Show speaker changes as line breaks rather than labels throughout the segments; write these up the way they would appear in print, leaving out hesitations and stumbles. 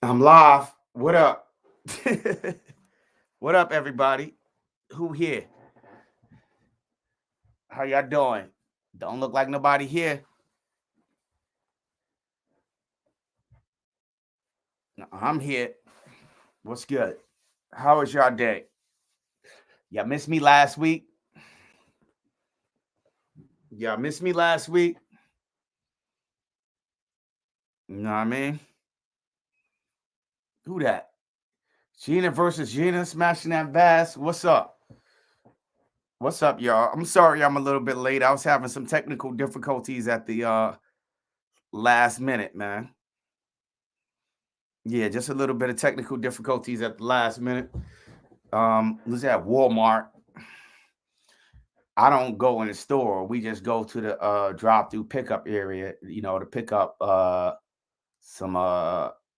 I'm live. What up? What up, everybody? Who here? How y'all doing? Don't look like nobody here. No, I'm here. What's good? How was y'all day? Y'all missed me last week? Y'all missed me last week? You know what I mean? Who that? Gina versus Gina smashing that bass. What's up? What's up, y'all? I'm sorry I'm a little bit late. I was having some technical difficulties at the last minute, man. Yeah, just a little bit of technical difficulties at the last minute. Was at Walmart. I don't go in the store. We just go to the drive-through pickup area, to pick up some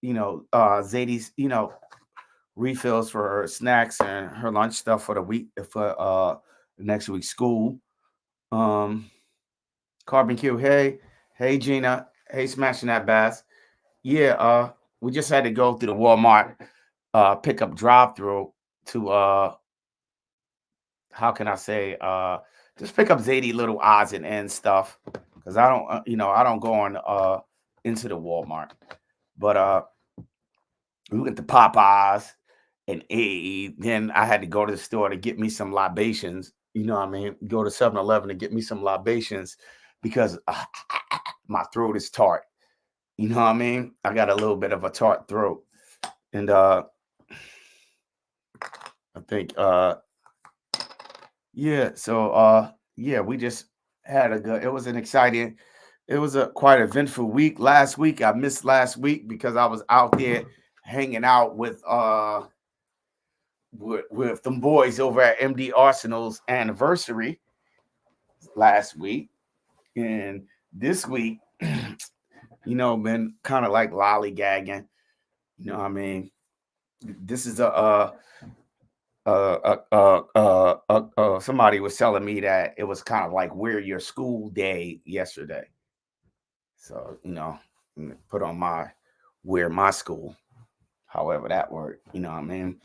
Zadie's, refills for her snacks and her lunch stuff for the week for next week's school. Um Carbon Q, hey Gina, hey smashing that bass. Yeah, we just had to go through the Walmart pickup drive-through to how can I say just pick up Zadie little odds and ends stuff because I don't go on into the Walmart, but we went to Popeyes and ate. Then I had to go to the store to get me some libations. You know what I mean? Go to 7-Eleven to get me some libations because my throat is tart. You know what I mean? I got a little bit of a tart throat, and I think yeah, so yeah, we just had a good, it was an exciting, it was a quite eventful week. Last week, I missed last week because I was out there hanging out with them boys over at MD Arsenal's anniversary last week. And this week, been kind of like lollygagging. You know what I mean? This is somebody was telling me that it was kind of like we're your school day yesterday. So, put on my wear my school, however that worked, you know what I mean?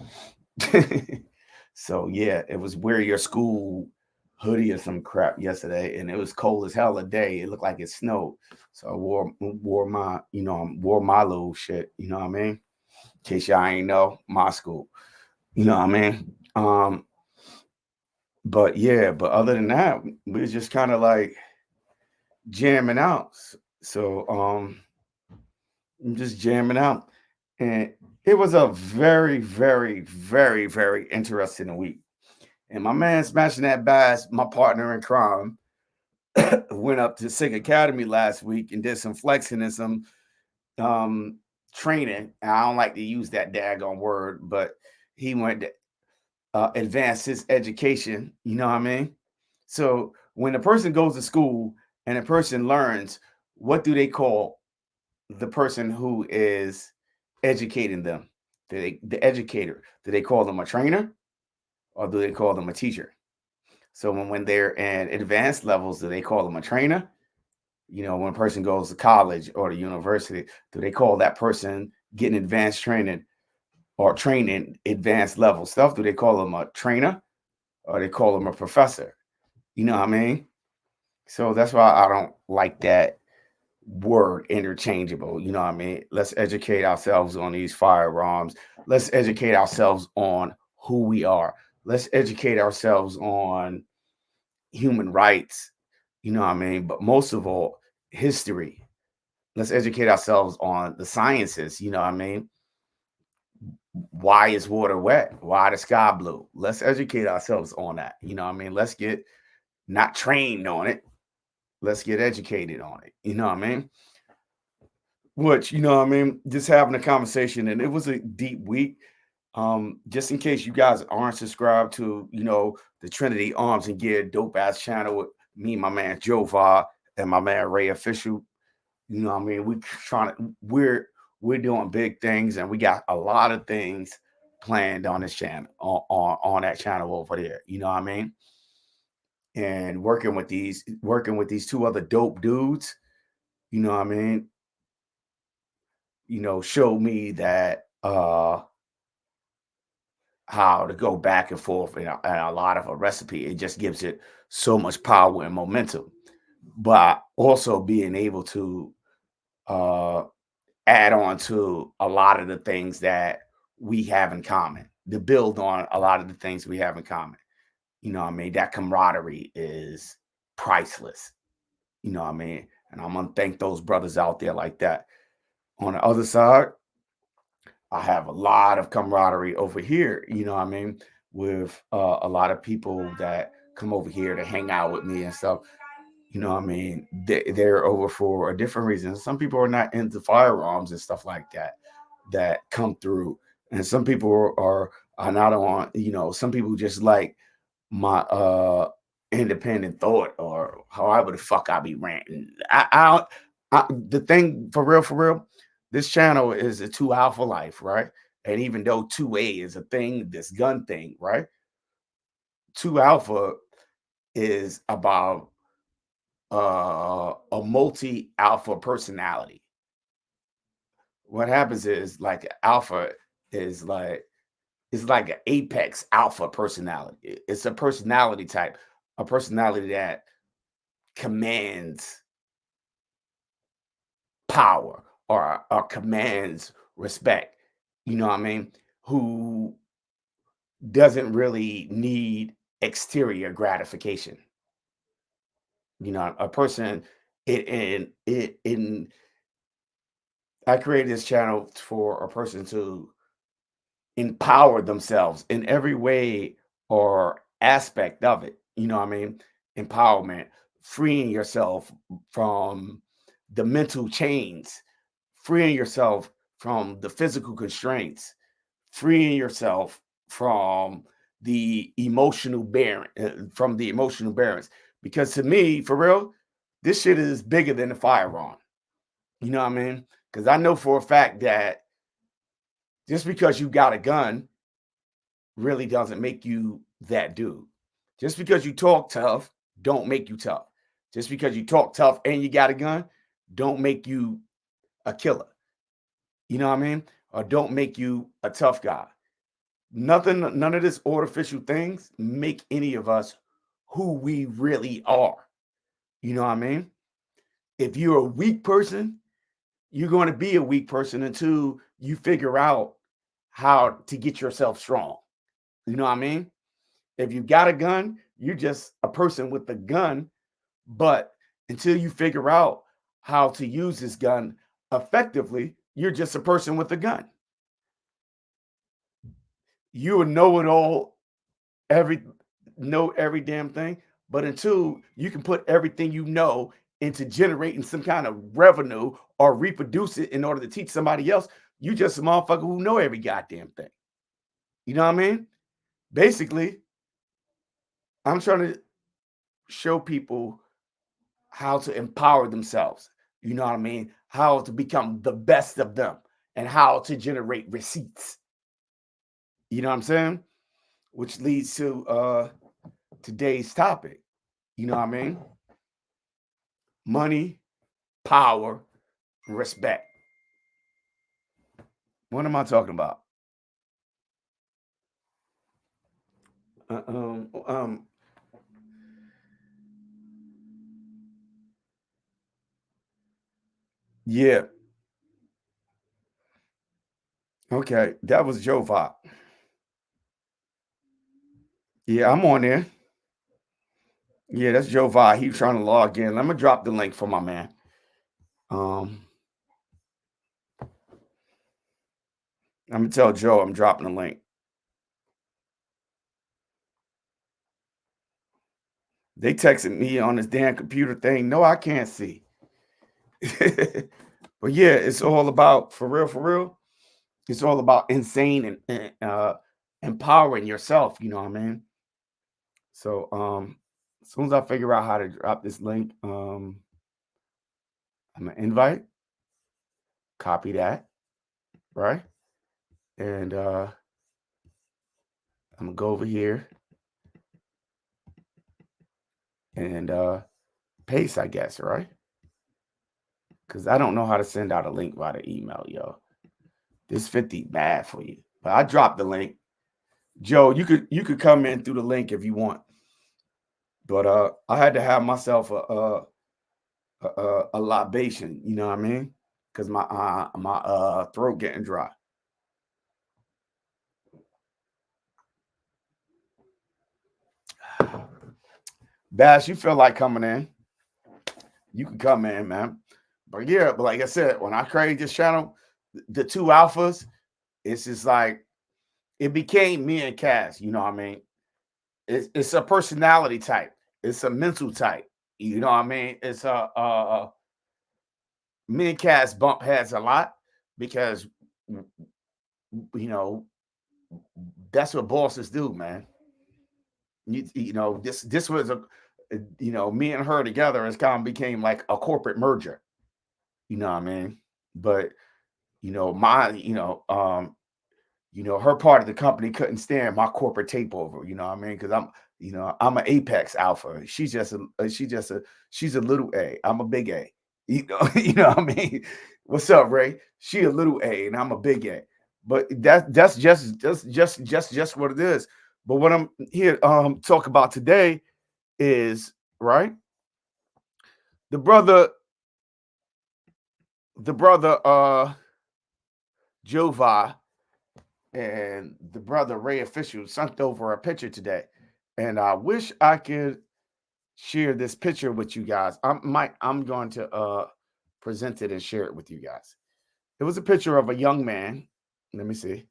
So yeah, it was wear your school hoodie or some crap yesterday, and it was cold as hell a day. It looked like it snowed. So I wore my little shit, you know what I mean? In case y'all ain't know, my school. You know what I mean? But yeah, but other than that, we was just kind of like jamming out. So I'm just jamming out. And it was a very, very, very, very interesting week. And my man smashing that bass, my partner in crime, went up to Sig Academy last week and did some flexing and some um training. And I don't like to use that daggone word, but he went to advance his education. You know what I mean? So when a person goes to school and a person learns, what do they call the person who is educating them? The educator? Do they call them a trainer or do they call them a teacher? So when they're in advanced levels, do they call them a trainer? When a person goes to college or to university, do they call that person getting advanced training or training advanced level stuff? Do they call them a trainer or they call them a professor? You know what I mean? So that's why I don't like that word interchangeable. You know what I mean? Let's educate ourselves on these firearms. Let's educate ourselves on who we are. Let's educate ourselves on human rights. You know what I mean? But most of all, history. Let's educate ourselves on the sciences. You know what I mean? Why is water wet? Why the sky blue? Let's educate ourselves on that. You know what I mean? Let's get not trained on it. Let's get educated on it. You know what I mean? Which, just having a conversation, and it was a deep week. Just in case you guys aren't subscribed to, the Trinity Arms and Gear dope ass channel with me, my man Joe Va, and my man Ray Official. You know what I mean? We're doing big things and we got a lot of things planned on this channel, on that channel over there. You know what I mean? and working with these two other dope dudes, you know what I mean, showed me that how to go back and forth and a lot of a recipe. It just gives it so much power and momentum. But also being able to uh add on to a lot of the things that we have in common, to build on a lot of the things we have in common. You know what I mean? That camaraderie is priceless. You know what I mean? And I'm gonna thank those brothers out there like that. On the other side, I have a lot of camaraderie over here, you know what I mean, with a lot of people that come over here to hang out with me and stuff. You know what I mean? They're over for a different reason. Some people are not into firearms and stuff like that that come through. And some people are not on, some people just like my independent thought or however the fuck I be ranting. The thing for real, this channel is a two alpha life, right? And even though 2A is a thing, this gun thing, right? Two alpha is about a multi alpha personality. What happens is like alpha is like it's like an apex alpha personality. It's a personality type, a personality that commands power or commands respect. You know what I mean? Who doesn't really need exterior gratification. A person in I created this channel for a person to empower themselves in every way or aspect of it. You know what I mean? Empowerment, freeing yourself from the mental chains, freeing yourself from the physical constraints, freeing yourself from from the emotional barriers. Because to me, for real, this shit is bigger than the firearm. You know what I mean? Because I know for a fact that just because you got a gun really doesn't make you that dude. Just because you talk tough, don't make you tough. Just because you talk tough and you got a gun, don't make you a killer. You know what I mean? Or don't make you a tough guy. None of this artificial things make any of us who we really are. You know what I mean? If you're a weak person, you're going to be a weak person until you figure out how to get yourself strong. You know what I mean? If you got a gun, you're just a person with a gun. But until you figure out how to use this gun effectively, you're just a person with a gun. You will know it all, every know every damn thing. But until you can put everything you know into generating some kind of revenue or reproduce it in order to teach somebody else, you just a motherfucker who know every goddamn thing. You know what I mean? Basically, I'm trying to show people how to empower themselves. You know what I mean? How to become the best of them and how to generate receipts. You know what I'm saying? Which leads to today's topic. You know what I mean? Money, power, respect. What am I talking about? Uh, um, um, yeah. Okay. That was Joe Vop. Yeah, I'm on there. Yeah, that's Joe Vi. He's trying to log in. Let me drop the link for my man. Um, I'm gonna tell Joe I'm dropping the link. They texted me on this damn computer thing. No, I can't see. But yeah, it's all about for real, for real. It's all about insane and empowering yourself. You know what I mean? So as soon as I figure out how to drop this link, I'm gonna invite, copy that, right? And I'm gonna go over here and paste, I guess, right? Because I don't know how to send out a link via the email, yo. This 50 bad for you. But I dropped the link. Joe, you could come in through the link if you want. But I had to have myself a libation, you know what I mean? Because my throat getting dry. Bash, you feel like coming in? You can come in, man. But yeah, but like I said, when I created this channel, the two alphas, it's just like it became me and Cass. You know what I mean? It's a personality type. It's a mental type. You know what I mean? It's a me and Cass bump heads a lot because you know that's what bosses do, man. You know this was a me and her together has kind of became like a corporate merger. You know what I mean? But my her part of the company couldn't stand my corporate takeover. You know what I mean? Because I'm an apex alpha. She's a little A. I'm a big A. You know what I mean? What's up, Ray? She a little A, and I'm a big A. But that's just what it is. But what I'm here talk about today is right. The brother, Jova and the brother Ray Official sent over a picture today, and I wish I could share this picture with you guys. I'm going to present it and share it with you guys. It was a picture of a young man. Let me see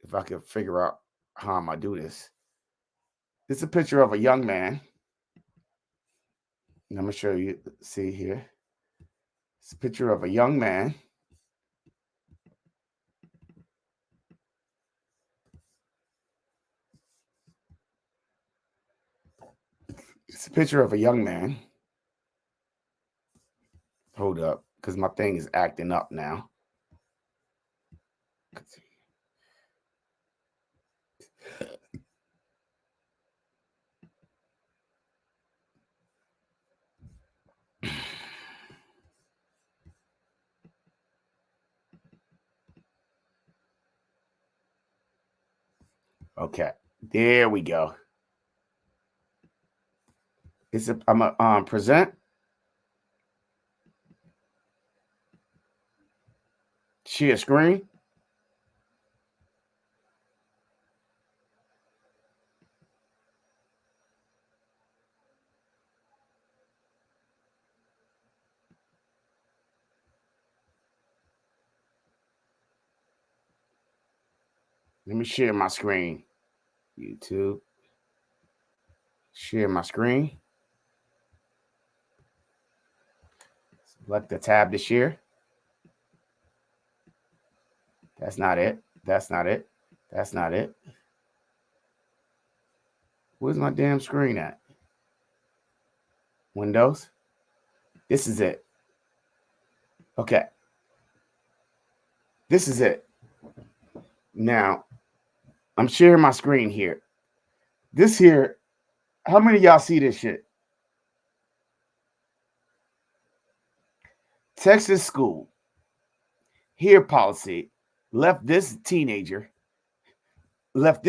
if I can figure out how I'm gonna do this. It's a picture of a young man. And I'm gonna show you. See here. It's a picture of a young man. It's a picture of a young man. Hold up, because my thing is acting up now. Okay, there we go. I'm a present, share screen. Let me share my screen. YouTube. Share my screen. Select the tab to share. That's not it. That's not it. That's not it. Where's my damn screen at? Windows. This is it. Okay. This is it. Now, I'm sharing my screen here. This here, how many of y'all see this shit? Texas school, here policy, left this teenager out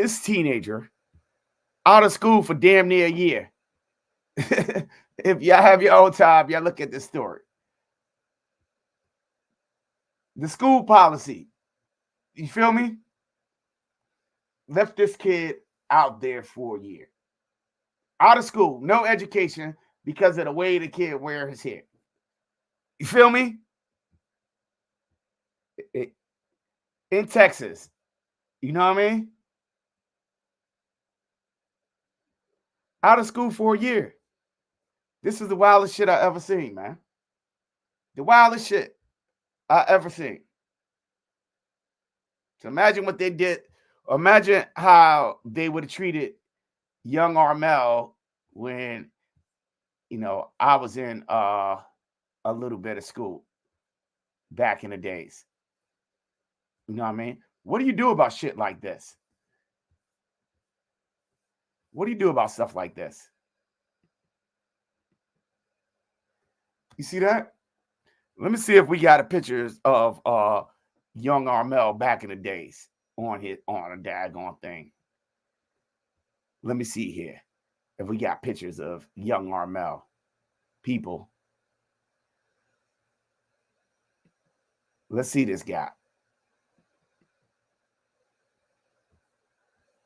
of school for damn near a year. If y'all have your own time, y'all look at this story. The school policy, you feel me? Left this kid out there for a year. Out of school, no education because of the way the kid wear his hair. You feel me? In Texas. You know what I mean? Out of school for a year. This is the wildest shit I ever seen, man. The wildest shit I ever seen. So imagine what they did. Imagine how they would have treated young Armel when, I was in a little bit of school back in the days. You know what I mean? What do you do about shit like this? What do you do about stuff like this? You see that? Let me see if we got a pictures of young Armel back in the days on a daggone thing. Let me see here if we got pictures of young Armel people. Let's see this guy.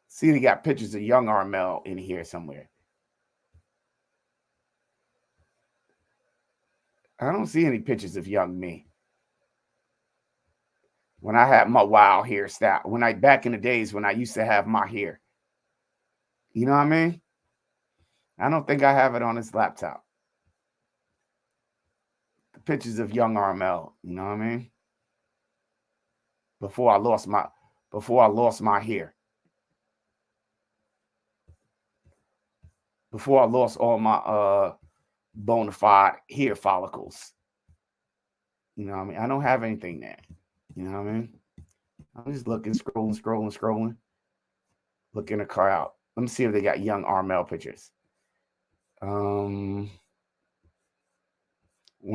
See, they got pictures of young Armel in here somewhere. I don't see any pictures of young me. When I had my wild hairstyle, when I back in the days when I used to have my hair. You know what I mean? I don't think I have it on this laptop. The pictures of young Armel, you know what I mean? Before I lost my hair. Before I lost all my bona fide hair follicles. You know what I mean? I don't have anything there. You know what I mean? I'm just looking, scrolling. Looking a car out. Let me see if they got young Armel pictures. When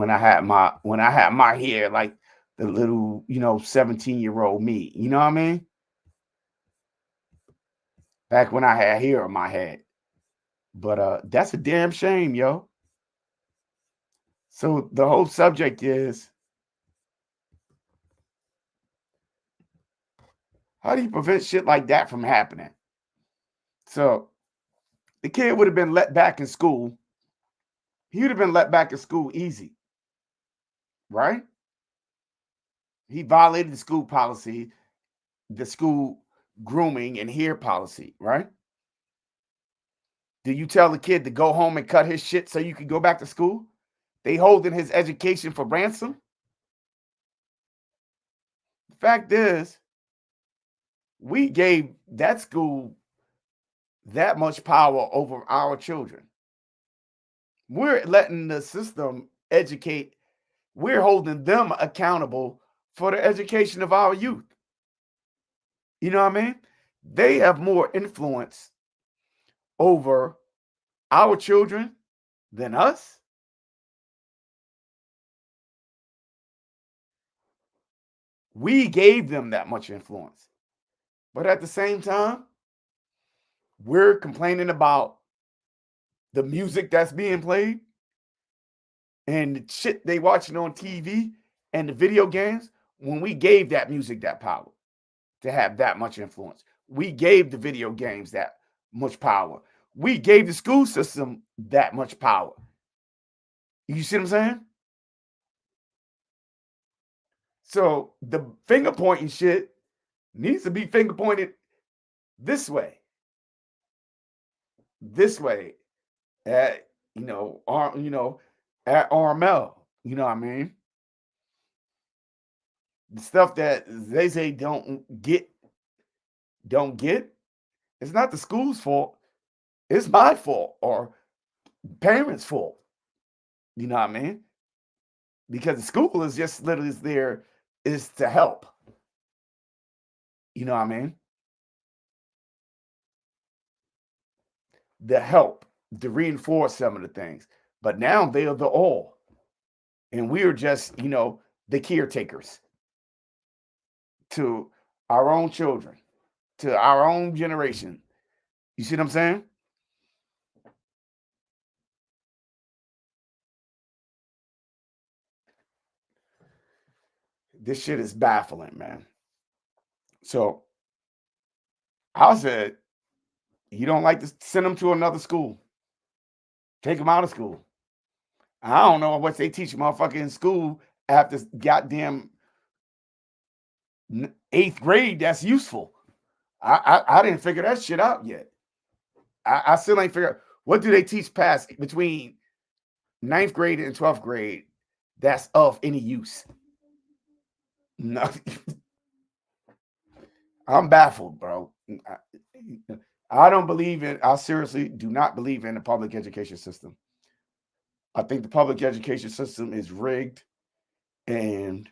I had my hair like the little, 17-year-old me. You know what I mean? Back when I had hair on my head. But that's a damn shame, yo. So the whole subject is, how do you prevent shit like that from happening? So the kid would have been let back in school. He would have been let back in school easy, right? He violated the school policy, the school grooming and hair policy, right? Do you tell the kid to go home and cut his shit so you can go back to school? They holding his education for ransom? The fact is, we gave that school that much power over our children. We're letting the system educate, we're holding them accountable for the education of our youth. You know what I mean? They have more influence over our children than us. We gave them that much influence. But at the same time, we're complaining about the music that's being played and the shit they watching on TV and the video games when we gave that music that power to have that much influence. We gave the video games that much power. We gave the school system that much power. You see what I'm saying? So the finger pointing shit needs to be finger pointed this way at at Armel. You know what I mean? The stuff that they say don't get. It's not the school's fault. It's my fault or parents' fault. You know what I mean? Because the school is just literally there is to help. You know what I mean? The help to reinforce some of the things. But now they are the all. And we are just, the caretakers to our own children, to our own generation. You see what I'm saying? This shit is baffling, man. So I said, you don't like to send them to another school. Take them out of school. I don't know what they teach motherfucker in school after goddamn eighth grade that's useful. I didn't figure that shit out yet. I still ain't figure out what do they teach past between ninth grade and 12th grade that's of any use. Nothing. I'm baffled, bro. I don't believe in, I seriously do not believe in the public education system. I think the public education system is rigged and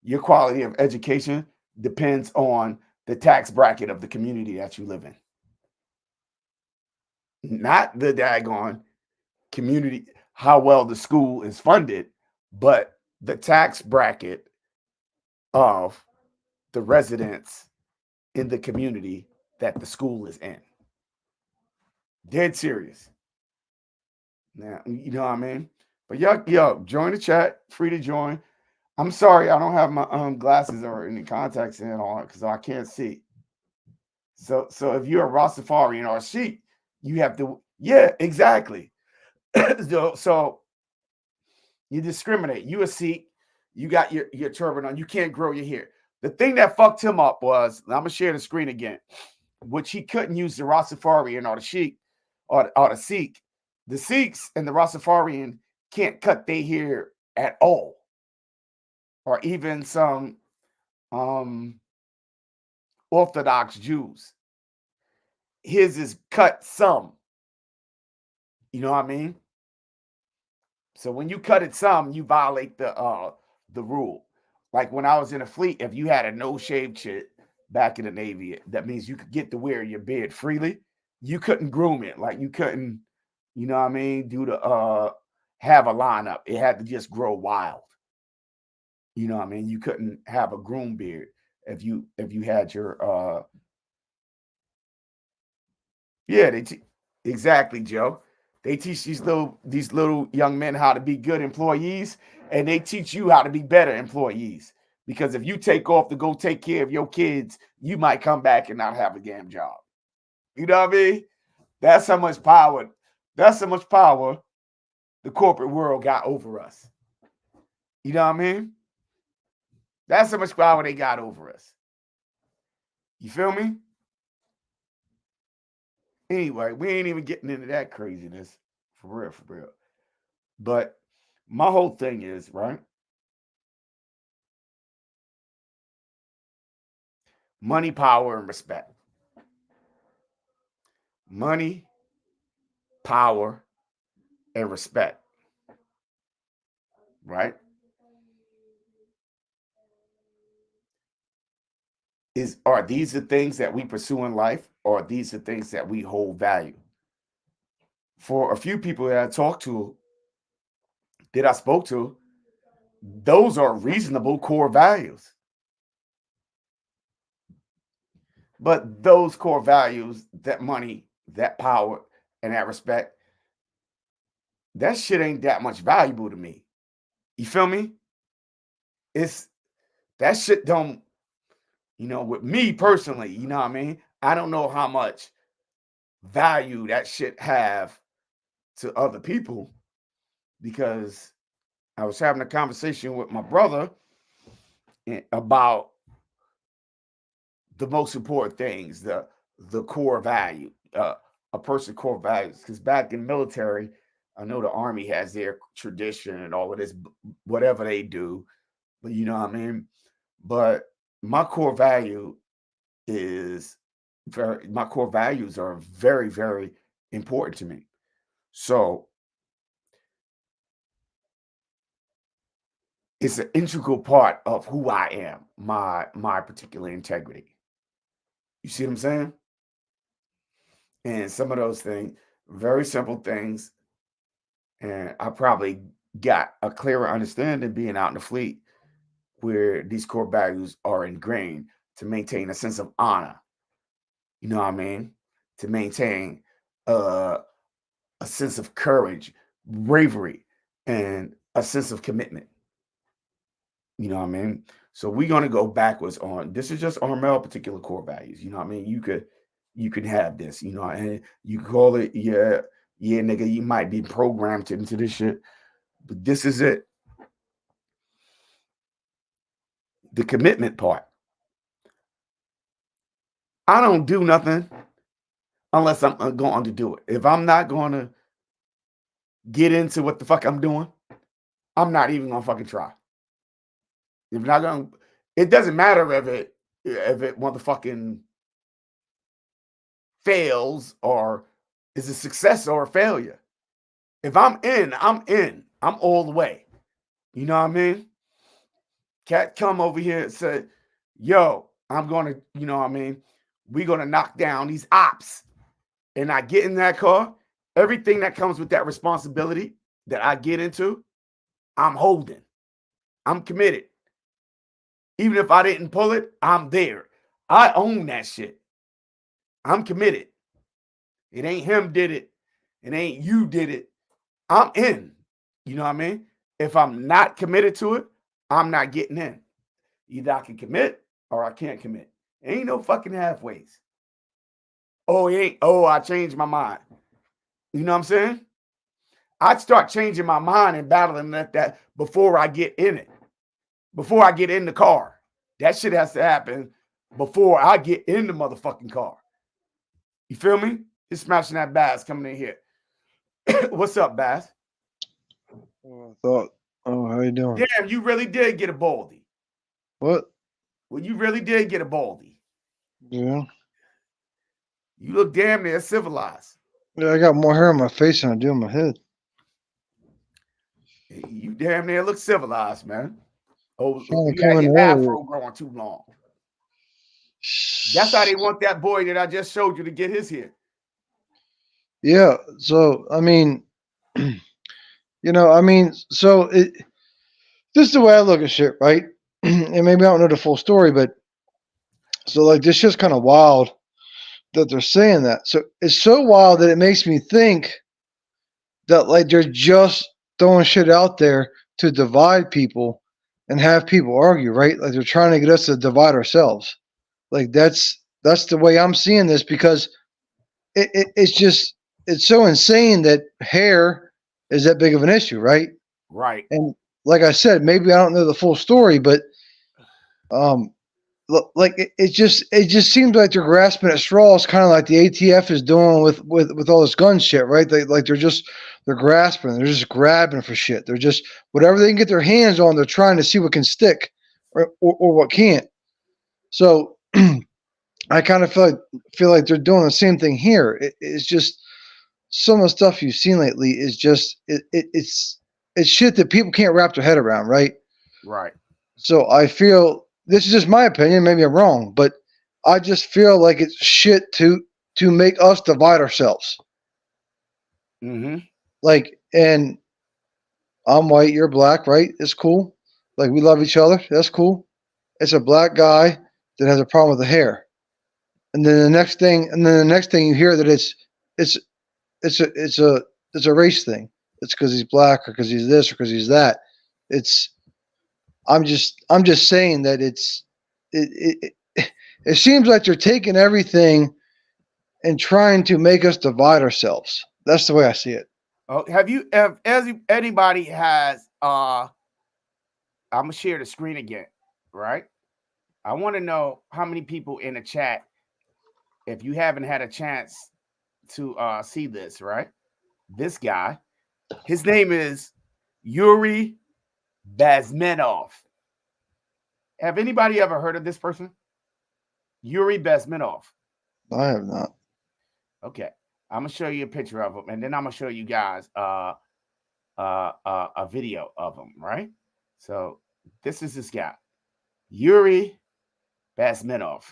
your quality of education depends on the tax bracket of the community that you live in. Not the daggone community, how well the school is funded, but the tax bracket of the residents in the community that the school is in. Dead serious. Now, you know what I mean? But yo, join the chat, free to join. I'm sorry, I don't have my glasses or any contacts in on because I can't see. So if you're a Rastafarian or a Sikh, you have to, yeah, exactly. So you discriminate. You a Sikh, you got your turban on, you can't grow your hair. The thing that fucked him up was, I'm gonna share the screen again, which he couldn't use the Rastafarian or the Sikh or the Sikh. The Sikhs and the Rastafarian can't cut their hair at all. Or even some Orthodox Jews. His is cut some. You know what I mean? So when you cut it some, you violate the rule. Like when I was in the fleet, if you had a no shave shit back in the Navy, that means you could get to wear your beard freely. You couldn't groom it. Like you couldn't, you know what I mean, do the have a lineup. It had to just grow wild. You know what I mean? You couldn't have a groom beard if you had your yeah, exactly, Joe. They teach these little young men how to be good employees, and they teach you how to be better employees. Because if you take off to go take care of your kids, you might come back and not have a damn job. You know what I mean? That's how much power. That's how much power the corporate world got over us. You know what I mean? That's how much power they got over us. You feel me? Anyway, we ain't even getting into that craziness. For real, for real. But my whole thing is, right? Money, power, and respect. Money, power, and respect. Right? Are these the things that we pursue in life, or are these the things that we hold value? For a few people that I talked to, that I spoke to, those are reasonable core values. But those core values, that money, that power, and that respect, that shit ain't that much valuable to me. You feel me? It's that shit don't, with me personally, you know what I mean? I don't know how much value that shit have to other people, because I was having a conversation with my brother about the most important things, the core value, a person core values. Because back in military, I know the army has their tradition and all of this, whatever they do, but you know what I mean. But my core value is my core values are very, very important to me. So it's an integral part of who I am, my particular integrity. You see what I'm saying? And some of those things, very simple things, and I probably got a clearer understanding being out in the fleet where these core values are ingrained to maintain a sense of honor. You know what I mean? To maintain uh, a sense of courage, bravery, and a sense of commitment. You know what I mean? So we're gonna go backwards on this is just Armel particular core values. You know what I mean? You could have this, and you call it, yeah, nigga, you might be programmed into this shit, but this is it. The commitment part. I don't do nothing unless I'm going to do it. If I'm not going to get into what the fuck I'm doing, I'm not even gonna fucking try. If not gonna, it doesn't matter if it motherfucking fails or is a success or a failure. If I'm in, I'm in. I'm all the way. You know what I mean? Cat come over here and say, yo, I'm gonna, you know what I mean? We're gonna knock down these ops. And I get in that car, everything that comes with that responsibility that I get into, I'm holding. I'm committed. Even if I didn't pull it, I'm there. I own that shit. I'm committed. It ain't him did it. It ain't you did it. I'm in. You know what I mean? If I'm not committed to it, I'm not getting in. Either I can commit or I can't commit. Ain't no fucking halfways. Oh, it ain't. Oh, I changed my mind. You know what I'm saying? I'd start changing my mind and battling that before I get in it, before I get in the car. That shit has to happen before I get in the motherfucking car. You feel me? He's smashing that Bass coming in here. What's up, Bass?
Oh, I thought, oh, how you doing?
Damn, you really did get a baldy.
What?
Well, you really did get a baldy.
Yeah.
You look damn near civilized.
Yeah, I got more hair on my face than I do on my head.
You damn near look civilized, man. Oh,
Trying to
you
come
had
in
your
earlier.
afro growing too long. That's how they want that boy that I just showed you to get his hair.
Yeah. So, I mean, so this is the way I look at shit, right? And maybe I don't know the full story, but so like this shit's kind of wild that they're saying that. So it's so wild that it makes me think that like they're just throwing shit out there to divide people and have people argue, right? Like they're trying to get us to divide ourselves. Like that's the way I'm seeing this because it's just it's so insane that hair is that big of an issue, right?
Right.
And like I said, maybe I don't know the full story, but um, like it just seems like they're grasping at straws, kind of like the ATF is doing with all this gun shit, right? They're grasping, they're just grabbing for shit. They're just whatever they can get their hands on, they're trying to see what can stick or what can't. So I kind of feel like they're doing the same thing here. It's just some of the stuff you've seen lately is just it's shit that people can't wrap their head around, right?
Right.
So I feel this is just my opinion. Maybe I'm wrong, but I just feel like it's shit to make us divide ourselves.
Mm-hmm.
Like, and I'm white, you're black, right? It's cool. Like we love each other. That's cool. It's a black guy that has a problem with the hair, and then the next thing you hear that it's it's a it's a it's a race thing. It's because he's black or because he's this or because he's that. It's I'm just saying that it seems like they're taking everything and trying to make us divide ourselves. That's the way I see it.
Oh, have as anybody has I'm gonna share the screen again, right? I want to know how many people in the chat, if you haven't had a chance to see this, right? This guy, his name is Yuri Bazmenov. Have anybody ever heard of this person? Yuri Bezmenov.
I have not.
Okay. I'm gonna show you a picture of him, and then I'm gonna show you guys a video of him, right? So this is this guy, Yuri Bezmenov.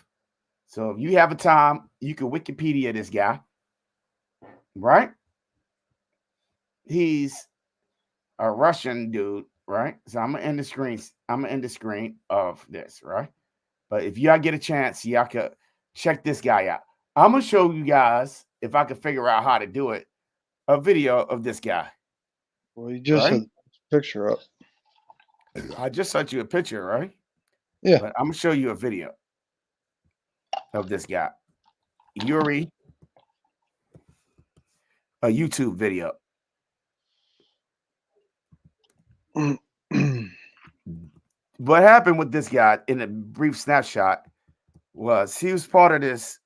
So if you have a time, you can Wikipedia this guy, right? He's a Russian dude, right? So I'm gonna end the screen. I'm gonna end the screen of this, right? But if y'all get a chance, y'all could check this guy out. I'm gonna show you guys, if I can figure out how to do it, a video of this guy,
Well, you just
right?
had the picture up.
I just sent you a picture, right?
Yeah.
But I'm gonna show you a video of this guy, Yuri, a YouTube video. What happened with this guy in a brief snapshot was he was part of this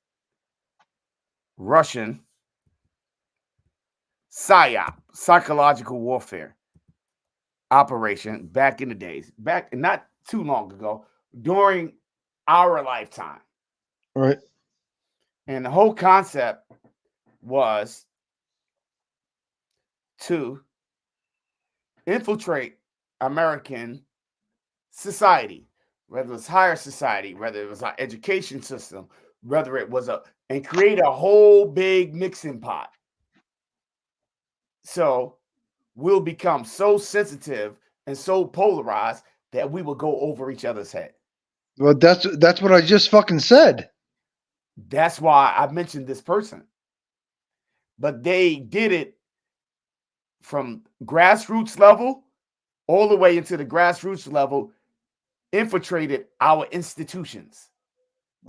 Russian PSYOP, psychological warfare operation back in the days, back not too long ago, during our lifetime.
Right.
And the whole concept was to infiltrate American society, whether it was higher society, whether it was our education system, whether it was and create a whole big mixing pot. So we'll become so sensitive and so polarized that we will go over each other's head.
Well, that's what I just fucking said.
That's why I mentioned this person. But they did it from grassroots level all the way into the grassroots level, infiltrated our institutions.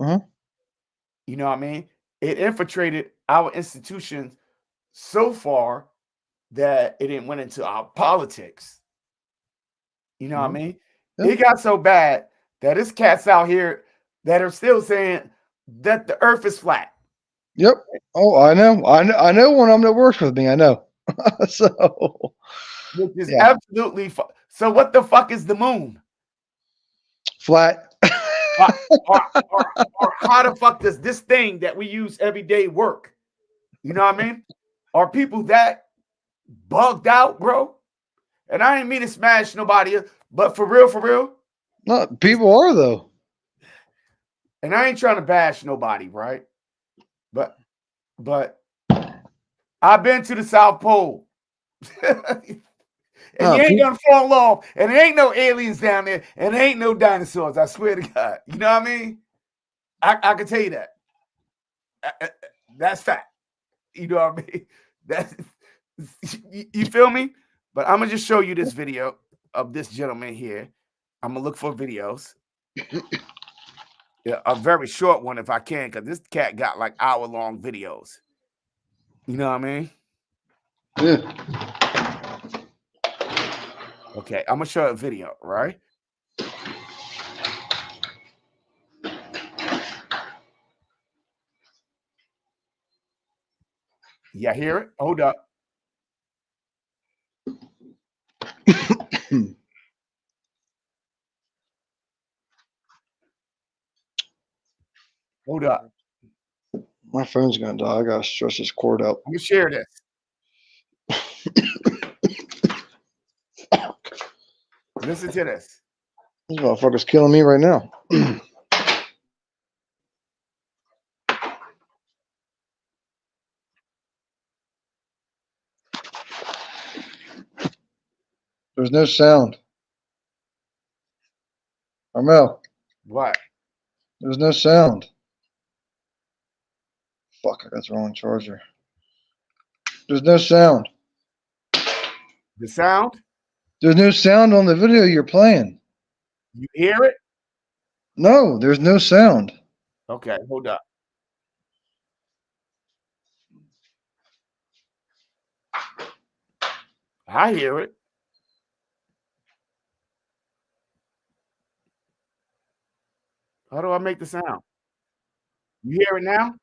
You know what I mean? It infiltrated our institutions so far that it went into our politics. You know what I mean?
Yeah.
It got so bad that there's cats out here that are still saying that the earth is flat.
Yep. Oh, I know. I know one of them that works with me. I know. So,
Which is
yeah,
absolutely so. What the fuck is the moon?
flat.
Or, or, or how the fuck does this thing that we use every day work? You know what I mean? Are people that bugged out, bro? And I ain't mean to smash nobody, but for real,
No, people are though.
and I ain't trying to bash nobody, right? But I've been to the South Pole. And
No,
you ain't gonna fall off, and there ain't no aliens down there, and there ain't no dinosaurs. I swear to God. You know what I mean? I can tell you that. That's fact. You know what I mean? That's you feel me? But I'm gonna just show you this video of this gentleman here. I'm gonna look for videos. Yeah, a very short one if I can, because this cat got like hour-long videos. You know what I mean?
yeah.
Okay, I'm gonna show a video, right? Yeah, hear it? Hold up. Hold up.
My phone's gonna die. I gotta stretch this cord out.
I'm gonna share this. Listen to this.
This motherfucker's killing me right now. There's no sound. Armel,
What?
there's no sound. Fuck, I got the wrong charger. There's no sound.
The sound?
There's no sound on the video you're playing.
You hear it?
No, there's no sound.
Okay, hold up. I hear it. How do I make the sound? You hear it now?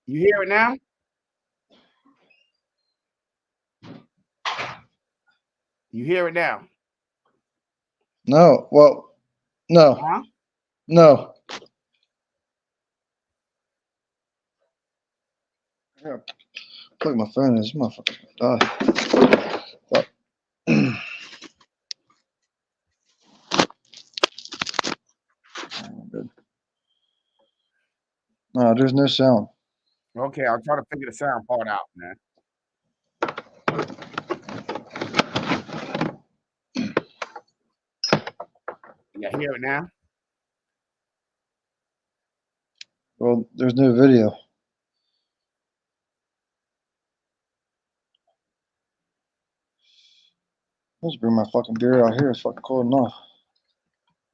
You hear it now? You hear it now?
No. Well, no.
Huh?
No. I gotta plug my phone in. This motherfucker's gonna die. Fuck. Good. No, there's no sound.
Okay, I'll try to figure the sound part out, man. You hear it now?
Well, there's no video. Let's bring my fucking beer out here. It's fucking cold enough.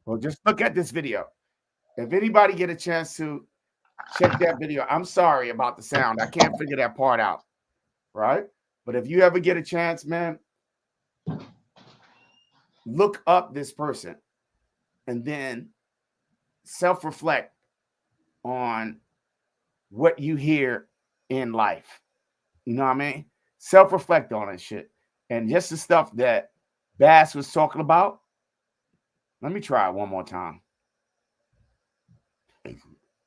Well, just look at this video. If anybody get a chance to check that video, I'm sorry about the sound. I can't figure that part out, right? But if you ever get a chance, man, look up this person and then self-reflect on what you hear in life. You know what I mean? Self-reflect on it, shit. And just the stuff that Bass was talking about. Let me try it one more time.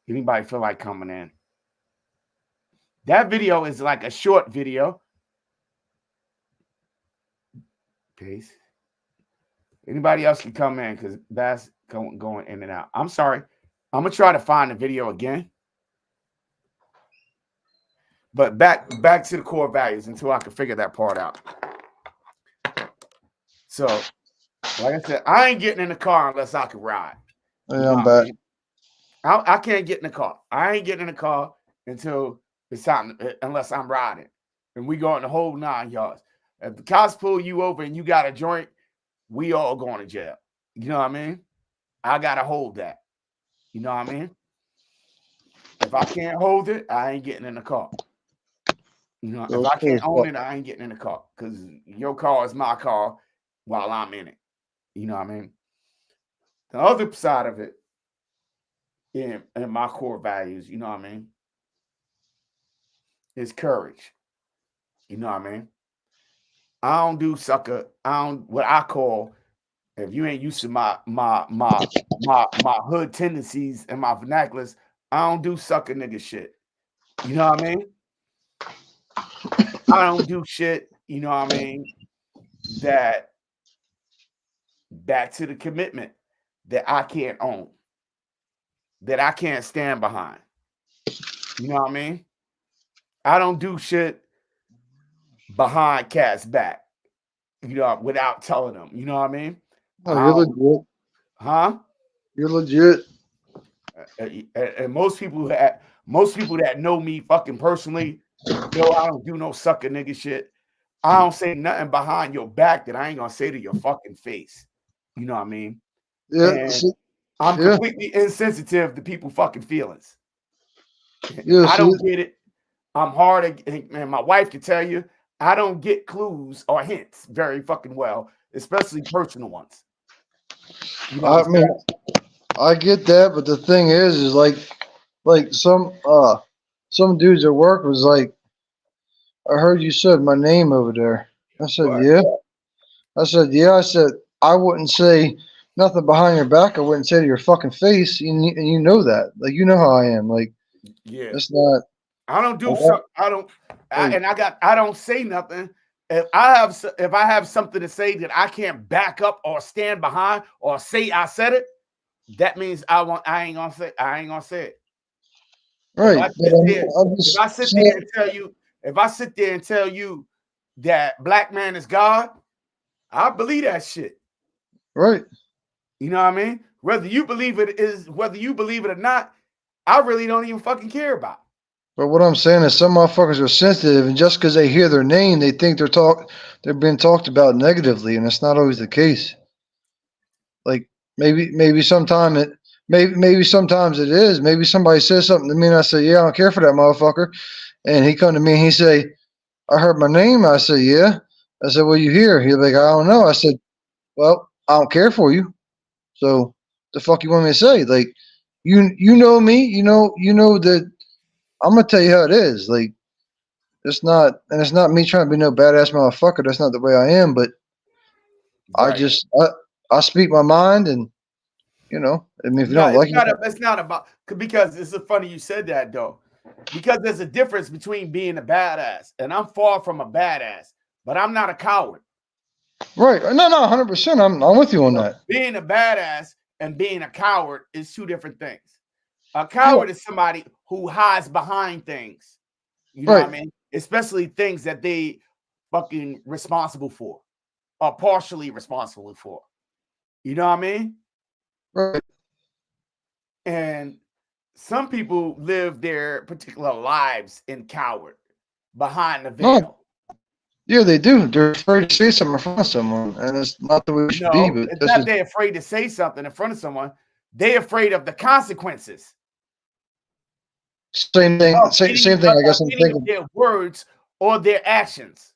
Anybody feel like coming in? That video is like a short video. Peace. Anybody else can come in because Bass going in and out. I'm sorry. I'm gonna try to find the video again. But back to the core values until I can figure that part out. So, like I said, I ain't getting in the car unless I can ride. You
Yeah,
know
I'm
what I
back.
mean? I can't get in the car. I ain't getting in the car until it's time, unless I'm riding. And we go in the whole 9 yards. If the cops pull you over and you got a joint, we all going to jail. You know what I mean? I got to hold that. You know what I mean? If I can't hold it, I ain't getting in the car. You know, if
Those
I
cool
can't
as
own
fuck.
it, I ain't getting in the car because your car is my car while I'm in it. You know what I mean? The other side of it, in my core values, you know what I mean, is courage. You know what I mean? I don't do sucker. I don't what I call, if you ain't used to my hood tendencies and my vernaculars, I don't do sucker nigga shit. You know what I mean? I don't do shit, you know what I mean, that back to the commitment that I can't own, that I can't stand behind. You know what I mean? I don't do shit behind cats' back, you know, without telling them. You know what I mean?
Oh,
I
you're
don't,
legit.
huh?
You're legit.
And most people that know me fucking personally know I don't do no sucker nigga shit. I don't say nothing behind your back that I ain't gonna say to your fucking face. You know what I mean?
Yeah.
And I'm
Yeah.
completely insensitive to people fucking feelings.
Yeah.
I
See.
don't get it. I'm hard, and my wife can tell you, I don't get clues or hints very fucking well, especially personal ones. You know what
I
I'm
mean,
saying?
I get that, but the thing is like some dudes at work was like, I heard you said my name over there. I said,
But
yeah. I said, yeah. I said, I wouldn't say nothing behind your back. I wouldn't say to your fucking face. And you know that. Like, you know how I am. Like,
yeah,
it's not,
I don't
I
do
won't,
something. I don't,
like,
and I don't say nothing. If I have something to say that I can't back up or stand behind or say I said it, that means I ain't gonna say it. If
right.
I
But
sit there,
I'm
if I
just
sit there
saying,
and tell you, if I sit there and tell you that black man is God, I believe that shit.
right.
You know what I mean? Whether you believe it or not, I really don't even fucking care about.
But what I'm saying is some motherfuckers are sensitive, and just because they hear their name, they think they're being talked about negatively, and it's not always the case. Like maybe sometime it maybe sometimes it is. Maybe somebody says something to me, and I say, yeah, I don't care for that motherfucker, and he come to me and he say, I heard my name. I said, yeah. I said, well, you here? He'll be like, I don't know. I said, well, I don't care for you. So the fuck you want me to say? Like you know me, you know that I'm gonna tell you how it is. Like it's not me trying to be no badass motherfucker. That's not the way I am. But I
Right.
just I speak my mind, and I mean, if you
No,
don't like it,
it's not about because it's funny you said that though. Because there's a difference between being a badass, and I'm far from a badass, but I'm not a coward.
right? No, no, 100%. I'm with you on
So
that.
being a badass and being a coward is two different things. A
Yeah,
coward is somebody who hides behind things. You know what
right,
I mean? Especially things that they fucking responsible for or partially responsible for. You know what I mean?
right.
And some people live their particular lives in coward behind the
No,
veil.
yeah, they do. They're afraid to say something in front of someone, and it's not the way it should be.
No,
But
it's
that's
not
just
they're afraid to say something in front of someone. They're afraid of the consequences
same thing. Same thing. I
of
guess I'm
any of
thinking.
their words or their actions.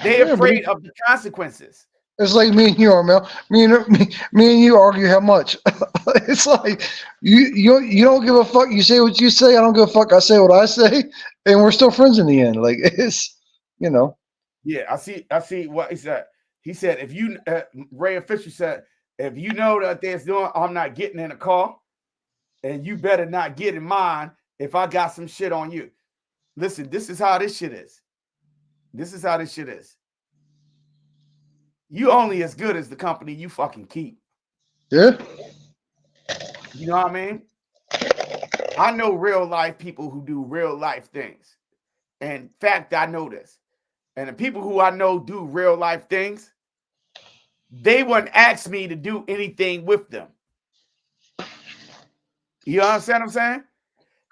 They're
Yeah, but
afraid of the consequences.
it's like me and you are, Mel. Me and you argue how much. It's like you don't give a fuck. You say what you say. I don't give a fuck. I say what I say, and we're still friends in the end. Like it's you know.
Yeah, I see what he said. He said, if you, Ray Fisher said, if you know that there's doing, I'm not getting in a car, and you better not get in mine if I got some shit on you. Listen, this is how this shit is. This is how this shit is. You only as good as the company you fucking keep.
Yeah.
You know what I mean? I know real life people who do real life things. In fact, I know this. And the people who I know do real life things, they wouldn't ask me to do anything with them. You understand what I'm saying?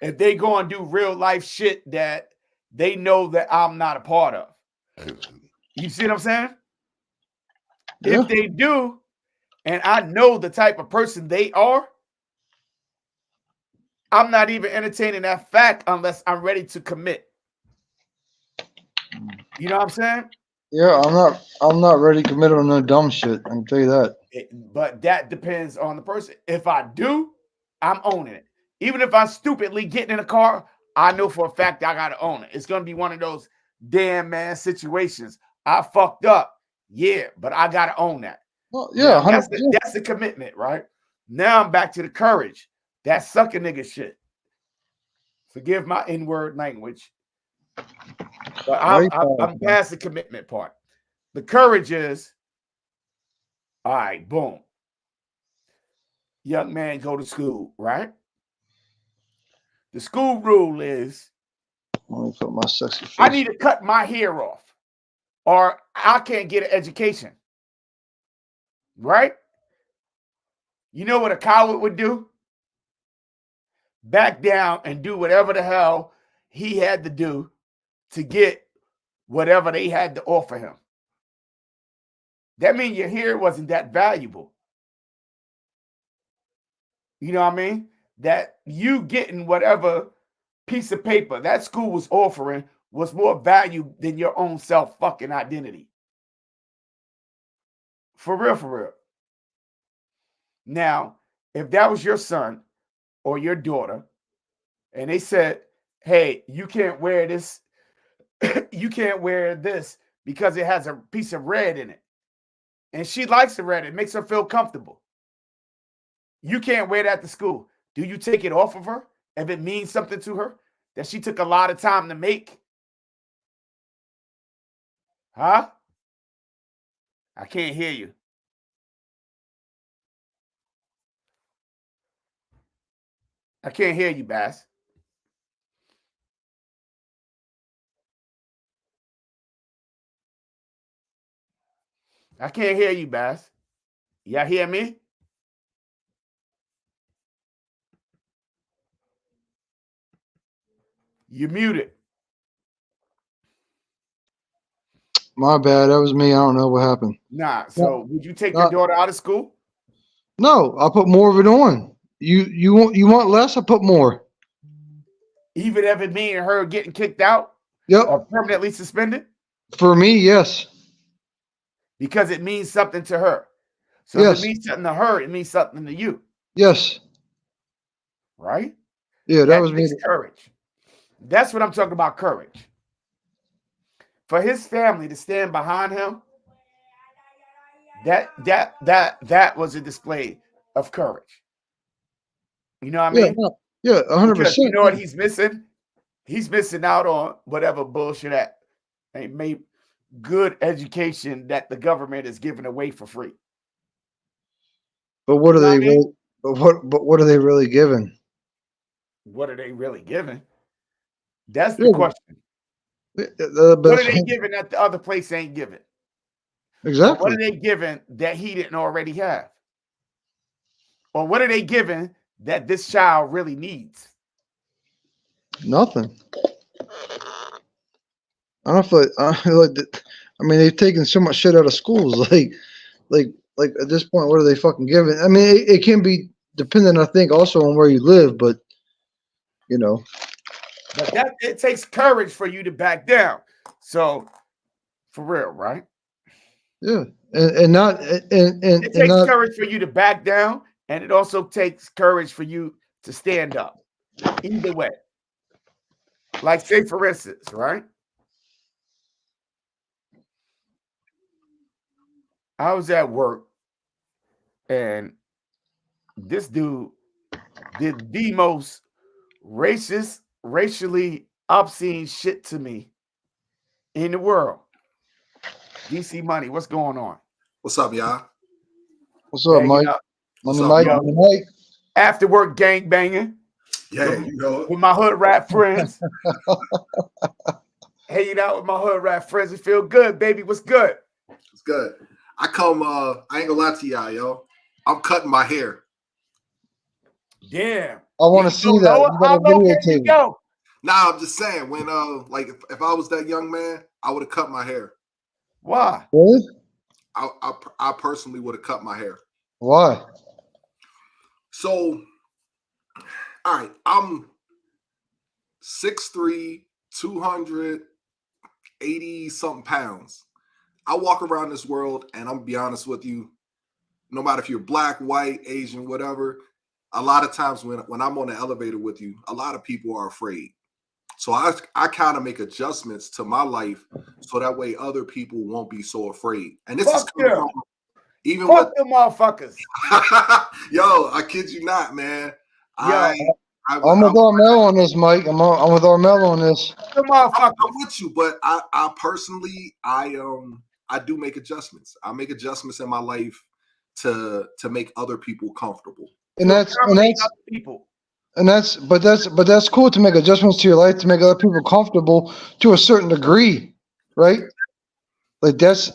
If they go and do real life shit that they know that I'm not a part of. You see what I'm saying?
Yeah.
If they do, and I know the type of person they are, I'm not even entertaining that fact unless I'm ready to commit. You know what I'm saying?
Yeah, I'm not ready to commit on no dumb shit. I can tell you that.
But that depends on the person. If I do, I'm owning it. Even if I stupidly get in a car, I know for a fact I gotta own it. It's gonna be one of those damn man situations. I fucked up, yeah, but I gotta own that.
Well, yeah,
Now
100%.
that's the commitment, right? Now I'm back to the courage. That sucker nigga shit. Forgive my N-word language, but I'm past the commitment part. The courage is, all right, boom. Young man go to school, right? The school rule is
Let me put my sexy face.
I need to cut my hair off or I can't get an education. Right? You know what a coward would do? Back down and do whatever the hell he had to do to get whatever they had to offer him. That means your hair wasn't that valuable. You know what I mean? That you getting whatever piece of paper that school was offering was more value than your own self fucking identity. For real, for real. Now, if that was your son or your daughter, and they said, hey, you can't wear this, you can't wear this because it has a piece of red in it. And she likes the red, it makes her feel comfortable. You can't wear that to school. Do you take it off of her if it means something to her that she took a lot of time to make? Huh? I can't hear you. I can't hear you, Bass. I can't hear you, Bass. Y'all hear me? You muted.
My bad. That was me. I don't know what happened.
Nah. So would you take your daughter out of school?
No, I'll put more of it on. You want less? I put more.
Even if it means her getting kicked out
Yep.
or permanently suspended?
For me, yes.
Because it means something to her. So
yes.
if it means something to her, it means something to you.
Yes.
Right?
Yeah, that was me.
Courage. That's what I'm talking about, courage. For his family to stand behind him, that was a display of courage. You know what I mean?
Yeah, 100%.
You know what he's missing? He's missing out on whatever bullshit that ain't made good education that the government is giving away for free.
But what are they really? But what are they really giving?
What are they really giving? That's the question.
What
are they giving that the other place ain't giving?
Exactly.
Or what are they giving that he didn't already have? Or what are they giving that this child really needs?
Nothing. I don't feel like I mean, they've taken so much shit out of schools. Like at this point, what are they fucking giving? I mean, it can be dependent, I think, also on where you live, but you know.
But it takes courage for you to back down. So, for real, right?
Yeah, and not and
it takes courage for you to back down, and it also takes courage for you to stand up. Either way, like say for instance, right? I was at work, and this dude did the most racist, racially obscene shit to me in the world. DC Money, what's going on?
What's up, y'all?
What's up, Mike?
Mike?
After work gang banging.
Yeah, you know.
With my hood rap friends. hanging out with my hood rat friends. It feel good, baby. What's good?
It's good. I ain't gonna lie to y'all, yo. I'm cutting my hair.
Damn.
I want to see that. You
How
gotta
low can you
videotape it.
go?
Nah, I'm just saying, when like if I was that young man, I would have cut my hair.
Why?
Really?
I personally would have cut my hair.
Why?
So, all right, I'm 6'3", 280 something pounds. I walk around this world, and I'm gonna be honest with you, no matter if you're black, white, Asian, whatever, a lot of times when I'm on the elevator with you, a lot of people are afraid. So I kind of make adjustments to my life so that way other people won't be so afraid. And this is coming from even
Fuck them motherfuckers.
Yo, I kid you not, man.
Yo,
I'm with Armel on this, Mike. I'm with Armel on this.
them motherfuckers.
I'm with you, but I personally I do make adjustments. I make adjustments in my life to make other people comfortable.
But that's cool to make adjustments to your life to make other people comfortable to a certain degree, right? Like that's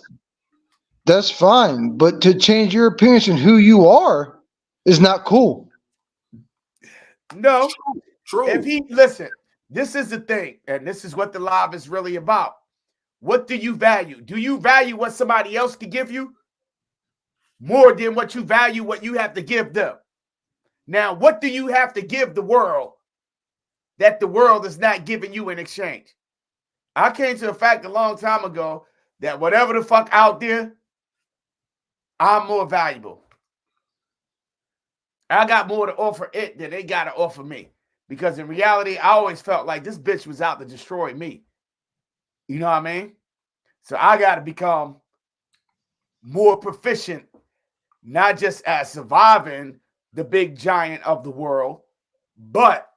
fine. But to change your appearance and who you are is not cool.
No.
True.
If he listen, this is the thing, and this is what the live is really about. What do you value? Do you value what somebody else can give you more than what you value what you have to give them? Now, what do you have to give the world that the world is not giving you in exchange? I came to the fact a long time ago that whatever the fuck out there, I'm more valuable. I got more to offer it than they got to offer me. Because in reality, I always felt like this bitch was out to destroy me. You know what I mean? So I got to become more proficient, not just at surviving the big giant of the world, but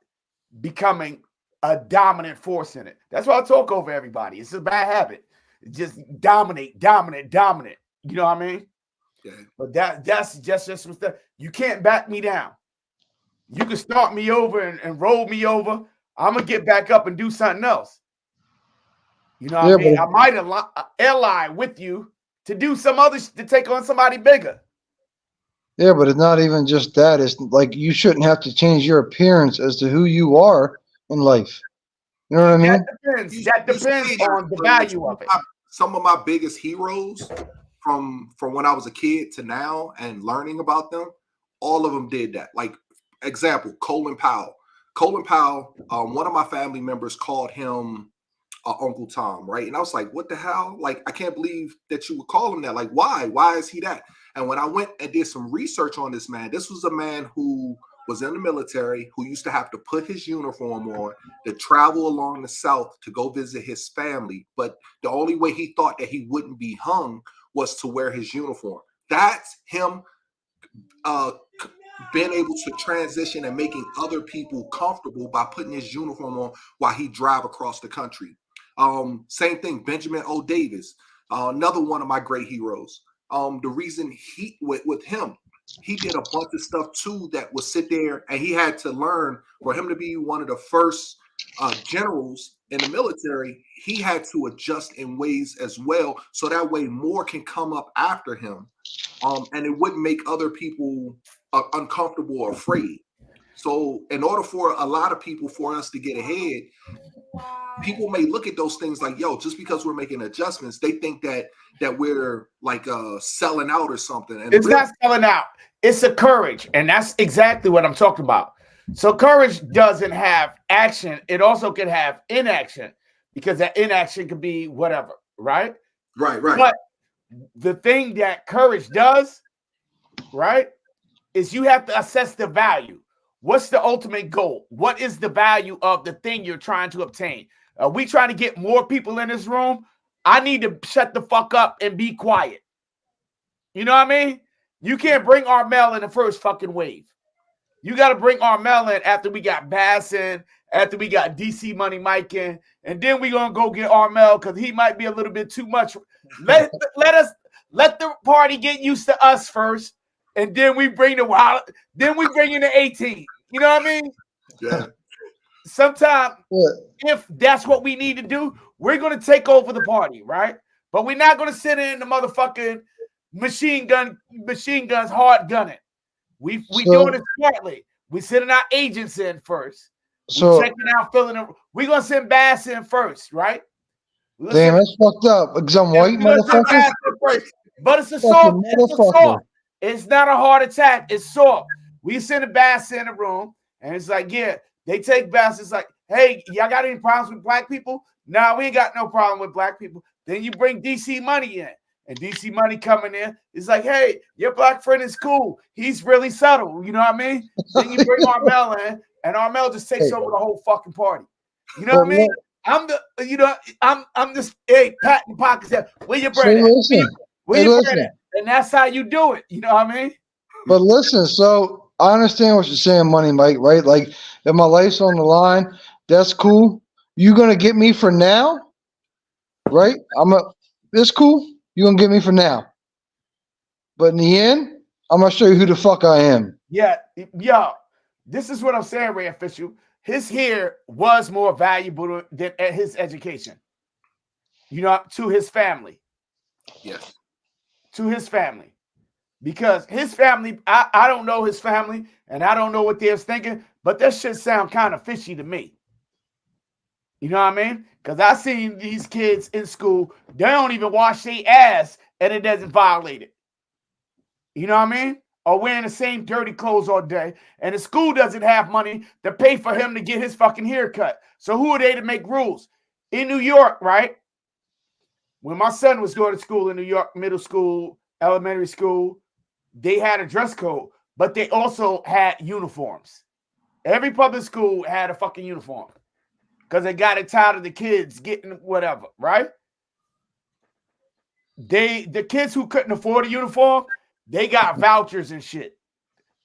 becoming a dominant force in it. That's why I talk over everybody. It's a bad habit. Just dominate. You know what I mean?
Yeah.
But that's just some stuff. You can't back me down. You can start me over and roll me over. I'm gonna get back up and do something else. You know what I mean? I might ally with you to do some other to take on somebody bigger.
Yeah, but it's not even just that. It's like you shouldn't have to change your appearance as to who you are in life. You know what I mean?
That depends on the value of it.
Some of my biggest heroes from when I was a kid to now and learning about them, all of them did that. Like, example, Colin Powell. Colin Powell, one of my family members called him Uncle Tom, right? And I was like, what the hell? Like, I can't believe that you would call him that. Like, why? Why is he that? And when I went and did some research on this man, this was a man who was in the military, who used to have to put his uniform on to travel along the South to go visit his family. But the only way he thought that he wouldn't be hung was to wear his uniform. That's him being able to transition and making other people comfortable by putting his uniform on while he drive across the country. Same thing, Benjamin O. Davis, another one of my great heroes. The reason he with him, he did a bunch of stuff too that would sit there, and he had to learn for him to be one of the first generals in the military. He had to adjust in ways as well, so that way more can come up after him, and it wouldn't make other people uncomfortable or afraid. So in order for a lot of people, for us to get ahead, people may look at those things like, yo, just because we're making adjustments, they think that we're like selling out or something. And
it's not selling out. It's a courage. And that's exactly what I'm talking about. So courage doesn't have action. It also can have inaction, because that inaction could be whatever, right?
Right.
But the thing that courage does, right, is you have to assess the value. What's the ultimate goal? What is the value of the thing you're trying to obtain? Are we trying to get more people in this room? I need to shut the fuck up and be quiet. You know what I mean? You can't bring Armel in the first fucking wave. You got to bring Armel in after we got Bass in, after we got DC Money Mike in, and then we're going to go get Armel because he might be a little bit too much. Let the party get used to us first, and then we bring the wild, then we bring in the 18. You know what I mean?
Yeah.
Sometimes, if that's what we need to do, we're going to take over the party, right? But we're not going to sit in the motherfucking machine guns hard gunning. We doing it smartly. We sending our agents in first. We checking out, filling them. We're going to send Bass in first, right?
Damn, that's fucked up. Because I'm white, motherfucker.
But it's a soft. It's a soft. It's not a hard attack. It's soft. We send a Bass in the room, and it's like, yeah, they take Bass. It's like, hey, y'all got any problems with black people? No, we ain't got no problem with black people. Then you bring DC Money in, and DC Money coming in. It's like, hey, your black friend is cool. He's really subtle. You know what I mean? Then you bring Armel in, and Armel just takes over the whole fucking party. You know what I mean? I'm just, hey, patting pockets. Where your bread at? Where your bread at? And that's how you do it. You know what I mean?
But listen, so I understand what you're saying, Money Mike, right? Like, if my life's on the line, that's cool. You gonna get me for now, right? It's cool. You gonna get me for now. But in the end, I'm gonna show you who the fuck I am.
Yeah, this is what I'm saying, Ray Official. His hair was more valuable than his education. You know, to his family.
Yes.
To his family. Because his family, I don't know his family, and I don't know what they was thinking, but that shit sound kind of fishy to me. You know what I mean? Because I seen these kids in school, they don't even wash their ass, and it doesn't violate it. You know what I mean? Or wearing the same dirty clothes all day, and the school doesn't have money to pay for him to get his fucking haircut. So who are they to make rules? In New York, right? When my son was going to school in New York, middle school, elementary school, they had a dress code, but they also had uniforms. Every public school had a fucking uniform because they got it tired of the kids getting whatever, right? The kids who couldn't afford a uniform, they got vouchers and shit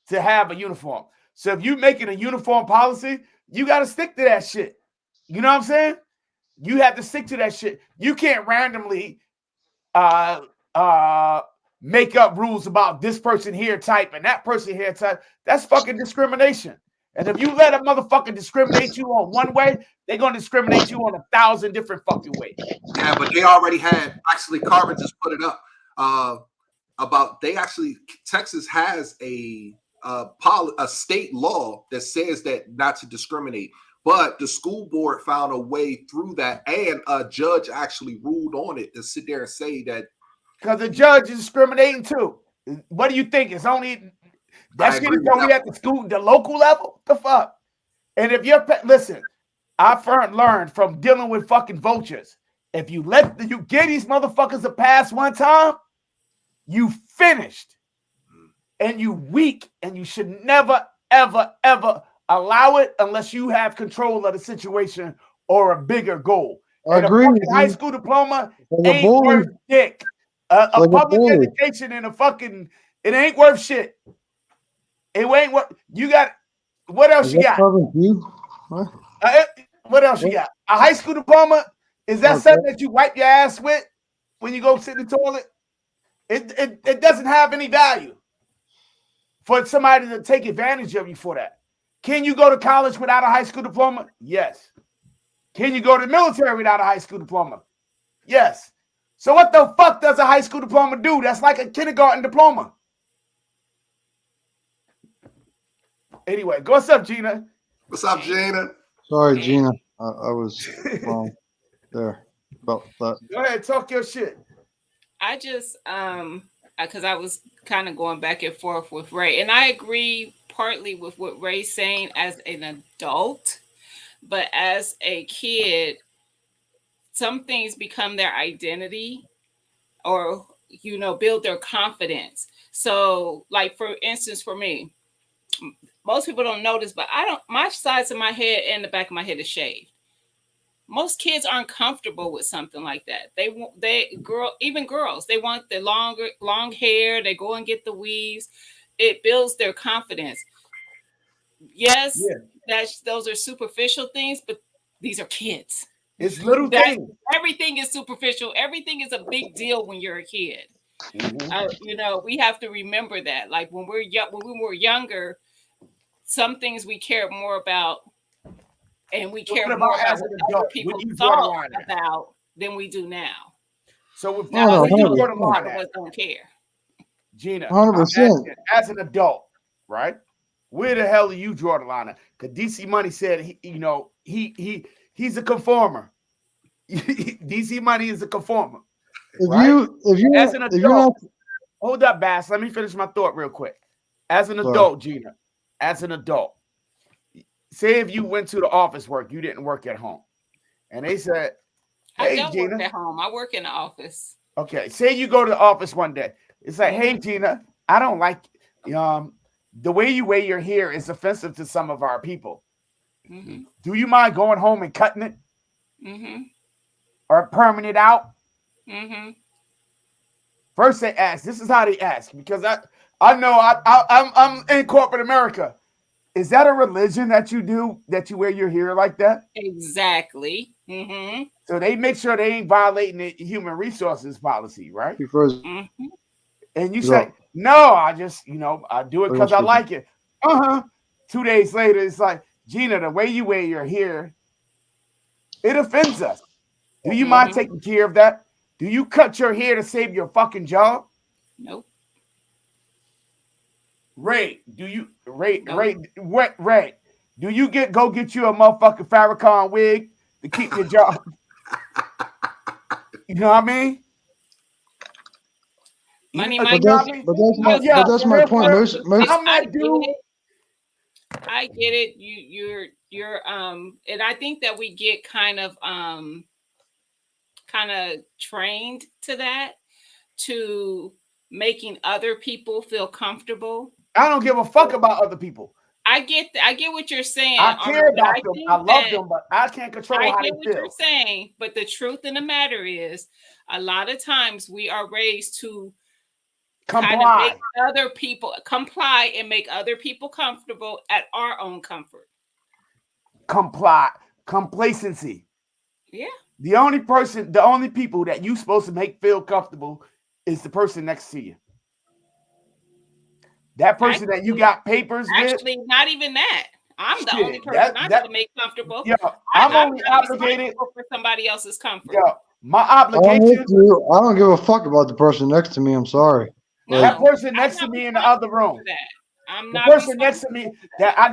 to have a uniform. So if you're making a uniform policy, you got to stick to that shit. You know what I'm saying? You have to stick to that shit. You can't randomly make up rules about this person here type and that person here type. That's fucking discrimination. And if you let a motherfucker discriminate you on one way, they're going to discriminate you on 1,000 different fucking ways.
Yeah, but they already had, actually, Carmen just put it up, about Texas has a state law that says that not to discriminate. But the school board found a way through that, and a judge actually ruled on it to sit there and say that.
Because the judge is discriminating too. What do you think? It's only that shit is only at the school, the local level? The fuck? And if you're listen, I've learned from dealing with fucking vultures. If you give these motherfuckers a pass one time, you finished. And you weak, and you should never, ever, ever allow it unless you have control of the situation or a bigger goal.
I agree.
A high school diploma ain't worth dick. A public education and it ain't worth shit. It ain't what you got. What else you got? What else you got? A high school diploma? Is that something that you wipe your ass with when you go sit in the toilet? It doesn't have any value for somebody to take advantage of you for that. Can you go to college without a high school diploma? Yes. Can you go to the military without a high school diploma? Yes. So what the fuck does a high school diploma do? That's like a kindergarten diploma. Anyway, what's up, Gina?
What's up, Gina?
Sorry, Gina. I was wrong there about that.
Go ahead, talk your shit.
I just, because I was kind of going back and forth with Ray, and I agree partly with what Ray's saying as an adult, but as a kid, some things become their identity or, build their confidence. So, like, for instance, for me, most people don't notice, but my sides of my head and the back of my head is shaved. Most kids aren't comfortable with something like that. Even girls, they want the long hair. They go and get the weaves. It builds their confidence. Yes, those are superficial things, but these are kids.
It's little things.
Everything is superficial. Everything is a big deal when you're a kid. Mm-hmm. We have to remember that. Like when we were younger, some things we cared more about and we
So
care
what
more
about
about
as an
what other
adult?
people
Where do you draw the
thought
line at?
about than we do now.
So if,
Now,
no,
where
as
do you
adults,
draw the
no,
line
most of
at?
us don't care.
Gina, I'm
100%.
asking, as an adult, right? Where the hell do you draw the line at? Because DC Money said, he's a conformer. DC Money is a conformer,
If
right? As an
you're not,
adult, hold up, Bass. Let me finish my thought real quick. As an
sorry.
adult, Gina, as an adult, say if you went to the office work, you didn't work at home, and they said,
I
"Hey,
don't work
Gina."
at home. I work in the office.
Okay, say you go to the office one day. It's like, "Hey,
Mhm.
Gina, I don't like the way you wear your hair is offensive to some of our people.
Mhm.
Do you mind going home and cutting it
Mhm.
or perming it out?"
Mhm.
First they ask. This is how they ask because I know I'm in corporate America. Is that a religion that you do that you wear your hair like that?
Exactly. Mhm.
So they make sure they ain't violating the human resources policy, right?
You froze
Mhm.
And you
it
say,
up.
no, I just, I do it
Put it on
because I
speaker.
like it. Uh-huh. 2 days later, it's like, Gina, the way you wear your hair, it offends us. Do you mind
Mhm.
taking care of that? Do you cut your hair to save your fucking job?
Nope.
Ray, do you Ray
Nope.
Ray? Do you go get you a motherfucking Farrakhan wig to keep your job? You know what I mean?
Money
But
might
You know
that's
what I mean?
but that's my
Yeah,
but that's
for
my
real,
point.
for real.
Most
I'm
I
that
get
dude.
it. I get it. You're and I think that we get kind of trained to that, to making other people feel comfortable.
I don't give a fuck about other people.
I get what you're saying,
I care
Arnold, but I
about them. I
think
love
that
them, but I can't control
I
how
get
they
what you're
feel.
saying, but the truth in the matter is a lot of times we are raised to kind of make
Comply.
other people comply and make other people comfortable at our own comfort.
Comply. Complacency.
Yeah.
The only people that you supposed to make feel comfortable is the person next to you. That person that you got papers with,
Actually, not even that. I'm the only
shit.
person I should make comfortable.
Yo, I'm
I'm
only
not
obligated.
responsible for somebody else's comfort.
Yo, my
I'm with
obligation.
you. I don't give a fuck about the person next to me. I'm sorry.
No,
That person
I'm
next to
not
me in the other
responsible
room.
for that. I'm
The
not
person next to
responsible
me
for
that
that.
I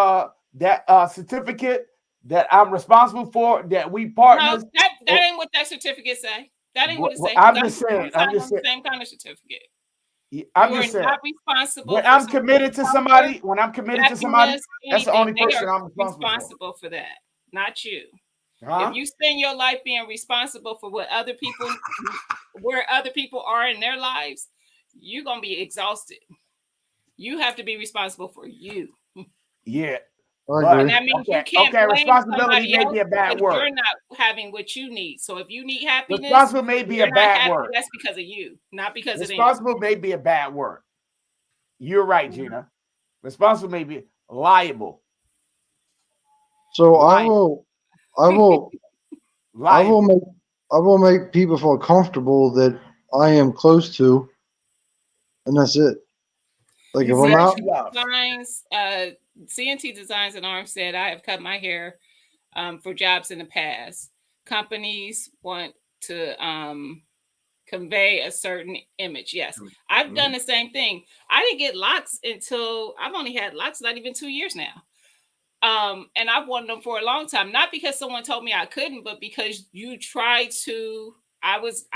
got that certificate that I'm responsible for, that we
No,
partners.
that ain't what that certificate say. That ain't what it say.
I'm
Because
just saying.
we signed on the same kind of certificate.
I'm
You are
just saying.
not responsible
When
for
I'm
somebody's
committed to
comfort,
somebody,
happiness,
that's the
anything.
only
They
person
are
I'm responsible for.
responsible for that, not you.
Huh?
If you spend your life being responsible for what other people, where other people are in their lives, you're gonna be exhausted. You have to be responsible for you.
Yeah.
I
But
And
agree.
that means you can't
okay,
blame
responsibility
somebody
may
else
be a bad
because
word.
you're not having what you need. So if you need happiness,
Responsible may be a
you're not
bad
happy,
word.
that's because of you, not because of them.
Responsible may be a bad word. You're right, Gina. Responsible may be liable.
So
Liable.
I will
Liable.
I will make people feel comfortable that I am close to, and that's it. Like
You
if
do
I'm
that
out,
you love.
Designs, CNT Designs and Arms said, I have cut my hair for jobs in the past. Companies want to convey a certain image. Yes, I've done the same thing. I didn't get locks until I've only had locks not even 2 years now. And I've wanted them for a long time, not because someone told me I couldn't, but because you try to. I was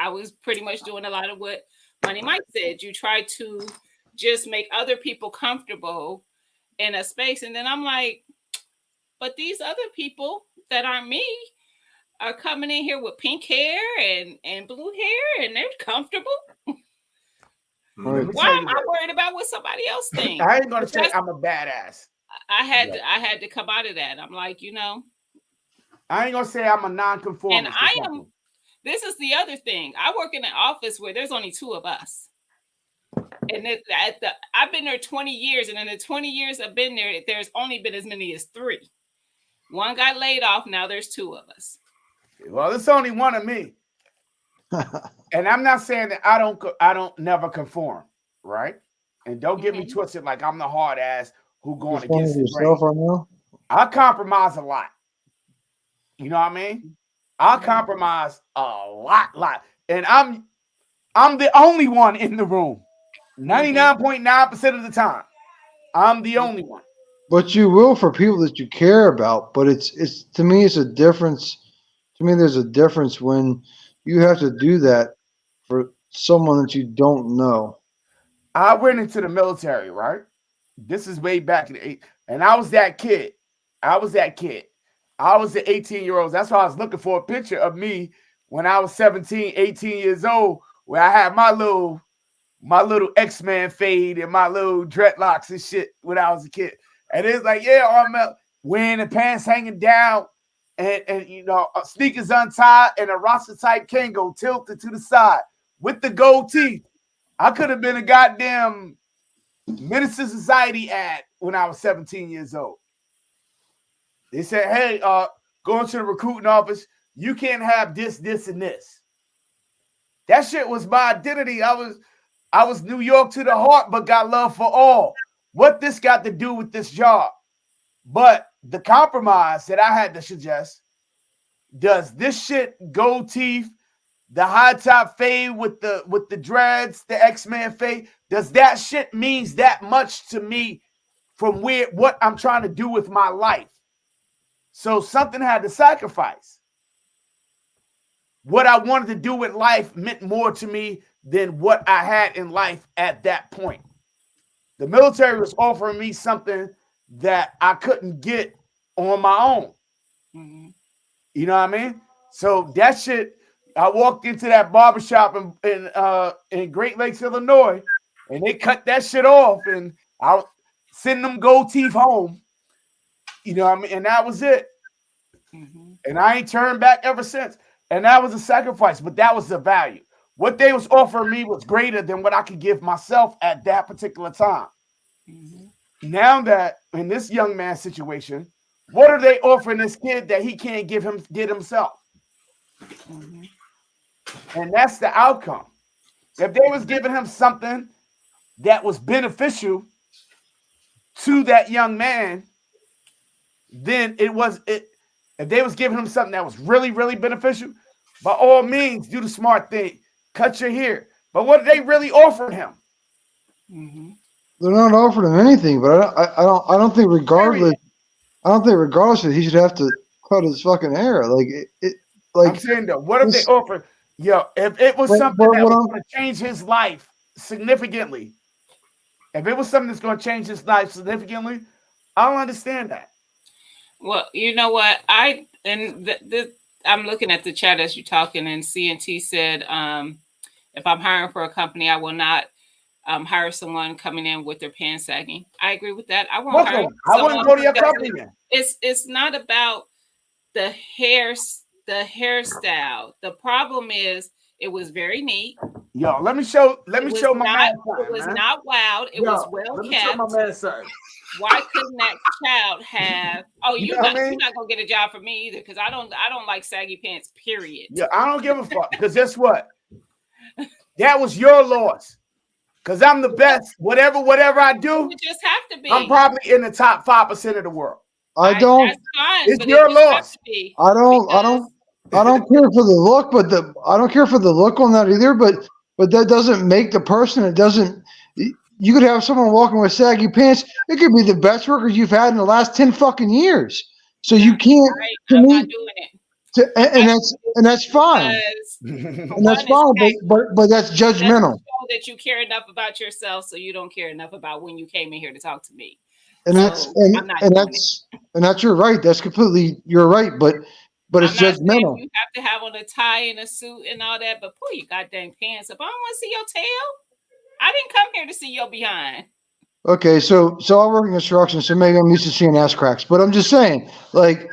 pretty much doing a lot of what Money Mike said. You try to just make other people comfortable in a space, and then I'm like, but these other people that aren't me are coming in here with pink hair and blue hair, and they're comfortable.
right?
Let me
Why
tell
am
you
I
this.
worried about what somebody else thinks?
I ain't gonna
But
say I'm a badass.
I had
Yeah.
I had to come out of that. I'm like,
I ain't gonna say I'm a
and
nonconformist or
I am.
something.
This is the other thing. I work in an office where there's only two of us, and I've been there 20 years, and in the 20 years I've been there, there's only been as many as three. One got laid off. Now there's two of us.
Well, it's only one of me. And I'm not saying that I don't never conform, right? And don't get me
Mhm.
twisted like I'm the hard ass who going
Just one
against
of
the grain.
yourself right now.
I compromise a lot. You know what I mean? I compromise a lot. And I'm the only one in the room. 99.9% of the time. I'm the only one.
But you will for people that you care about. But it's to me, it's a difference. To me, there's a difference when you have to do that for someone that you don't know.
I went into the military, right? This is way back in the eight, and I was that kid. I was that kid. I was the 18-year-olds. That's why I was looking for a picture of me when I was 17, 18 years old, where I had my little X-Man fade and my little dreadlocks and shit when I was a kid. And it's like, yeah, I'm wearing the pants hanging down and you know, sneakers untied and a Rasta type Kango tilted to the side with the gold teeth. I could have been a goddamn Minister Society ad when I was 17 years old. They said, hey, going to the recruiting office, you can't have this, this, and this. That shit was my identity. I was New York to the heart, but got love for all. What this got to do with this job? But the compromise that I had to suggest, does this shit gold teeth, the high top fade with the dreads, the X-Man fade, does that shit means that much to me from what I'm trying to do with my life? So something had to sacrifice. What I wanted to do with life meant more to me than what I had in life at that point. The military was offering me something that I couldn't get on my own.
Mm-hmm.
You know what I mean? So that shit, I walked into that barbershop in Great Lakes, Illinois, and they cut that shit off, and I send them gold teeth home. You know what I mean? And that was it.
Mm-hmm.
And I ain't turned back ever since. And that was a sacrifice, but that was the value. What they was offering me was greater than what I could give myself at that particular time.
Mm-hmm.
Now that in this young man's situation, what are they offering this kid that he can't get himself?
Mm-hmm.
And that's the outcome. If they was giving him something that was beneficial to that young man, then if they was giving him something that was really, really beneficial, by all means, do the smart thing, cut your hair. But what are they really offering him?
Mm-hmm.
They're not offering him anything. But I don't think regardless.
Period.
I don't think regardless that he should have to cut his fucking hair.
I'm
Like
saying though, what if they
this.
offer? Yo, if it was
But
something that
what
was
I'm
going to change his life significantly, if it was something that's going to change his life significantly, I don't understand that.
Well, you know what? I'm looking at the chat as you're talking, and CNT said, if I'm hiring for a company, I will not hire someone coming in with their pants sagging. I agree with that. I won't hire
I wouldn't
someone
go to
who
your
doesn't.
company then.
It's not about the hairstyle. The problem is it was very neat.
Yo, let me show
It was
my man
not. It was
something, man.
not wild. It
Yo,
was well
let me show my
kept.
man something.
Why couldn't that child have? Oh,
You
you're
know what I
not.
mean?
You're not gonna get a job from me either, because I don't like saggy pants. Period.
Yeah, I don't give a fuck. Because guess what? That was your loss. Because I'm the best. Whatever I do,
You just have to be.
I'm probably in the top 5% of the world.
I don't
That's fine.
It's
but
your
it just has
loss.
to be,
I don't
because
I don't care for the look, but I don't care for the look on that either. But that doesn't make the person. It doesn't. You could have someone walking with saggy pants. It could be the best workers you've had in the last 10 fucking years. So you can't. To
I'm
me,
not doing it.
and that's fine.
Because for
And that's
one, it's
fine. But that's
doesn't
judgmental.
show that you care enough about yourself, so you don't care enough about when you came in here to talk to me.
And that's
So
and,
I'm not
and
doing
that's and that's your right. That's completely your right. But
I'm
it's
not saying
judgmental.
you have to have on a tie and a suit and all that, but pull your goddamn pants up. I don't want to see your tail. I didn't come here to see your behind.
Okay, so I work in construction, so maybe I'm used to seeing ass cracks. But I'm just saying, like,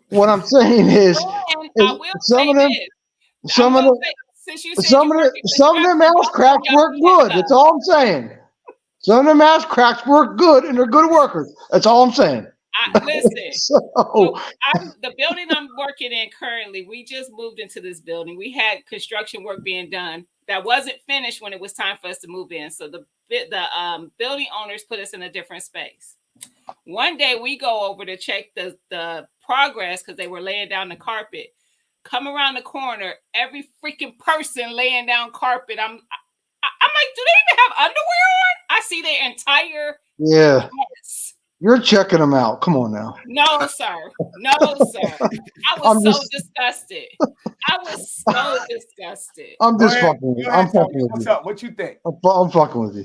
what I'm saying is
And I will
some
say
of them,
this.
some of them,
Since you said you work in
some of them
construction,
ass
don't
cracks
pull your
work
pants
good.
up.
That's all I'm saying. Some of them ass cracks work good, and they're good workers. That's all I'm saying.
Listen.
So
The building I'm working in currently, we just moved into this building. We had construction work being done that wasn't finished when it was time for us to move in. So the building owners put us in a different space. One day we go over to check the progress because they were laying down the carpet. Come around the corner, every freaking person laying down carpet. I'm like, do they even have underwear on? I see their entire heads.
You're checking them out. Come on now.
No, sir. No, sir. I was so disgusted. I was so disgusted.
I'm just fucking with you. I'm fucking with you.
What's up? What you think?
I'm fucking with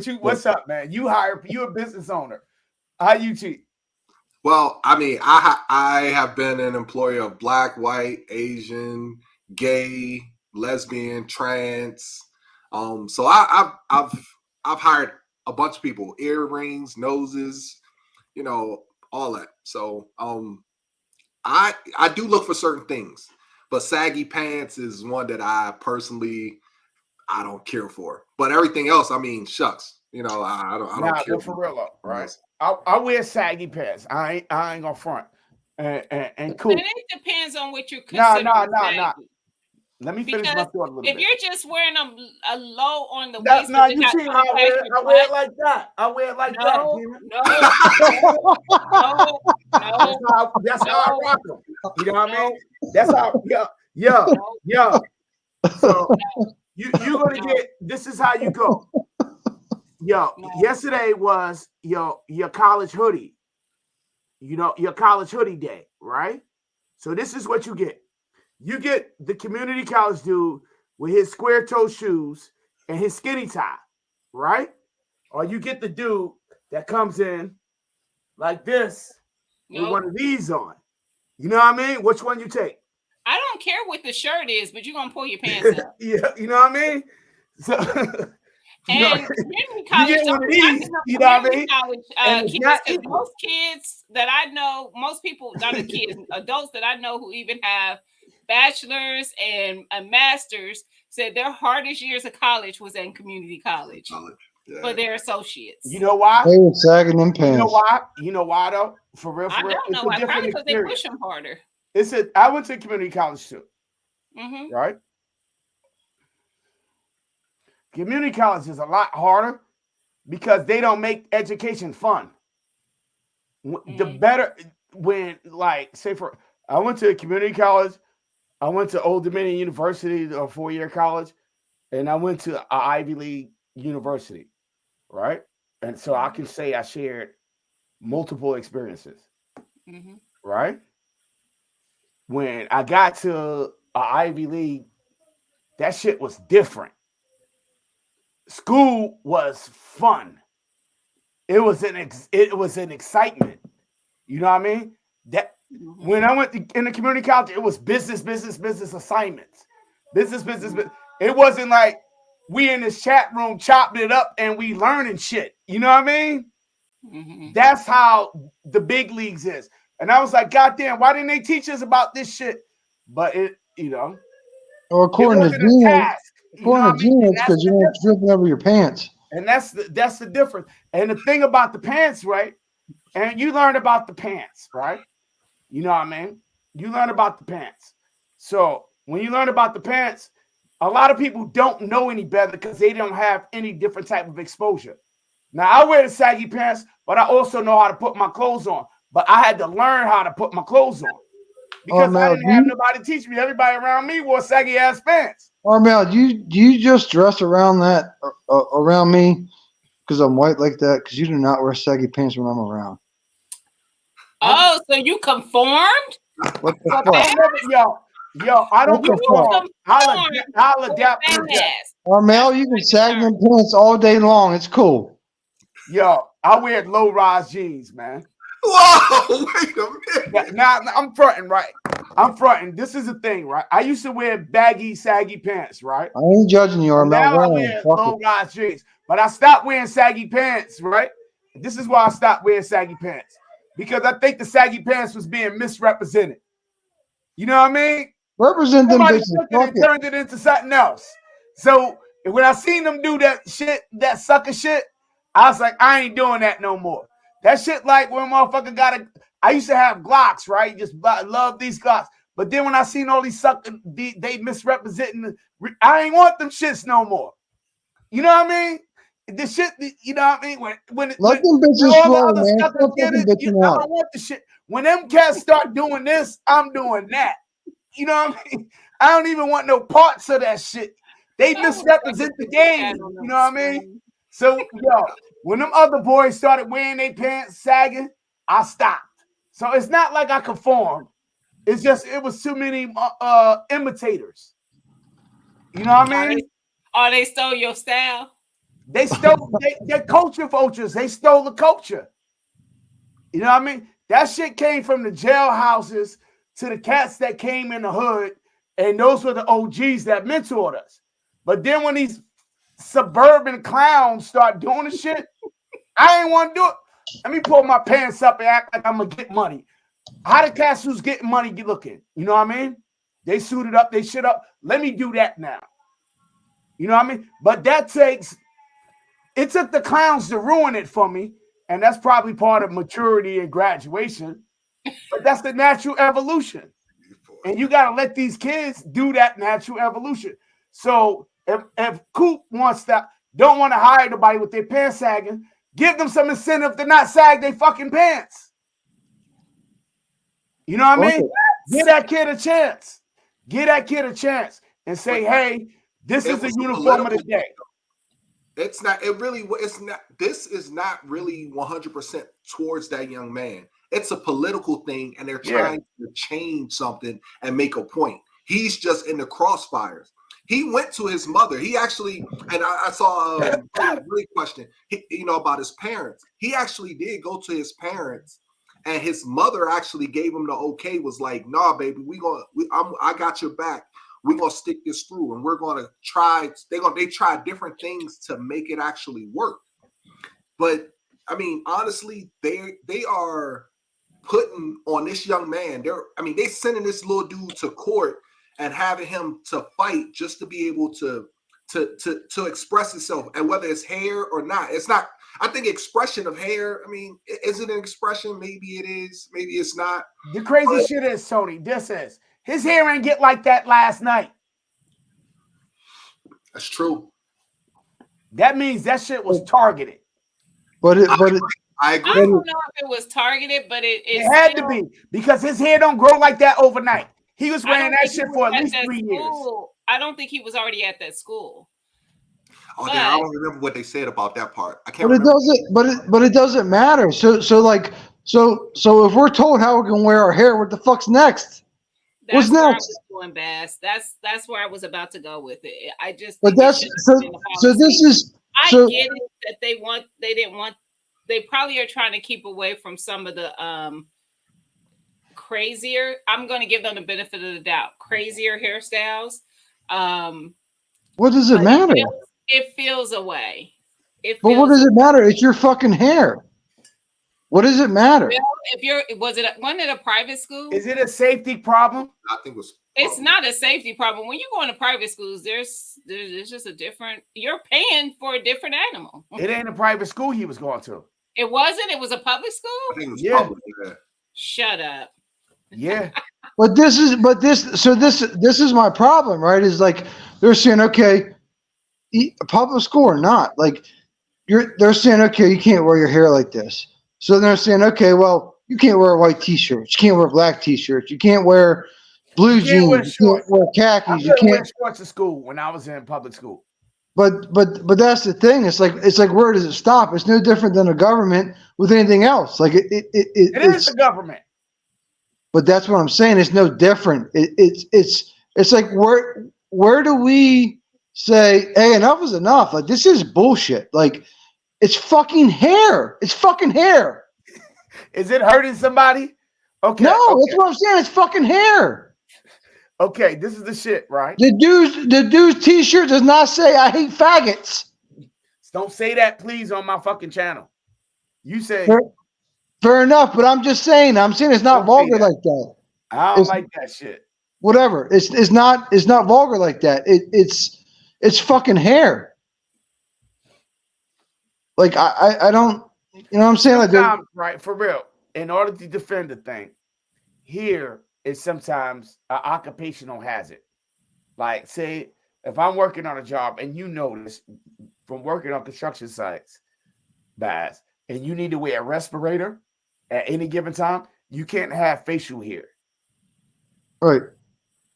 you.
What's up, man? You a business owner. How you cheat?
Well, I mean, I have been an employee of Black, white, Asian, gay, lesbian, trans. So I've hired a bunch of people, earrings, noses, you know, all that. So I do look for certain things, but saggy pants is one that I don't care for. But everything else, I mean, shucks, you know, I don't care
for real though, right? I wear saggy pants. I ain't gonna front. And cool.
And it depends on what you consider.
No. Let me finish my thought a little bit.
If you're just wearing them a low on the waist,
no, you see how I wear it like that. I wear it like that. No. That's how I rock them. You know what I mean? That's how. Yeah. So you're gonna get. This is how you go. Yesterday was your college hoodie. You know, your college hoodie day, right? So this is what you get. You get the community college dude with his square toe shoes and his skinny tie, right? Or you get the dude that comes in like this with one of these on. You know what I mean? Which one you take?
I don't care what the shirt is, but you're gonna pull your pants up.
Yeah, you know what I mean? So
and community college,
you get one of these, you know what I mean?
College, most kids that I know, most people, not the kids, adults that I know who even have bachelors and masters, said their hardest years of college was in community college for their associates.
You know why?
They were sagging them pants.
You know why? You know why though? For real.
I don't know why. Probably because they push them harder.
I went to community college too.
Mm-hmm.
Right? Community college is a lot harder because they don't make education fun. The better when, like, say I went to a community college. I went to Old Dominion University, a 4-year college, and I went to an Ivy League university, right? And so I can say I shared multiple experiences, right? When I got to an Ivy League, that shit was different. School was fun. It was an excitement. You know what I mean? That when I went in the community college, it was business assignments. Business. It wasn't like we in this chat room chopping it up and we learning shit. You know what I mean? Mm-hmm. That's how the big leagues is. And I was like, God damn, why didn't they teach us about this shit? But
or according to Gina, it's because you weren't dripping over your pants.
And that's the difference. And the thing about the pants, right? And you learn about the pants, right? You know what I mean? You learn about the pants. So when you learn about the pants, a lot of people don't know any better because they don't have any different type of exposure. Now, I wear the saggy pants, but I also know how to put my clothes on. But I had to learn how to put my clothes on because I didn't have nobody teach me. Everybody around me wore saggy ass pants.
Armel, do you just dress around that around me because I'm white like that? Because you do not wear saggy pants when I'm around.
Oh, so you conformed?
What the fuck?
Yo, I don't conform. I'll adapt.
Armel, you can sag them pants all day long. It's cool.
Yo, I wear low-rise jeans, man.
Whoa, wait a minute.
Now I'm fronting, right? I'm fronting. This is the thing, right? I used to wear baggy, saggy pants, right?
I ain't judging you, Armel.
Now I wear low-rise jeans. But I stopped wearing saggy pants, right? This is why I stopped wearing saggy pants. Because I think the saggy pants was being misrepresented. You know what I mean?
Represent them bitches.
Somebody turned it into something else. So when I seen them do that shit, that sucker shit, I was like, I ain't doing that no more. That shit like when motherfucker I used to have Glocks, right? Just love these Glocks. But then when I seen all these suckers, they misrepresenting, I ain't want them shits no more. You know what I mean? the shit, you know what I mean? When
Let them bitches
all the
flow,
other
man.
stuff
Stop
is getting,
fucking bitching
I
out.
don't want the shit. When them cats start doing this, I'm doing that. You know what I mean? I don't even want no parts of that shit. They
I was
misrepresent the game.
on
You
them
know what I mean?
screen.
So, yo, when them other boys started wearing their pants sagging, I stopped. So it's not like I conformed. It's just it was too many imitators. You know what I mean?
They stole your style.
They stole they're culture vultures. They stole the culture. You know what I mean? That shit came from the jailhouses to the cats that came in the hood, and those were the OGs that mentored us. But then when these suburban clowns start doing the shit, I ain't want to do it. Let me pull my pants up and act like I'm gonna get money. How the cats who's getting money get looking? You know what I mean? They suited up, they shit up. Let me do that now. You know what I mean? But it took the clowns to ruin it for me. And that's probably part of maturity and graduation. But that's the natural evolution. And you got to let these kids do that natural evolution. So if Coop don't want to hire nobody with their pants sagging, give them some incentive to not sag their fucking pants. You know what I mean? Give that kid a chance. Give that kid a chance and say, hey, this is the uniform of the day.
It's not, it's not, this is not really 100% towards that young man. It's a political thing, and they're trying to change something and make a point. He's just in the crossfires. He went to his mother. He actually, and I saw a great question, about his parents. He actually did go to his parents, and his mother actually gave him the okay, was like, nah, baby, I got your back. We're gonna stick this through, and we're gonna try. They try different things to make it actually work. But I mean, honestly, they are putting on this young man. They sending this little dude to court and having him to fight just to be able to express himself, and whether it's hair or not, it's not. I think expression of hair. I mean, is it an expression? Maybe it is. Maybe it's not.
The crazy shit is, Tony. This is. His hair ain't get like that last night.
That's true.
That means that shit was targeted.
I agree.
I don't know if it was targeted, but it
had to be, because his hair don't grow like that overnight. He was wearing that shit for at least 3 years.
I don't think he was already at that school.
Oh, damn, I don't remember what they said about that part. I can't.
But it doesn't matter. So if we're told how we're gonna wear our hair, what the fuck's next? What's next?
I was going, Bass. That's where I was about to go with it. I just.
But that's so. This is.
I get it that they didn't want. They probably are trying to keep away from some of the crazier. I'm going to give them the benefit of the doubt. Crazier hairstyles.
What does it matter?
It feels away.
But what does it matter? It's your fucking hair. What does it matter?
Well, wasn't it a private school?
Is it a safety problem?
I think it was.
It's not a safety problem. When you go into private schools, there's just a different. You're paying for a different animal.
It ain't a private school he was going to.
It wasn't. It was a public school.
I think it was public. Yeah.
Shut up.
Yeah.
This is my problem, right? Is like they're saying, okay, public school or not, like they're saying, okay, you can't wear your hair like this. So they're saying, okay, well, you can't wear white t-shirts, you can't wear black t-shirts, you can't wear blue jeans, you can't wear khakis, you can't
wear shorts to school when I was in public school.
But that's the thing. It's like where does it stop? It's no different than a government with anything else. Like it
is the government.
But that's what I'm saying. It's no different. It's like where do we say, hey, enough is enough? Like this is bullshit. Like it's fucking hair. It's fucking hair.
Is it hurting somebody? Okay.
No, that's what I'm saying. It's fucking hair.
Okay, this is the shit, right?
The dude's t-shirt does not say I hate faggots.
Don't say that, please, on my fucking channel. You say
fair enough, but I'm just saying. I'm saying it's not vulgar like that.
I don't like that shit.
Whatever. It's not vulgar like that. It's fucking hair. Like I don't, you know what I'm saying? Like
right, for real. In order to defend the thing, here is sometimes an occupational hazard. Like, say, if I'm working on a job and you notice from working on construction sites, Baz, and you need to wear a respirator at any given time, you can't have facial hair.
Right.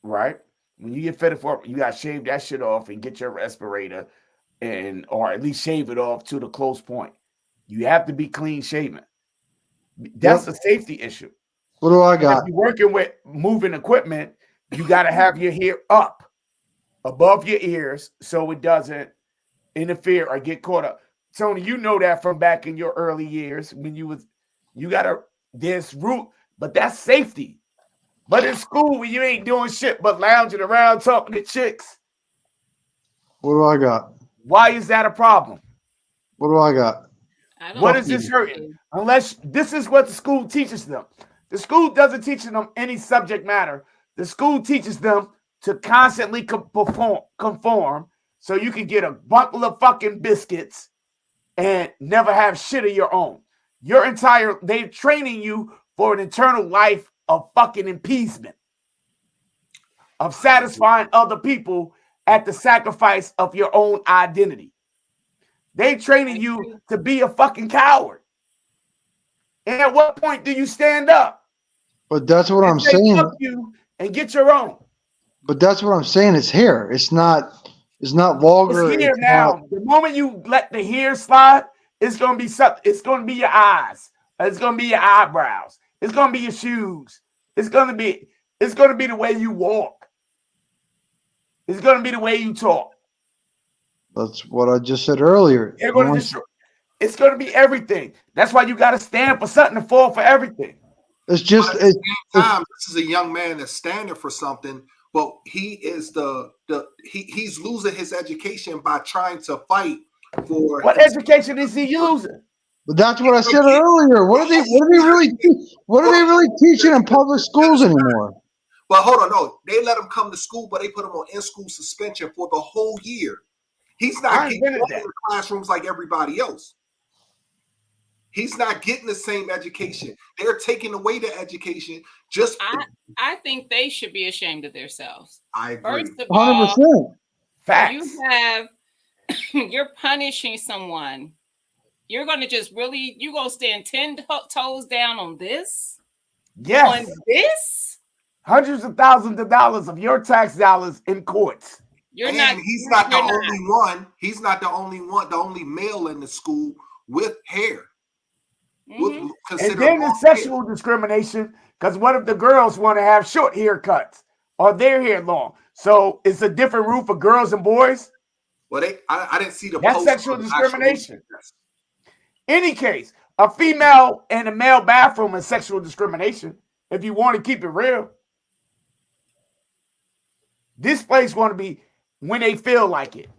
Right? When you get fitted for, you got to shave that shit off and get your respirator, and or at least shave it off to the close point. You have to be clean shaven. That's a safety issue.
What do I
If
got?
you're working with moving equipment, you got to have your hair up above your ears so it doesn't interfere or get caught up. Tony, you know that from back in your early years when you gotta this route, but that's safety. But in school, when you ain't doing shit but lounging around talking to chicks,
What do I got?
why is that a problem?
What do I got?
What is this hurting? Unless this is what the school teaches them. The school doesn't teach them any subject matter. The school teaches them to constantly conform so you can get a buckle of fucking biscuits and never have shit of your own. They're training you for an eternal life of fucking appeasement, of satisfying other people at the sacrifice of your own identity. They training you to be a fucking coward. And at what point do you stand up?
But that's what I'm saying.
Fuck you and get your own.
But that's what I'm saying. It's hair. It's not vulgar.
It's here now. The moment you let the hair slide, it's gonna be something. It's gonna be your eyes. It's gonna be your eyebrows. It's gonna be your shoes. It's gonna be the way you walk. It's gonna be the way you talk.
That's what I just said earlier.
It's gonna be everything. That's why you gotta stand for something to fall for everything.
It's just
this is a young man that's standing for something, but he is he's losing his education by trying to fight for
what education is he losing?
But that's what I said earlier. What are they really teaching in public schools anymore?
But hold on, no, they let him come to school, but they put him on in-school suspension for the whole year. He's not getting in the classrooms like everybody else. He's not getting the same education. They're taking away the education.
I think they should be ashamed of themselves.
I agree.
First of all,
100%.
Facts.
You're punishing someone. You're gonna you're gonna stand 10 toes down on this?
Yes.
On this?
Hundreds of thousands of dollars of your tax dollars in courts.
He's not the only one. He's not the only one, the only male in the school with hair.
Mm-hmm.
And then the sexual discrimination, because what if the girls want to have short haircuts or their hair long? So it's a different rule for girls and boys.
Well, I didn't see
that's sexual discrimination. Any case, a female in a male bathroom is sexual discrimination. If you want to keep it real, this place want to be when they feel like it.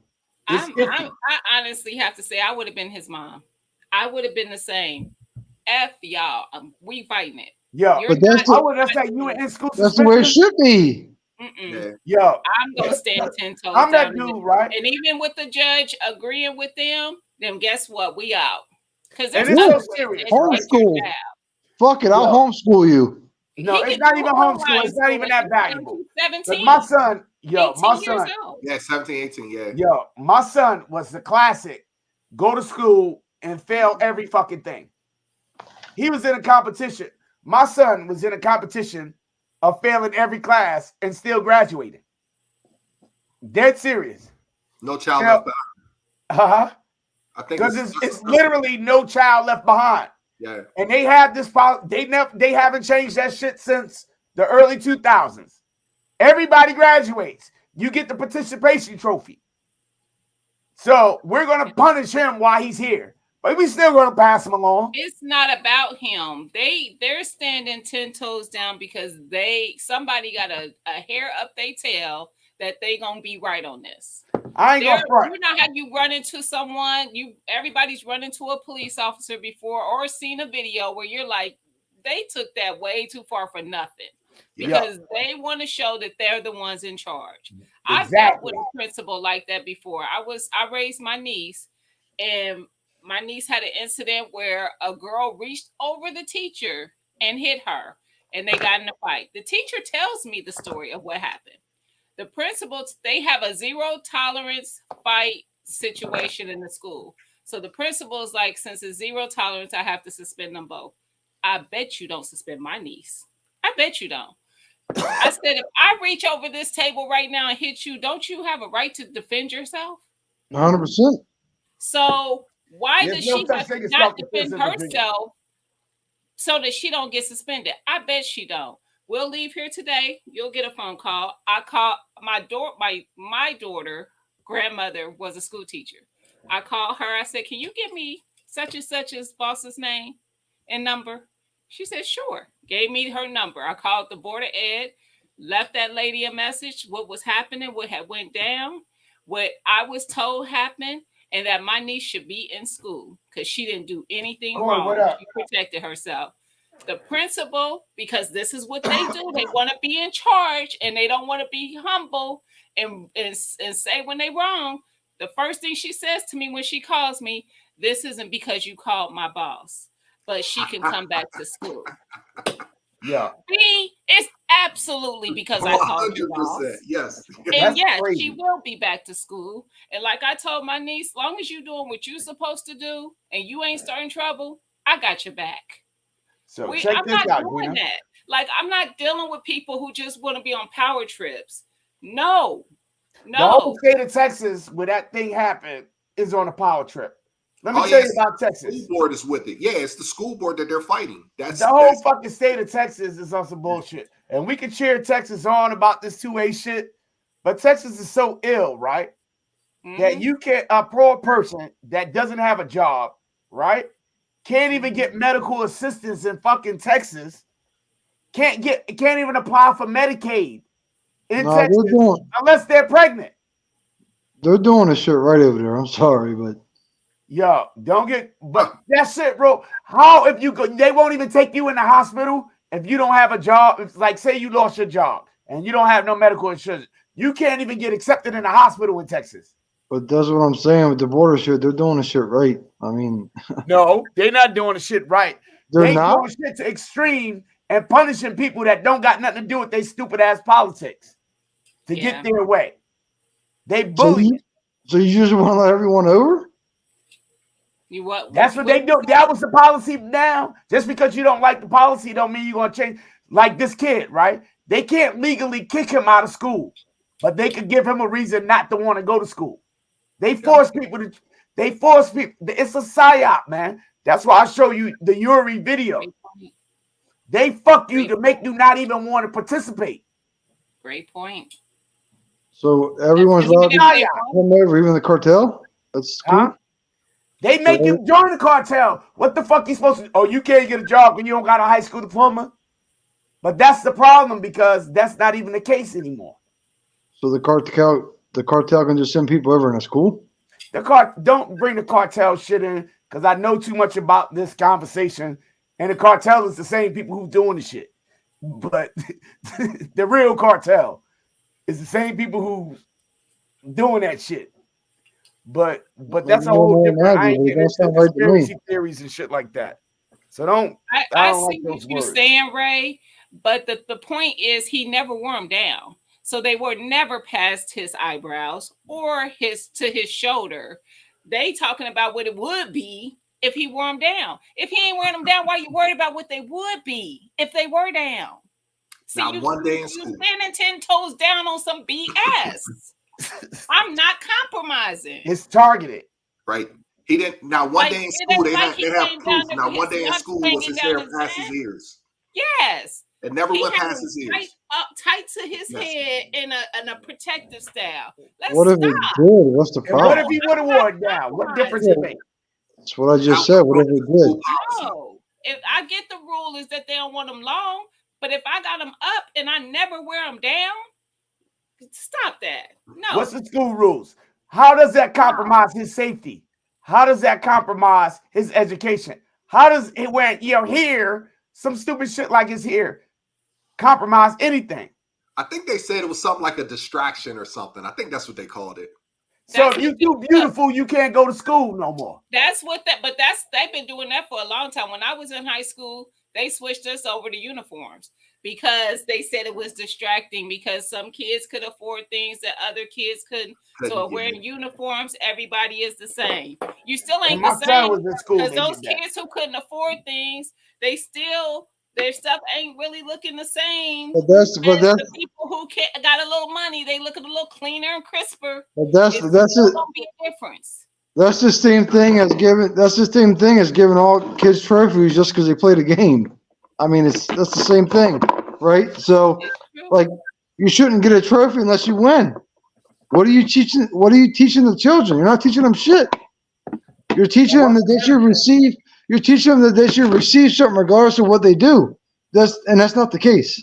I honestly have to say I would have been his mom. I would have been the same. F y'all. We fighting it.
Yeah,
but that's the way it should be.
Yeah,
I'm gonna stand 10 toes.
I'm that dude, right?
And even with the judge agreeing with them, then guess what? We out. Because
it's so serious.
Homeschool. Fuck it, I'll homeschool you.
No, it's not even homeschool. It's not even that valuable.
17.
My son,
Yeah, 17, 18, yeah.
Yo, my son was the classic. Go to school and fail every fucking thing. He was in a competition. My son was in a competition of failing every class and still graduating. Dead serious.
No child left behind.
I think because it's literally no child left behind.
Yeah.
And they have this policy. They haven't changed that shit since the early 2000s. Everybody graduates. You get the participation trophy. So we're gonna punish him while he's here. But we still gonna pass him along.
It's not about him. They're standing 10 toes down because somebody got a hair up their tail that they gonna be right on this.
I ain't gonna front.
You know how you run into someone, everybody's run into a police officer before or seen a video where you're like, they took that way too far for nothing. Because they want to show that they're the ones in charge. Exactly. I've dealt with a principal like that before. I raised my niece, and my niece had an incident where a girl reached over the teacher and hit her, and they got in a fight. The teacher tells me the story of what happened. The principals, they have a zero tolerance fight situation in the school. So the principal is like, since it's zero tolerance, I have to suspend them both. I bet you don't suspend my niece. I bet you don't. I said, if I reach over this table right now and hit you, don't you have a right to defend yourself?
100%.
So why
There's
does
no
she
such
have
thing
to
as
not defend
self-defense in Virginia.
herself so that she don't get suspended? I bet she don't. We'll leave here today. You'll get a phone call. I call my daughter grandmother was a school teacher. I called her. I said, "Can you give me such and such as boss's name and number?" She said, "Sure." Gave me her number. I called the board of ed, left that lady a message, what was happening, what had went down, what I was told happened, and that my niece should be in school because she didn't do anything
Corey, what
wrong.
up?
She protected herself. The principal, because this is what they do, they want to be in charge and they don't want to be humble and say when they wrong. The first thing she says to me when she calls me, "This isn't because you called my boss, but she can come back to school."
Yeah.
B, it's absolutely because I called your boss.
100%. Yes.
And
That's
yes,
crazy.
she will be back to school. And like I told my niece, as long as you're doing what you're supposed to do and you ain't starting trouble, I got your back.
So check
I'm
this
not
out,
doing
Gina.
that. Like, I'm not dealing with people who just want to be on power trips. No,
The whole
no.
state of Texas, where that thing happened, is on a power trip. Let me
Oh,
tell
yes.
you about
The
Texas.
school board is with it. Yeah, it's the school board that they're fighting.
The whole fucking state of Texas is on some bullshit. And we can cheer Texas on about this 2A shit, but Texas is so ill, right? That you can't, a poor person that doesn't have a job, right? Can't even get medical assistance in fucking Texas. Can't even apply for Medicaid in
No,
Texas unless they're pregnant.
they're doing this shit right over there. I'm sorry, but
Yo, don't get, but that's it, bro. How if you go, they won't even take you in the hospital if you don't have a job. It's like, say you lost your job and you don't have no medical insurance. You can't even get accepted in the hospital in Texas.
but that's what I'm saying with the border shit. They're doing the shit right. I mean,
No, they're not doing the shit right.
they're not.
Doing shit to extreme and punishing people that don't got nothing to do with their stupid ass politics to get their way. They bully.
So you just want to let everyone over?
You what?
That's what they do. That was the policy now. Just because you don't like the policy don't mean you're going to change. Like this kid, right? They can't legally kick him out of school, but they could give him a reason not to want to go to school. They force people to, It's a psyop, man. That's why I show you the Yuri video. They fuck you to make you not even want to participate.
Great point.
So everyone's allowed to come over, even the cartel? That's cool.
Huh? They make you join the cartel. What the fuck you supposed to? Oh, you can't get a job when you don't got a high school diploma. But that's the problem because that's not even the case anymore.
So the cartel can just send people over in a school?
Don't bring the cartel shit in because I know too much about this conversation. And the cartel is the same people who doing the shit. But the real cartel is the same people who doing that shit. But that's a whole different. I ain't getting into conspiracy theories and shit like that. So don't.
I see what you're saying, Ray. But the point is, he never wore them down, so they were never past his eyebrows or to his shoulder. They talking about what it would be if he wore them down. If he ain't wearing them down, why you worried about what they would be if they were down? See,
now, one day in school,
you standing 10 toes down on some BS. I'm not compromising.
It's targeted,
right? He didn't. Now, one day in school, they have proof. Now, one day in school was his hair past his ears.
Yes.
It never went past his ears.
Tight to his head in a protective style.
What if it did? What's the problem?
What if he would have worn down? What difference it make?
That's what I just said. What if it did?
No. If I get the rule is that they don't want them long, but if I got them up and I never wear them down, stop that. No.
What's the school rules? How does that compromise his safety? How does that compromise his education? How does it when here some stupid shit like his hair compromise anything?
I think they said it was something like a distraction or something. I think that's what they called it.
So if you're too beautiful, you can't go to school no more.
They've been doing that for a long time. When I was in high school, they switched us over to uniforms. because they said it was distracting because some kids could afford things that other kids couldn't. So if we're in uniforms, everybody is the same. You still
When
ain't
my
the
son
same
was in school,
because
they
those
did that.
kids who couldn't afford things, they still their stuff ain't really looking the same.
But that's
The people who got a little money, they look a little cleaner and crisper.
that's
It's
that's
still
it.
gonna be a difference.
That's the same thing as giving all kids trophies just because they played a game. I mean, that's the same thing, right? So,
It's true.
like, you shouldn't get a trophy unless you win. What are you teaching? What are you teaching the children? You're not teaching them shit. You're teaching them that they should receive. You're teaching them that they should receive something regardless of what they do. That's not the case.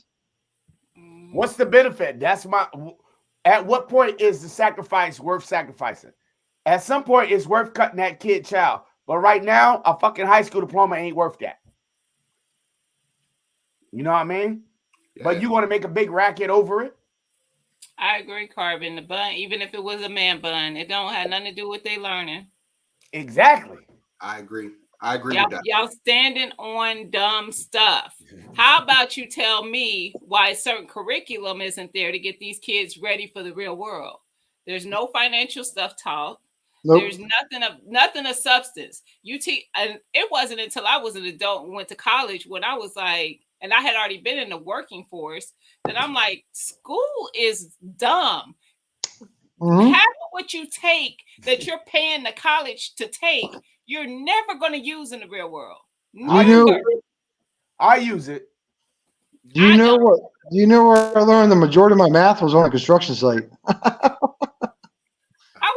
What's the benefit? At what point is the sacrifice worth sacrificing? At some point, it's worth cutting that kid child. But right now, a fucking high school diploma ain't worth that. You know what I mean?
Yeah.
But you want to make a big racket over it?
I agree, Carbon. The bun, even if it was a man bun, it don't have nothing to do with they learning.
Exactly.
I agree. I agree
Y'all,
with that.
y'all standing on dumb stuff. How about you tell me why certain curriculum isn't there to get these kids ready for the real world? There's no financial stuff taught.
Nope.
There's nothing of substance. And it wasn't until I was an adult and went to college when I was like, and I had already been in the working force, that I'm like, school is dumb.
Mhm.
Half of what you take that you're paying the college to take, you're never going to use in the real world.
I
You know-
use it. I use it.
Do you
I
know
don't.
what? Do you know where I learned the majority of my math was on a construction site?
I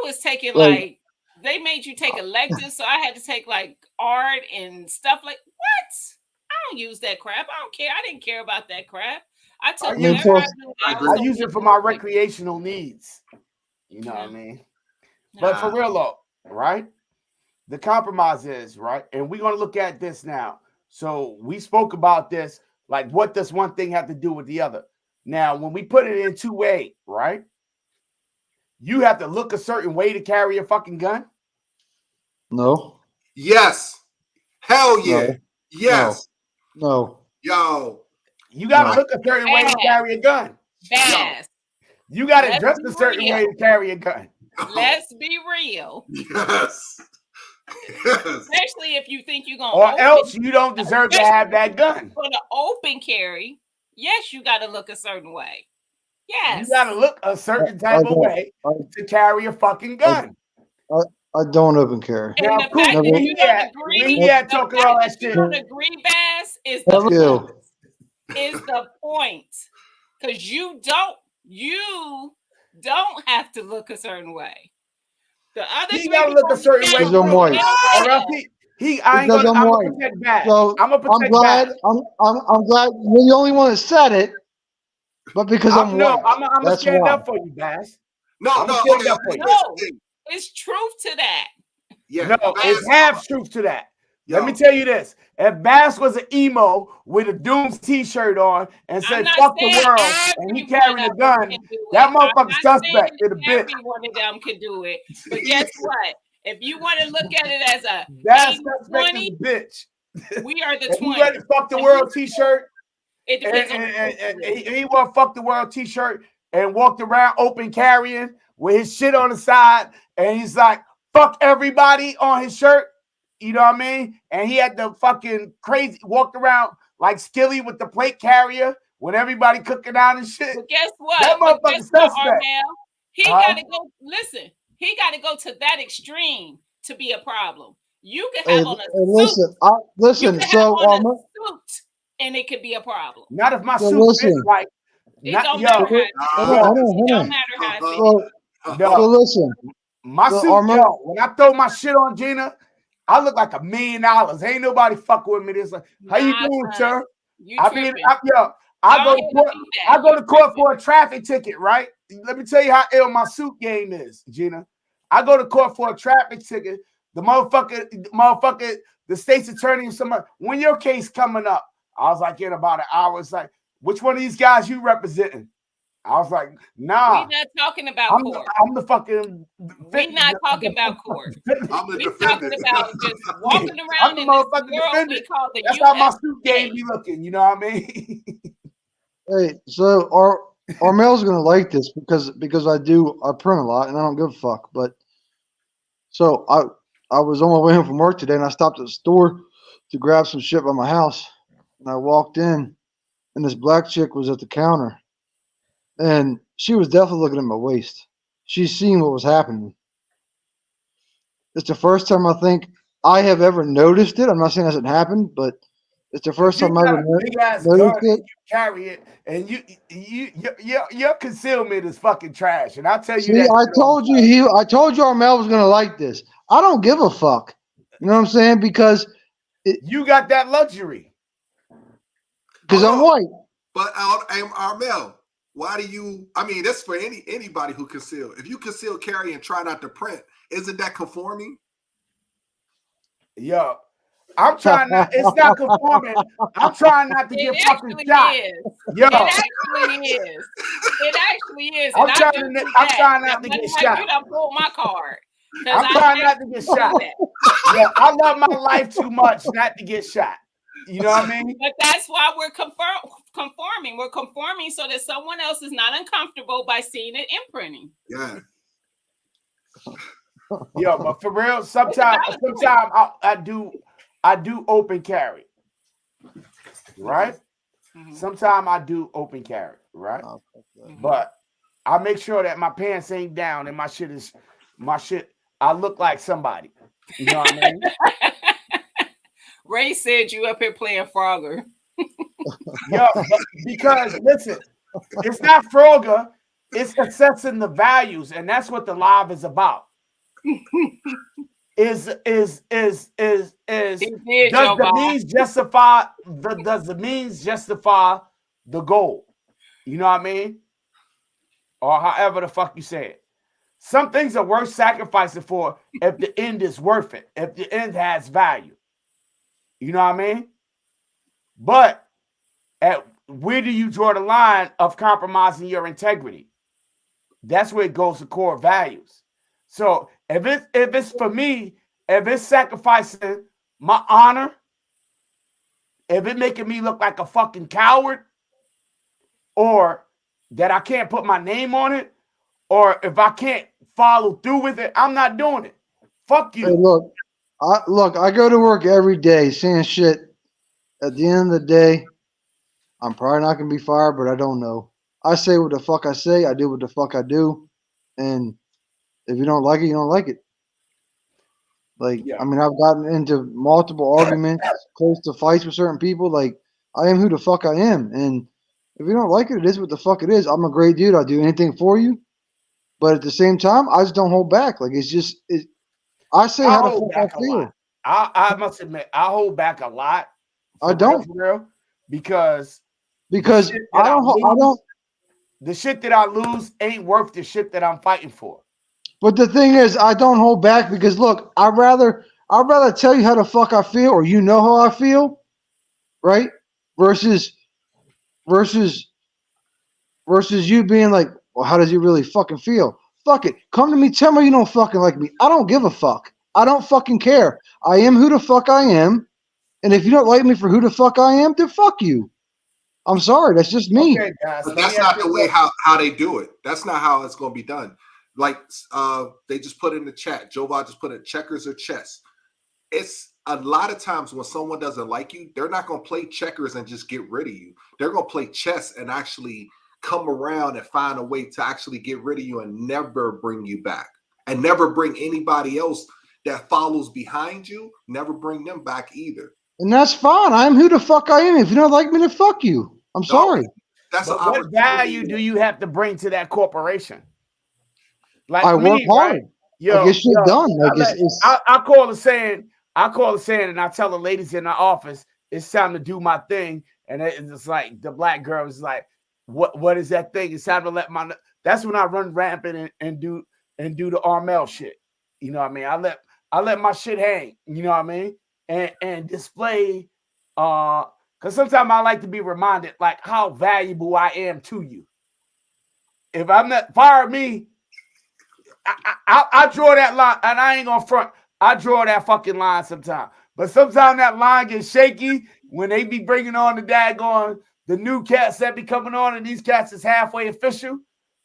was taking
Like-
they made you take electives, so I had to take like art and stuff like what? I don't use that crap. I don't care. I didn't care about that crap. I took
I mean,
whatever I
plus-
knew.
I
I
agree.
was
I
gonna
use
get
it for my
good with.
recreational needs. You know what I
Yeah.
mean? But for real though, right? The compromise is, right? And we're going to look at this now. So we spoke about this, like what does one thing have to do with the other? Now, when we put it in 2A, right? You have to look a certain way to carry a fucking gun.
No.
Yes. Hell yeah.
No.
Yes.
No.
Yo.
You got to
No.
look a certain way to carry a gun.
Fast.
You got to
Let's
dress
be
a certain
real.
way to carry a gun.
Let's be real.
Yes. Yes.
Especially if you think you're gonna
Or
open,
else you don't deserve to have that gun.
for the open carry. Yes, you got to look a certain way. Yes.
You got to look a certain type of way to carry a fucking gun.
I don't open carry.
And
Now,
the
cool.
fact that
Where
you
he
don't
at?
agree,
Where he at
the
talking
fact
all that
that you
shit?
don't agree, Bass, is
Fuck
the
you.
point. Is the point. Because you don't have to look a certain way. The other
He
three
gotta look a
people
certain way.
Because I'm white.
Or else I'm
Because I'm
gonna
white.
protect back.
So
I'm gonna
I'm
protect
glad.
back.
I'm glad you're the only one that said it. But because I'm
No,
white,
I'm gonna
that's
stand
why.
up for you, Bass.
No,
I'm
no,
stand
okay.
up for you.
No, it's truth to that.
Yeah.
No, it's
Bass,
half truth to that. Let
yo.
me tell you this: if Bass was an emo with a Dooms T-shirt on and
I'm
said
not
"fuck the
saying
world" and he
every one
carrying a
of them
gun,
can do
that
it. I'm
motherfucker
not
suspect
saying
in a bitch.
every one of them can do it. But guess what? If you want to look at it as a
That
80,
suspect is
20,
a bitch.
we are the
If he
20.
ready to fuck the
And
world T-shirt,
It depends on
and he want to fuck the world T-shirt and walked around open carrying with his shit on the side, and he's like fuck everybody on his shirt. You know what I mean? And he had the fucking crazy walked around like Skilly with the plate carrier when everybody cooking out and shit.
But guess what?
That motherfucker suspect.
Arnell, he got to go. Listen, he got to go to that extreme to be a problem. You can have on a suit.
Listen.
You can
So
have on a suit, and it could be a problem.
Not if my
So
suit
listen.
fits right.
It
Not,
don't
yo,
matter how it
Hold
fits. It don't
on.
matter how it fits.
So
no,
listen.
my
So
suit,
Armand-
yo, when I throw my shit on Gina, I look like $1 million. Ain't nobody fucking with me. It's like, how you
Nah,
doing,
son.
sir?
You
I
tripping.
mean, I go to court. I go to court for a traffic ticket, right? Let me tell you how ill my suit game is, Gina. I go to court for a traffic ticket. The motherfucker, the state's attorney and somebody, when your case coming up? I was like, in about an hour. It's like, which one of these guys you representing? I was like, nah.
We're not talking about court.
I'm the fucking.
We're not talking about court.
I'm the
We're talking
defendant.
about just walking
I'm
around
the
in this
motherfucking
world we
defendant.
call the
That's how my
US.
suit game be looking. You know what I mean?
Hey, so our mail's gonna like this because I print a lot and I don't give a fuck. But so I was on my way home from work today and I stopped at the store to grab some shit by my house and I walked in and this black chick was at the counter and she was definitely looking at my waist. She's seen what was happening. It's the first time I think I have ever noticed it. I'm not saying it hasn't happened, but it's the first
You
time I ever
got a big ass gun
noticed
and
it.
you carry it, and your concealment is fucking trash. And I'll tell you
See,
that
I
shit all
told
the time.
you I told you Armel was gonna like this. I don't give a fuck. You know what I'm saying? Because
You got that luxury.
Hold
I'm
on.
white.
But Armel, why do you? I mean, that's for anybody who conceal. If you conceal carry and try not to print, isn't that conforming?
Yo, I'm trying not. It's not conforming. I'm trying not to get
It
fucking
actually
shot.
is.
Yo,
It actually is. It actually is. And
I'm
I
trying
do
to.
do
I'm
that.
trying
That
not to
one
get
time
shot.
you done pulled my card. Because
I'm
I
trying not to get
actually do
shot.
that.
Yeah, I love my life too much not to get shot. You know what I mean?
But that's why we're conforming. We're conforming so that someone else is not uncomfortable by seeing it imprinting.
Yeah.
Yo, but for real, sometimes I do open carry, right?
Mm-hmm.
Sometimes I do open carry, right? But I make sure that my pants ain't down and my shit. I look like somebody. You know what I mean?
Ray said you up here playing Frogger.
Yo, because listen, it's not Frogger, it's assessing the values, and that's what the live is about. Is does the means justify the goal? You know what I mean? Or however the fuck you say it. Some things are worth sacrificing for if the end is worth it, if the end has value. You know what I mean? But where do you draw the line of compromising your integrity? That's where it goes to core values. So if it's for me, if it's sacrificing my honor, if it's making me look like a fucking coward, or that I can't put my name on it, or if I can't follow through with it, I'm not doing it. Fuck you.
Hey, look, I go to work every day saying shit. At the end of the day, I'm probably not gonna be fired, but I don't know. I say what the fuck I say. I do what the fuck I do, and if you don't like it, you don't like it. Like,
Yeah.
I mean, I've gotten into multiple arguments, close to fights with certain people. Like, I am who the fuck I am, and if you don't like it, it is what the fuck it is. I'm a great dude. I'll do anything for you, but at the same time, I just don't hold back. Like, I say how the
hold
fuck I
back a lot.
feel.
I must admit, I hold back a lot.
I don't,
for real, because
because I don't.
the shit that I lose ain't worth the shit that I'm fighting for.
But the thing is, I don't hold back because look, I'd rather tell you how the fuck I feel, or you know how I feel, right? Versus versus versus you being like, well, how does he really fucking feel? Fuck it. Come to me, tell me you don't fucking like me. I don't give a fuck. I don't fucking care. I am who the fuck I am. And if you don't like me for who the fuck I am, then fuck you. I'm sorry. That's just me.
Okay, guys.
But that's not the way how they do it. That's not how it's going to be done. Like they just put in the chat. Joe just put in checkers or chess. It's a lot of times when someone doesn't like you, they're not going to play checkers and just get rid of you. They're going to play chess and actually come around and find a way to actually get rid of you and never bring you back, and never bring anybody else that follows behind you, never bring them back either.
And that's fine. I am who the fuck I am. If you don't like me, then fuck you. I'm sorry.
That's
but what value do you have to bring to that corporation? Like
I
me,
work hard.
right? Yo,
I get shit done. Like
I call a saying. I call a saying, and I tell the ladies in the office, it's time to do my thing. And it's like the black girl is like, "What is that thing? It's time to let my." That's when I run rampant and do the Armel shit. You know what I mean? I let my shit hang. You know what I mean? And display. Because sometimes I like to be reminded, like, how valuable I am to you. If I'm not fire me, I draw that line, and I ain't gonna front. I draw that fucking line sometimes. But sometimes that line gets shaky when they be bringing on the daggone the new cats that be coming on, and these cats is halfway official,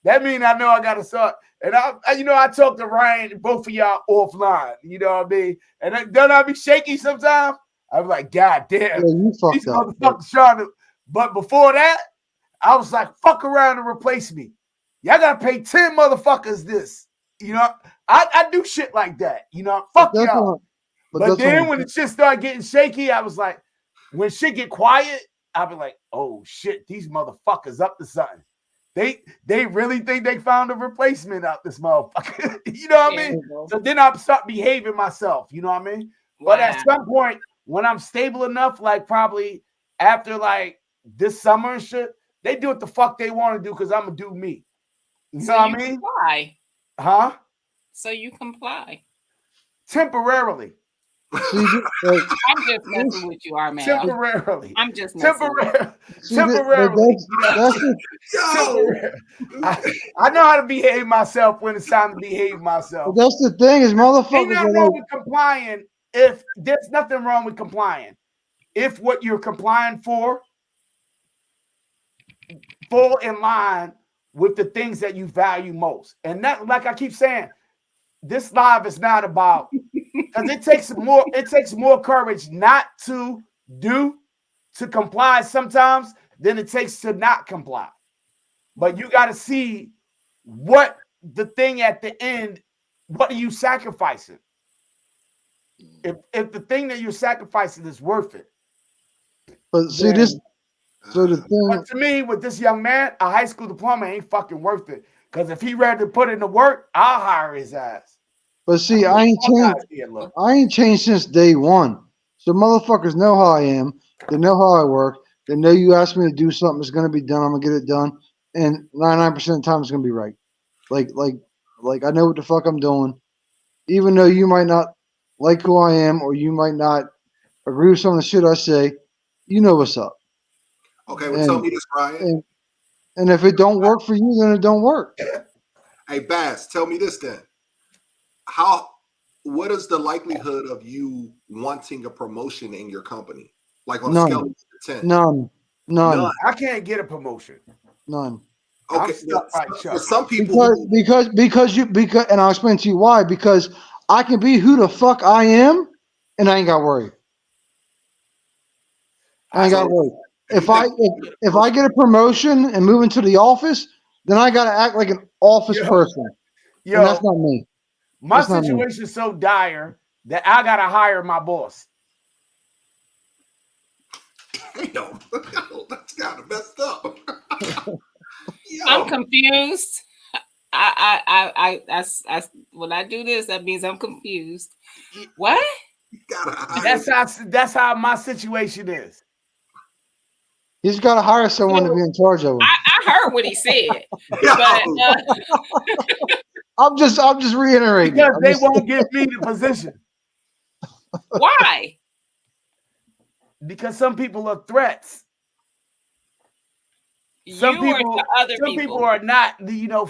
that mean I know I gotta start. And I talk to Ryan, both of y'all offline. You know what I mean? And don't I be shaky sometimes? I'm like, God damn,
Yeah, you
these
fucked up.
motherfuckers trying to. But before that, I was like, fuck around and replace me. Y'all gotta pay 10 motherfuckers this. You know, I do shit like that. You know, fuck
That's
y'all.
what-
But then when it shit started getting shaky, I was like, when shit get quiet, I'll be like, oh shit, these motherfuckers up to something. They really think they found a replacement out this motherfucker. You know what I mean? So then I start behaving myself. You know what I mean? But at some point, when I'm stable enough, like probably after like this summer and shit, they do what the fuck they want to do because I'm gonna do me. You know what I mean?
Comply.
Huh?
So you comply.
Temporarily.
See, like,
I'm just messing with you, Armel.
Temporarily.
I'm just messing with you.
Temporarily.
Yo!
I know how to behave myself when it's time to behave myself.
But that's the thing is,
Ain't
motherfuckers
nothing
are
wrong
like,
with complying if there's nothing wrong with complying. If what you're complying for fall in line with the things that you value most. And that, like I keep saying, this live is not about, because it takes more courage not to comply sometimes than it takes to not comply. But you got to see what the thing at the end, what are you sacrificing? If the thing that you're sacrificing is worth it.
but see this. So the thing,
But to me, with this young man, a high school diploma ain't fucking worth it. Because if he ready to put in the work, I'll hire his ass.
but see, I ain't changed. I ain't changed since day one. So motherfuckers know how I am. They know how I work. They know you ask me to do something, it's gonna be done. I'm gonna get it done, and 99% of the time it's gonna be right. Like I know what the fuck I'm doing. Even though you might not like who I am, or you might not agree with some of the shit I say, you know what's up.
Okay, well, tell me this, Ryan.
And if it don't work for you, then it don't work.
Hey, Bass, tell me this then. What is the likelihood of you wanting a promotion in your company? Like on a scale of 10?
None.
I can't get a promotion.
None.
Okay, for some people,
because and I'll explain to you why. Because I can be who the fuck I am, and I ain't got worried. I ain't got worried. If I get a promotion and move into the office, then I got to act like an office person. And that's not me.
My situation is so dire that I got to hire my boss.
Damn, that's kind of messed up.
I'm confused. When I do this, that means I'm confused. What?
That's how my situation is.
He's got to hire someone to be in charge of him.
I heard what he said, but
I'm just reiterating
because they won't give me the position.
Why?
Because some people are threats. Some people are not,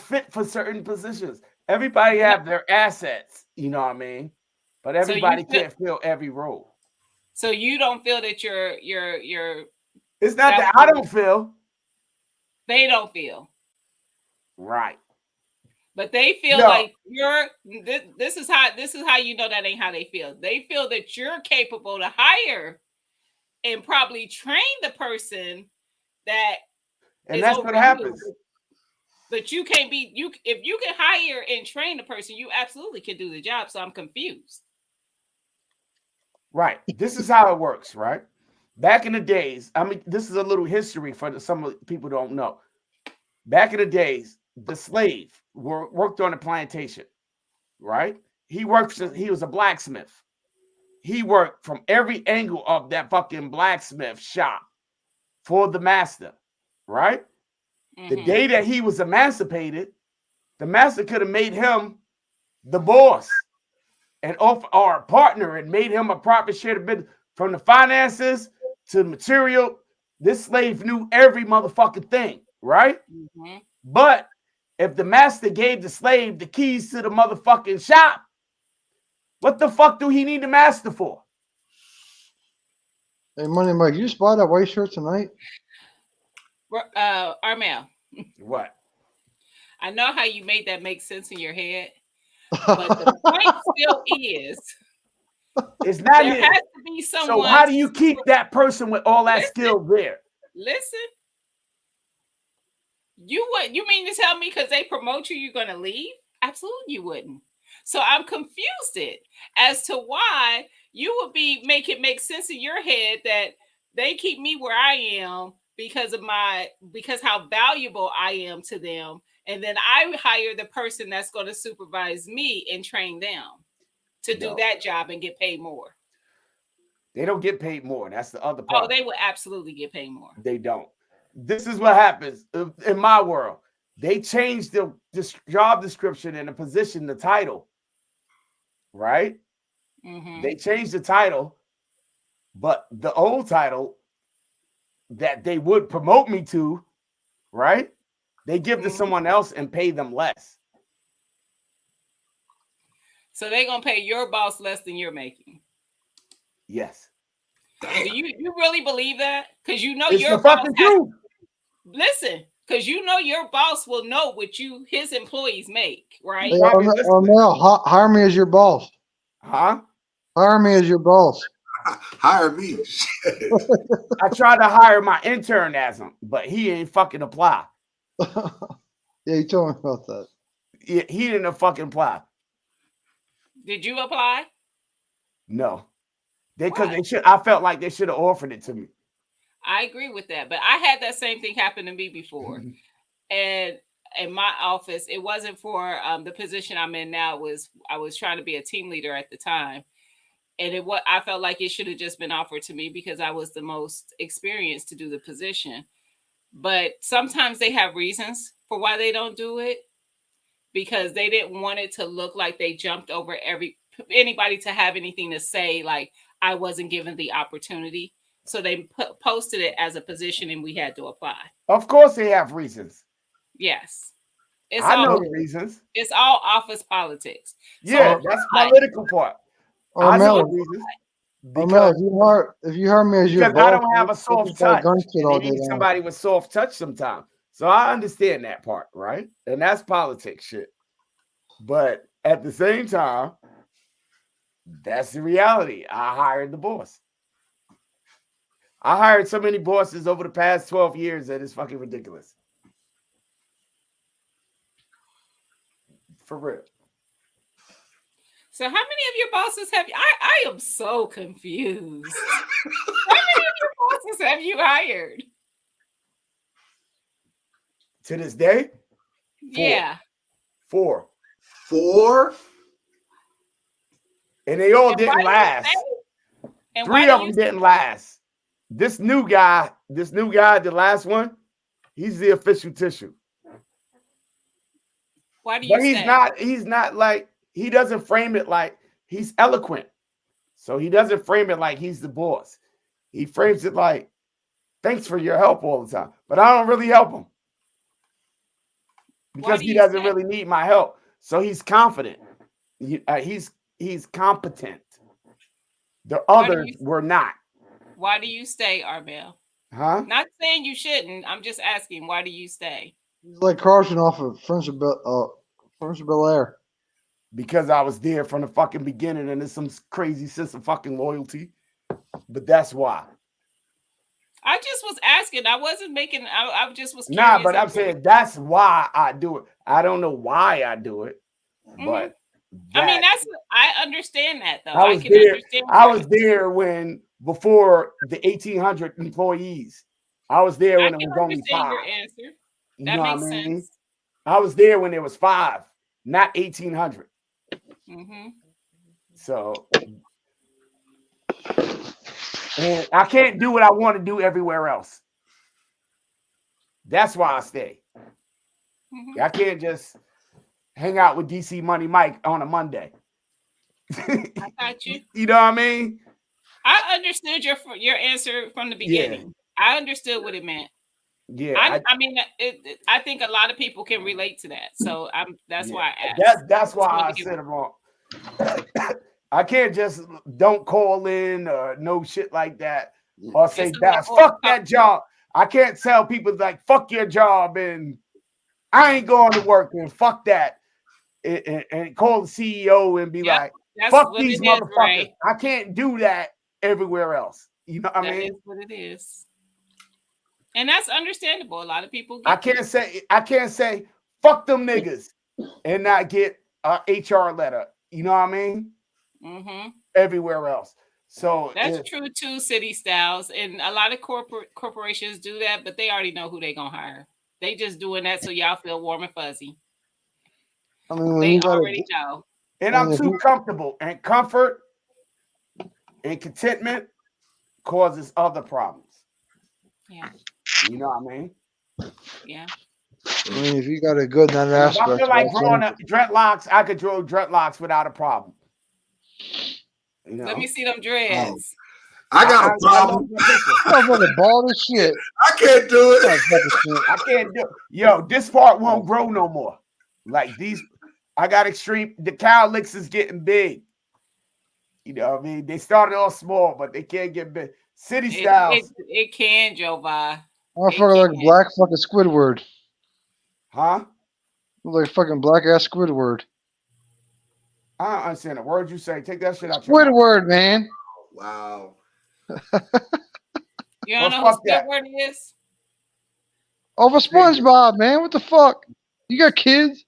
fit for certain positions. Everybody have their assets, you know what I mean? But everybody can't fill every role.
So you don't feel that you're
It's not that I don't feel.
They don't feel.
Right.
But they feel like this is how you know that ain't how they feel. They feel that you're capable to hire and probably train the person that
and that's what happens.
But you can't be if you can hire and train the person, you absolutely can do the job. So I'm confused.
Right. This is how it works, right? Back in the days, I mean, this is a little history for some people don't know. Back in the days, the slave worked on a plantation, right? He was a blacksmith. He worked from every angle of that fucking blacksmith shop for the master, right? Mm-hmm. The day that he was emancipated, the master could have made him the boss and or a partner and made him a proper share of business from the finances to the material. This slave knew every motherfucking thing, right? Mm-hmm. But if the master gave the slave the keys to the motherfucking shop, what the fuck do he need the master for?
Hey, Money Mike, you spot that white shirt tonight?
Armel,
What?
I know how you made that make sense in your head, but the point still is
It's not
there
it.
has to be
So
someone.
how do you keep that person with all that
Listen.
skill there?
Listen, you mean to tell me because they promote you, you're gonna leave? Absolutely, you wouldn't. So I'm confused as to why you would be make it make sense in your head that they keep me where I am because how valuable I am to them, and then I hire the person that's going to supervise me and train them to do
No.
that job and get paid more.
They don't get paid more. That's the other
Oh,
part.
they will absolutely get paid more.
They don't. This is what happens in my world. They change the job description and the position, the title, right?
Mm-hmm.
They change the title, but the old title that they would promote me to, right? They give to someone else and pay them less.
So they're gonna pay your boss less than you're making.
Yes.
Damn.
Do you really believe that? Because you know
It's
your
the
boss
fucking truth.
listen, because you know your boss will know what his employees make, right?
Hey,
Probably listening.
Armel, hire me as your boss.
Huh?
Hire me as your boss.
Hire me. Shit.
I tried to hire my intern as him, but he ain't fucking apply.
Yeah, you told me about that.
He didn't fucking apply.
Did you apply?
No. Because
Why?
they should. I felt like they should have offered it to me.
I agree with that, but I had that same thing happen to me before. And in my office, it wasn't for the position I'm in now. I was trying to be a team leader at the time, and I felt like it should have just been offered to me because I was the most experienced to do the position. But sometimes they have reasons for why they don't do it, because they didn't want it to look like they jumped over anybody to have anything to say, like I wasn't given the opportunity. So they posted it as a position and we had to apply.
Of course they have reasons.
Yes.
I know the reasons.
It's all office politics.
Yeah,
So
that's political part. I know the
Armel,
reasons.
Armel, if you hire me as your
Because
boss,
I don't have a soft touch.
gun shit all
And
day
they need
long.
somebody with soft touch sometimes. So I understand that part, right? And that's politics shit. But at the same time, that's the reality. I hired the boss. I hired so many bosses over the past 12 years that it's fucking ridiculous. For real.
So how many of your bosses have you? I am so confused. How many of your bosses have you hired?
To this day?
Yeah.
4.
4?
And they all
And
didn't last.
And
3 of them didn't last. This new guy, the last one, he's the official tissue.
Why do you
But he's not like, he doesn't frame it like he's eloquent. So he doesn't frame it like he's the boss. He frames it like, thanks for your help all the time. But I don't really help him. Because he doesn't really need my help. So he's confident. He's competent. The others were not.
Why do you stay, Armel?
Huh?
Not saying you shouldn't. I'm just asking, why do you stay?
He's like Carson off of Prince of Bel-Air.
Because I was there from the fucking beginning and there's some crazy sense of fucking loyalty. But that's why.
I just was asking. I wasn't making. I just was curious.
Nah, but I'm saying that's why I do it. I don't know why I do it, but
I mean, I understand that though.
I was there when before the 1,800 employees. I was there when it was only 5.
Your answer.
You
That
know
makes
what I mean?
sense.
I was there when there was 5, not 1,800. So, and I can't do what I want to do everywhere else. That's why I stay. I can't just hang out with DC Money Mike on a Monday.
I got you.
You know what I mean?
I understood your answer from the beginning. Yeah. I understood what it meant.
Yeah,
I mean, I think a lot of people can relate to that. So that's why I asked.
That's why I said it wrong. I can't just don't call in or no shit like that or say that fuck that job. I can't tell people like fuck your job and I ain't going to work and fuck that and call the CEO and be
Yep,
like
that's
fuck
what
these
it is,
motherfuckers.
Ray.
I can't do that everywhere else. You know what I
That
mean?
is what it is. And that's understandable. A lot of people
I
get
can't say fuck them niggas and not get a HR letter. You know what I mean?
Mm-hmm.
Everywhere else. So
That's true too, City Styles. And a lot of corporations do that, but they already know who they gonna hire. They just doing that so y'all feel warm and fuzzy.
I mean, when
They
you got
already know.
and
I
I'm
mean, if
too
you,
comfortable, and comfort and contentment causes other problems.
Yeah.
You know what I mean?
Yeah.
if you got a good in that
And if I
aspect,
feel like
that's
growing
fine.
up dreadlocks, I could grow dreadlocks without a problem. You know,
Let me see them dreads.
I got a
I
problem.
love my picture.
Motherfucker bald as shit.
I can't do it.
Motherfucker
I can't do. Yo, this part won't grow no more. Like these, I got extreme. The cowlicks is getting big. You know what I mean? They started off small, but they can't get big. City Styles,
It can, Joe Vi.
Motherfucker like black fucking Squidward.
huh?
Look like fucking black ass Squidward.
I don't understand the words you say. Take that shit out your mouth.
Squidward, man.
Wow.
You don't know
Well,
who
fuck that.
Squidward is?
Over SpongeBob, man. What the fuck? You got kids?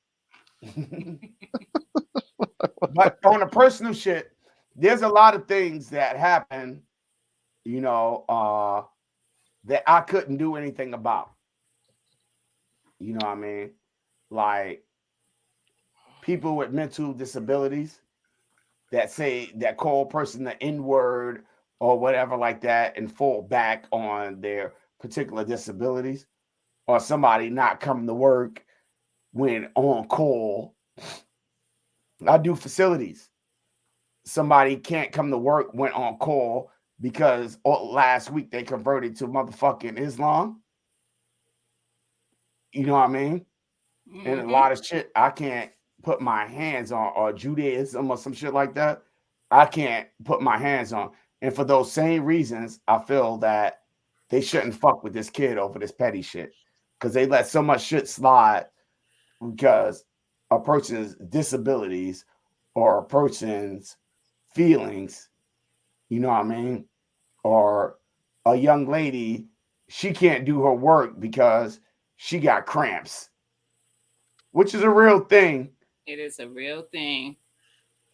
But on a personal shit, there's a lot of things that happen, you know, that I couldn't do anything about. You know what I mean? Like people with mental disabilities that call a person the N-word or whatever like that and fall back on their particular disabilities, or somebody not coming to work when on call. I do facilities. Somebody can't come to work when on call because last week they converted to motherfucking Islam. You know what I mean?
Mm-hmm.
And a lot of shit I can't put my hands on, or Judaism or some shit like that. I can't put my hands on. And for those same reasons, I feel that they shouldn't fuck with this kid over this petty shit because they let so much shit slide because a person's disabilities or a person's feelings, you know what I mean? Or a young lady, she can't do her work because she got cramps, which is a real thing.
It is a real thing.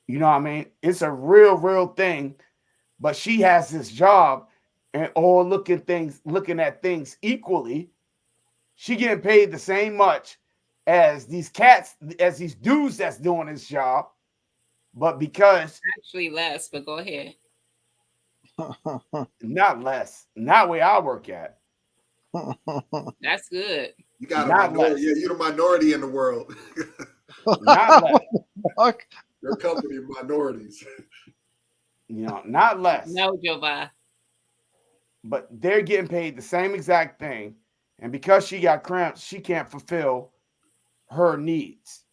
You know what I mean? It's a real thing. But she has this job and all looking at things equally. She getting paid the same much as these cats, as these dudes that's doing this job. But because
Actually less, but go ahead.
not less, not where I work at.
That's good.
You got a
Not
minority.
less.
Yeah, you're the minority in the world.
Not less.
Fuck.
Your company of minorities.
You know, not less.
No, Joe Vi.
But they're getting paid the same exact thing. And because she got cramps, she can't fulfill her needs.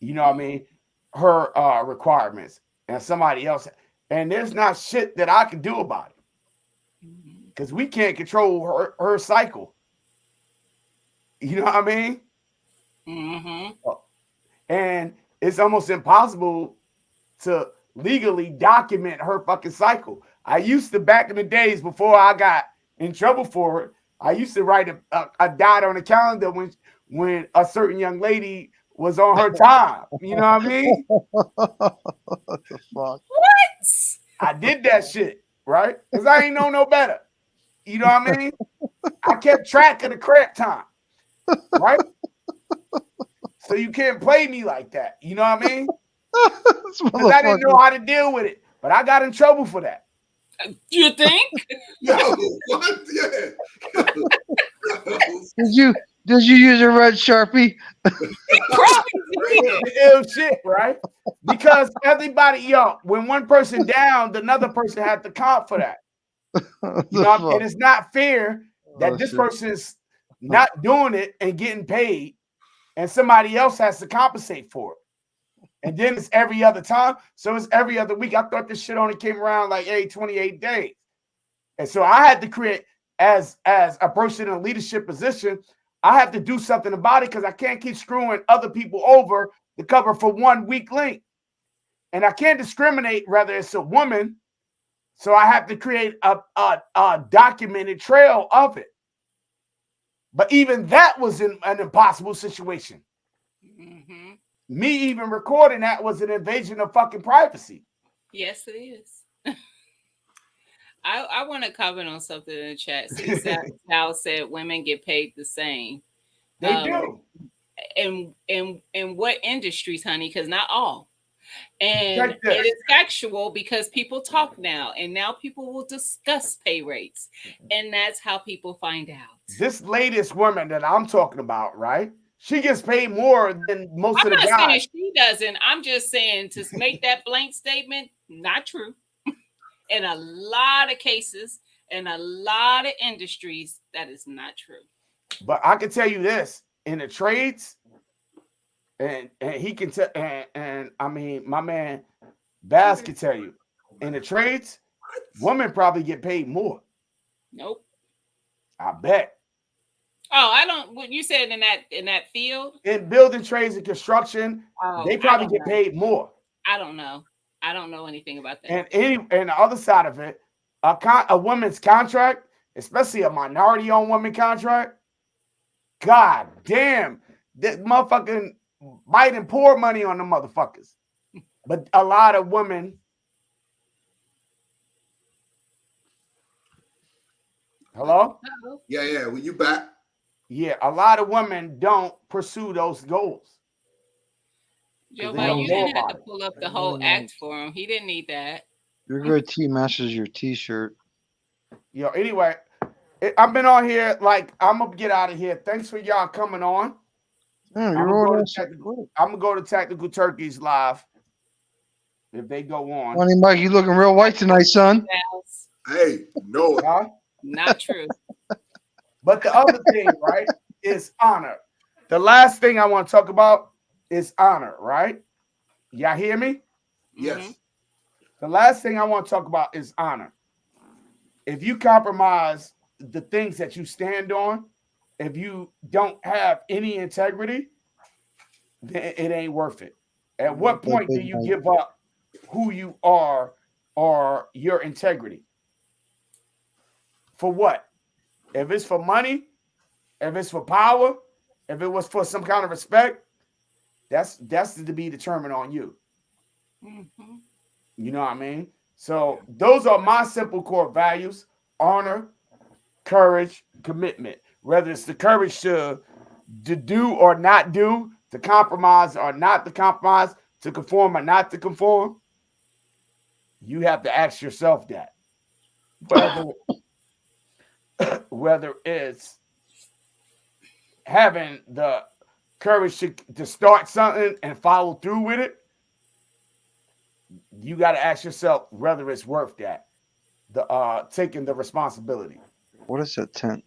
You know what I mean? Her requirements. And somebody else. And there's not shit that I can do about it. Because we can't control her cycle. You know what I mean?
Mm-hmm.
And it's almost impossible to legally document her fucking cycle. I used to, back in the days before I got in trouble for it, I used to write a dot on the calendar when a certain young lady was on her time. You know what I mean?
What the fuck?
What?
I did that shit, right? Because I ain't know no better. You know what I mean? I kept track of the cramp time, right? So you can't play me like that. You know what I mean? Because I didn't know how to deal with it. But I got in trouble for that.
You think?
Yo, what? Yeah.
Did you use a red Sharpie?
Ill shit, right? Because everybody, when one person down, another person had to comp for that. You know, and it's not fair that this person is not doing it and getting paid, and somebody else has to compensate for it. And then it's every other time. So it's every other week. I thought this shit only came around like every 28 days. And so I had to create as a person in a leadership position, I have to do something about it because I can't keep screwing other people over to cover for one weak link. And I can't discriminate whether it's a woman. So I have to create a documented trail of it. But even that was an impossible situation.
Mm-hmm.
Me even recording that was an invasion of fucking privacy.
Yes, it is. I want to comment on something in the chat. See, Sal said women get paid the same.
They do.
In what industries, honey? Because not all. And
Check this.
it is factual because people talk now, and now people will discuss pay rates, and that's how people find out.
This latest woman that I'm talking about, right? She gets paid more than most
I'm
of the
not saying
guys.
she doesn't. I'm just saying to make that blank statement, not true. In a lot of cases, in a lot of industries, that is not true.
But I can tell you this: in the trades, and he can tell, and I mean, my man Baz can tell you, in the trades, women probably get paid more.
Nope.
I bet.
Oh, I don't. What you said in that field?
In building trades and construction, they probably get paid more.
I don't know. I don't know anything about that.
And the other side of it, a woman's contract, especially a minority-owned woman contract, god damn, that motherfucking Biden pour money on the motherfuckers. But a lot of women. Hello?
Yeah. Well, you back?
Yeah, a lot of women don't pursue those goals.
Joe Biden, you didn't have to pull up the whole act for him. He didn't need that.
Your good tea matches your T-shirt.
Yo, anyway, I've been on here. Like, I'm gonna get out of here. Thanks for y'all coming on.
Yeah,
I'm gonna go to Tactical Turkeys live if they go on.
Funny Mike, you looking real white tonight, son.
Hey, no,
Huh?
Not true.
But the other thing, right, is honor. The last thing I want to talk about is honor, right? Y'all hear me?
Yes.
Mm-hmm.
The last thing I want to talk about is honor. If you compromise the things that you stand on, if you don't have any integrity, then it ain't worth it. At what point do you give up who you are or your integrity? For what? If it's for money, if it's for power, if it was for some kind of respect, that's to be determined on you.
Mm-hmm.
You know what I mean? So those are my simple core values: honor, courage, commitment. Whether it's the courage to do or not do, to compromise or not to compromise, to conform or not to conform, you have to ask yourself that. Whether it's having the courage to start something and follow through with it, you got to ask yourself whether it's worth that. Taking the responsibility.
What is that tent?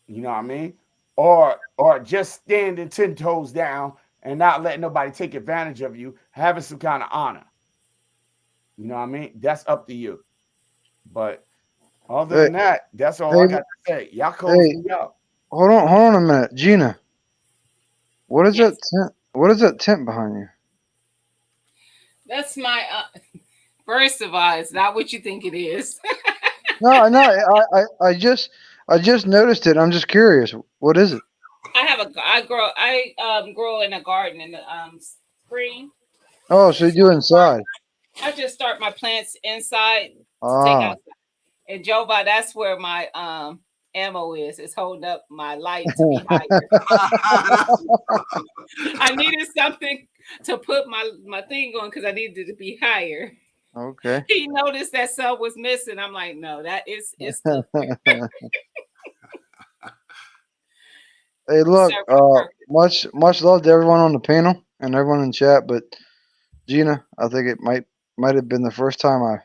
You know what I mean? Or just standing 10 toes down and not letting nobody take advantage of you, having some kind of honor. You know what I mean? That's up to you. But other than that, that's all I got to say. Y'all close me up.
Hold on a minute, Gina. What is that tent? What is that tent behind you?
That's my. First of all, it's not what you think it is.
No, I just noticed it. I'm just curious. What is it?
I grow in a garden in the spring.
Oh, so you do inside?
I just start my plants inside to take outside. And Jova, that's where my ammo is. It's holding up my light to be higher. I needed something to put my thing on because I needed it to be higher.
Okay.
He noticed that sub was missing. I'm like, no, that is it's still there.
Hey, look, much love to everyone on the panel and everyone in chat. But Gina, I think it might have been the first time I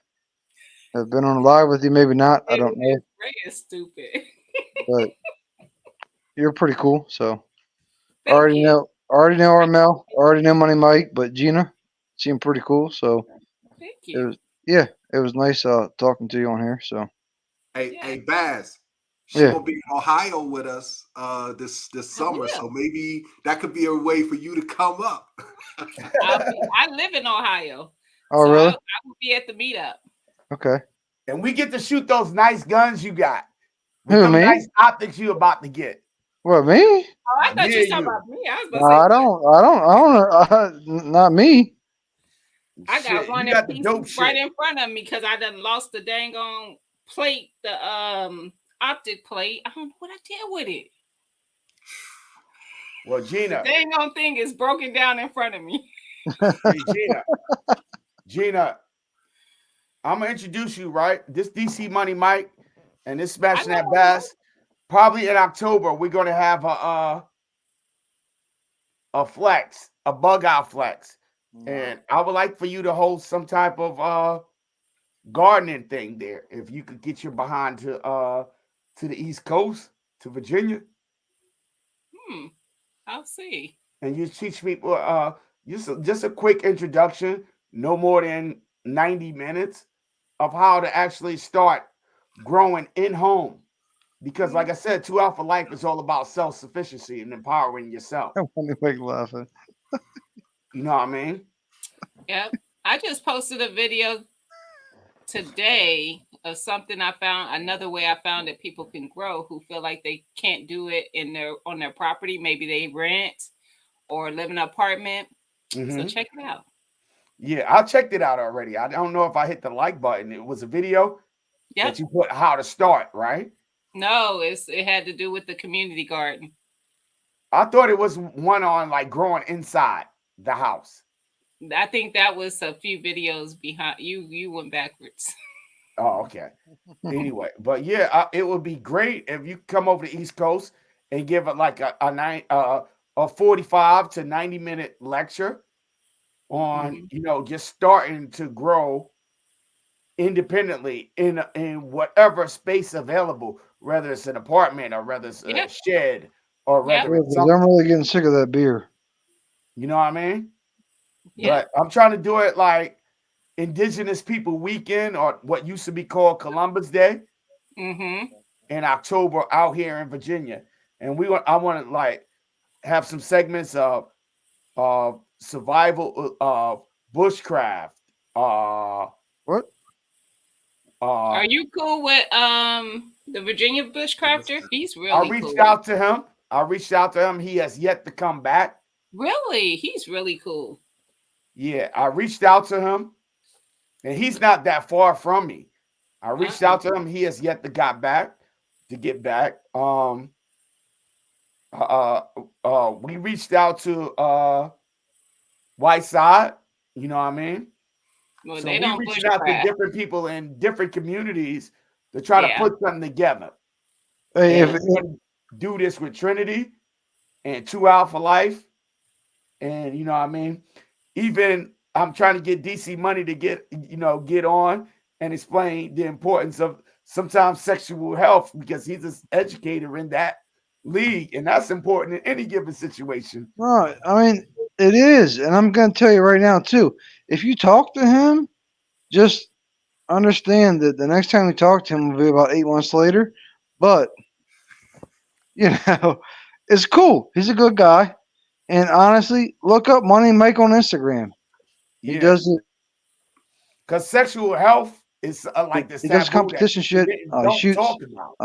have been on live with you. Maybe not. I don't know.
Ray is stupid.
But you're pretty cool. So already know Armel, already know Money Mike, but Gina seemed pretty cool. So
thank you.
It was nice talking to you on here. So
hey Baz, She
Yeah.
gonna be in Ohio with us this summer,
will.
so maybe that could be a way for you to come up.
I live in Ohio,
Oh,
so
really?
I will be at the meetup.
Okay.
And we get to shoot those nice guns you got with
Who,
them
me?
nice optics you about to get.
What, me?
Oh, I thought you
Yeah,
was talking
you.
about me. I was about
No,
to say,
not me.
I got
Shit,
one
you
in
got the
pieces
dope
right
shit.
in front of me because I done lost the dang on plate, the optic plate. I don't know what I did with it.
Well,
The
Gina,
dang on thing is broken down in front of me.
hey, Gina, I'm gonna introduce you, right? This DC Money Mike and this
I
Smashing
know.
That Bass. Probably in October, we're gonna have a flex, a bug out flex. And I would like for you to hold some type of gardening thing there. If you could get your behind to the East Coast, to Virginia,
I'll see.
and you teach people just a quick introduction, no more than 90 minutes of how to actually start growing in home. Because like I said, 2 Alpha Life is all about self-sufficiency and empowering yourself.
I want to make laughing.
You know what I mean?
Yep. I just posted a video today of something I found, another way I found that people can grow who feel like they can't do it on their property. Maybe they rent or live in an apartment. So check it out.
Yeah, I checked it out already. I don't know if I hit the like button. It was a video
Yep.
that you put how to start, right?
No, it had to do with the community garden.
I thought it was one on like growing inside the house.
I think that was a few videos behind you. You went backwards.
Oh, okay. Anyway, but yeah, it would be great if you come over to the East Coast and give it like a 45 to 90-minute lecture on just starting to grow independently in whatever space available, whether it's an apartment or whether it's a shed or whether
Yeah,
it's
'cause
something.
I'm really getting sick of that beer.
You know what I mean?
Yeah.
But I'm trying to do it like Indigenous People Weekend, or what used to be called Columbus Day, in October out here in Virginia. And I want to like have some segments of survival, bushcraft.
What?
Are you cool with the Virginia bushcrafter? He's
I
really
reached
cool.
out to him. He has yet to come back.
Really? He's really cool.
Yeah, I reached out to him, and he's not that far from me. I reached out to him. He has yet to get back. We reached out to Whiteside. You know what I mean?
Well,
So
they
we
don't
reaching out to
bushcraft.
different people in different communities to try to put something together.
Hey,
And we're gonna do this with Trinity and 2 Alpha Life, and you know what I mean. Even I'm trying to get DC Money to get on and explain the importance of sometimes sexual health, because he's an educator in that league, and that's important in any given situation.
no, I mean it is, and I'm going to tell you right now too. If you talk to him, just understand that the next time you talk to him will be about 8 months later. But you know, it's cool. He's a good guy, and honestly, look up Money Mike on Instagram. He
Yeah,
does it.
because sexual health is like this
He does
taboo that
competition shit. He
don't
shoots.
talk about.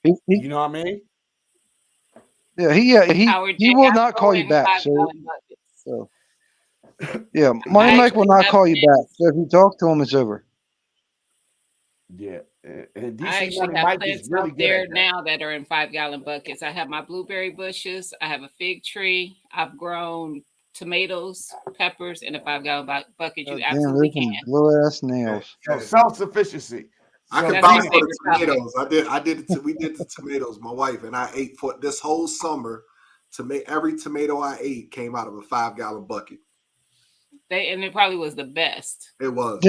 He,
You know what I mean?
Howard
he
J.
will
I
not
throw
call you
in
back.
5
So,
gallon buckets.
so yeah, Money
I
Mike will
actually
not
have
call you back.
plants.
So if you talk to him, it's over.
Yeah, and
I
DC
actually
Money
have
Mike is
plants
really
out
good
there
at that.
now that are in 5 gallon buckets. I have my blueberry bushes. I have a fig tree. I've grown tomatoes, peppers in a 5 gallon bucket. You
God damn,
absolutely
there's some
can.
blue ass nails.
So self-sufficiency.
I
So
can
That's my
vouch
Gina,
for the
favorite topic.
tomatoes. We did the tomatoes, my wife and I ate for this whole summer. Every tomato I ate came out of a 5 gallon bucket.
And it probably was the best.
It was.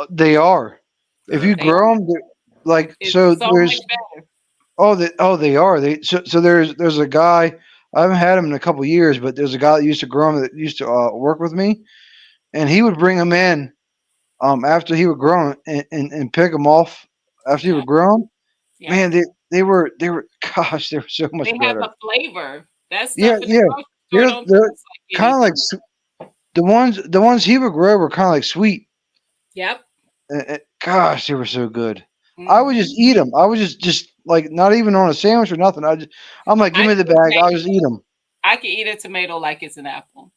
They are. If you
They
grow them, like
It's
so,
so
there's
much better.
they are. So there's a guy. I haven't had him in a couple years, but there's a guy that used to grow them that used to work with me, and he would bring them in after he would grow them and pick them off after he would grow them,
Yeah.
Man, they were gosh, they were so much
They have
better.
a flavor. That
Yeah,
stuff in the
yeah.
grocery store don't
They're
taste like
kind of like
anything.
the ones he would grow were kind of like sweet.
Yep.
Gosh, they were so good. I would just
Hmm.
eat them. I would just like not even on a sandwich or nothing. I'm like, give
I
me the
do the
bag.
same.
I'll just eat them.
I can eat a tomato like it's an apple.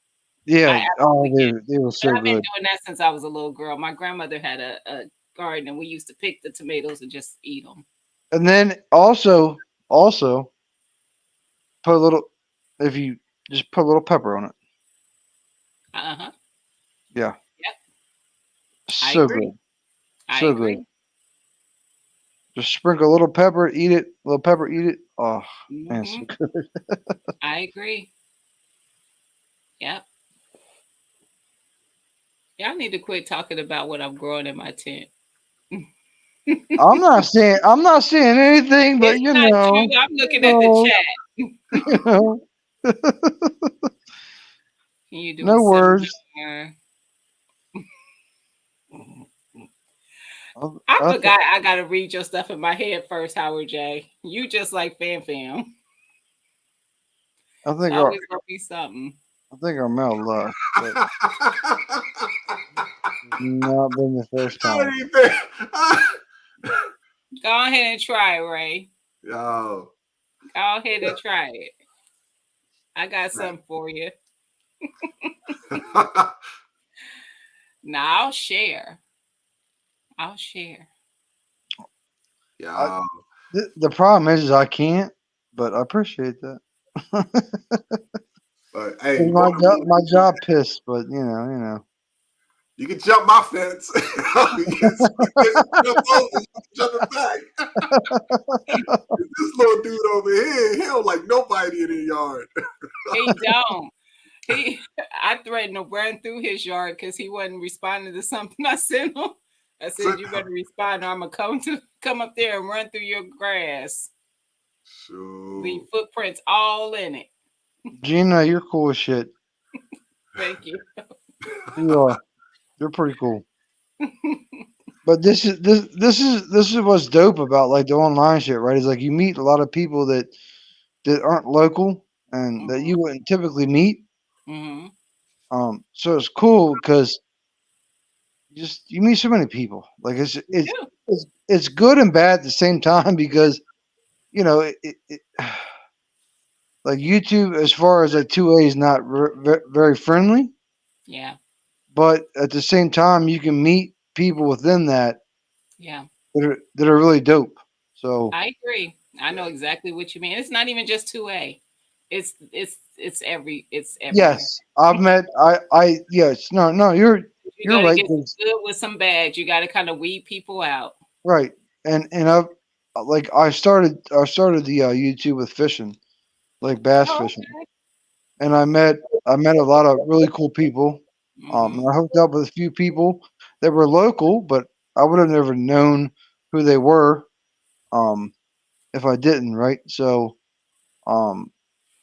Yeah.
I
Oh,
absolutely can.
they were
And
so
I've been
good.
doing that since I was a little girl. My grandmother had a garden, and we used to pick the tomatoes and just eat them.
And then also put a little if you just put a little pepper on it.
Uh huh.
Yeah,
Yep. I
so
agree.
good,
I
so good.
agree.
Just sprinkle a little pepper, eat it. A little pepper, eat it. Oh man, so
Hmm.
good.
I agree. Yep. Y'all need to quit talking about what I'm growing in my tent.
I'm not saying anything, but
It's not true. I'm looking at the
no,
chat.
you know,
Can you do a
no words.
seminar?
I,
I
I, th-
forgot I gotta read your stuff in my head first, Howard J. You just like Fam Fam.
I
It's
think our
always gonna be something.
I think our mail left, but not been the first
I
time.
don't even.
Go ahead and try it, Ray.
Yo.
Go ahead and try it. I got something for you. Now I'll share. I'll share.
I,
Yo.
the problem is I can't, but I appreciate that.
But hey,
It's
you want to
my job pissed, but you know.
you can jump my fence. You can jump over, you can jump it back. This little dude over here, he don't like nobody in the yard.
He don't. He I threatened to run through his yard because he wasn't responding to something I sent him. I said, "You better respond, or I'm gonna come up there and run through your grass. Leave
Shoot.
footprints all in it."
Gina, you're cool as shit.
Thank you.
You are. You're pretty cool. But this is what's dope about like the online shit, right? Is like you meet a lot of people that aren't local and that you
Hmm.
wouldn't typically meet.
Hmm.
So it's cool because you meet so many people. Like
You do.
it's good and bad at the same time because it like YouTube as far as like 2A is not very friendly,
Yeah.
but at the same time you can meet people within that
Yeah.
that are really dope. So
I agree. I know exactly what you mean. It's not even just 2A. It's everywhere.
yes, I've met I yes no
You
you're
got to
right
get some good with some bad. You got to kind of weed people out.
right and I've like I started the YouTube with fishing like bass
Oh,
fishing
okay.
and I met a lot of really cool people. And
Hmm.
I hooked up with a few people that were local, but I would have never known who they were um, if I didn't, right? So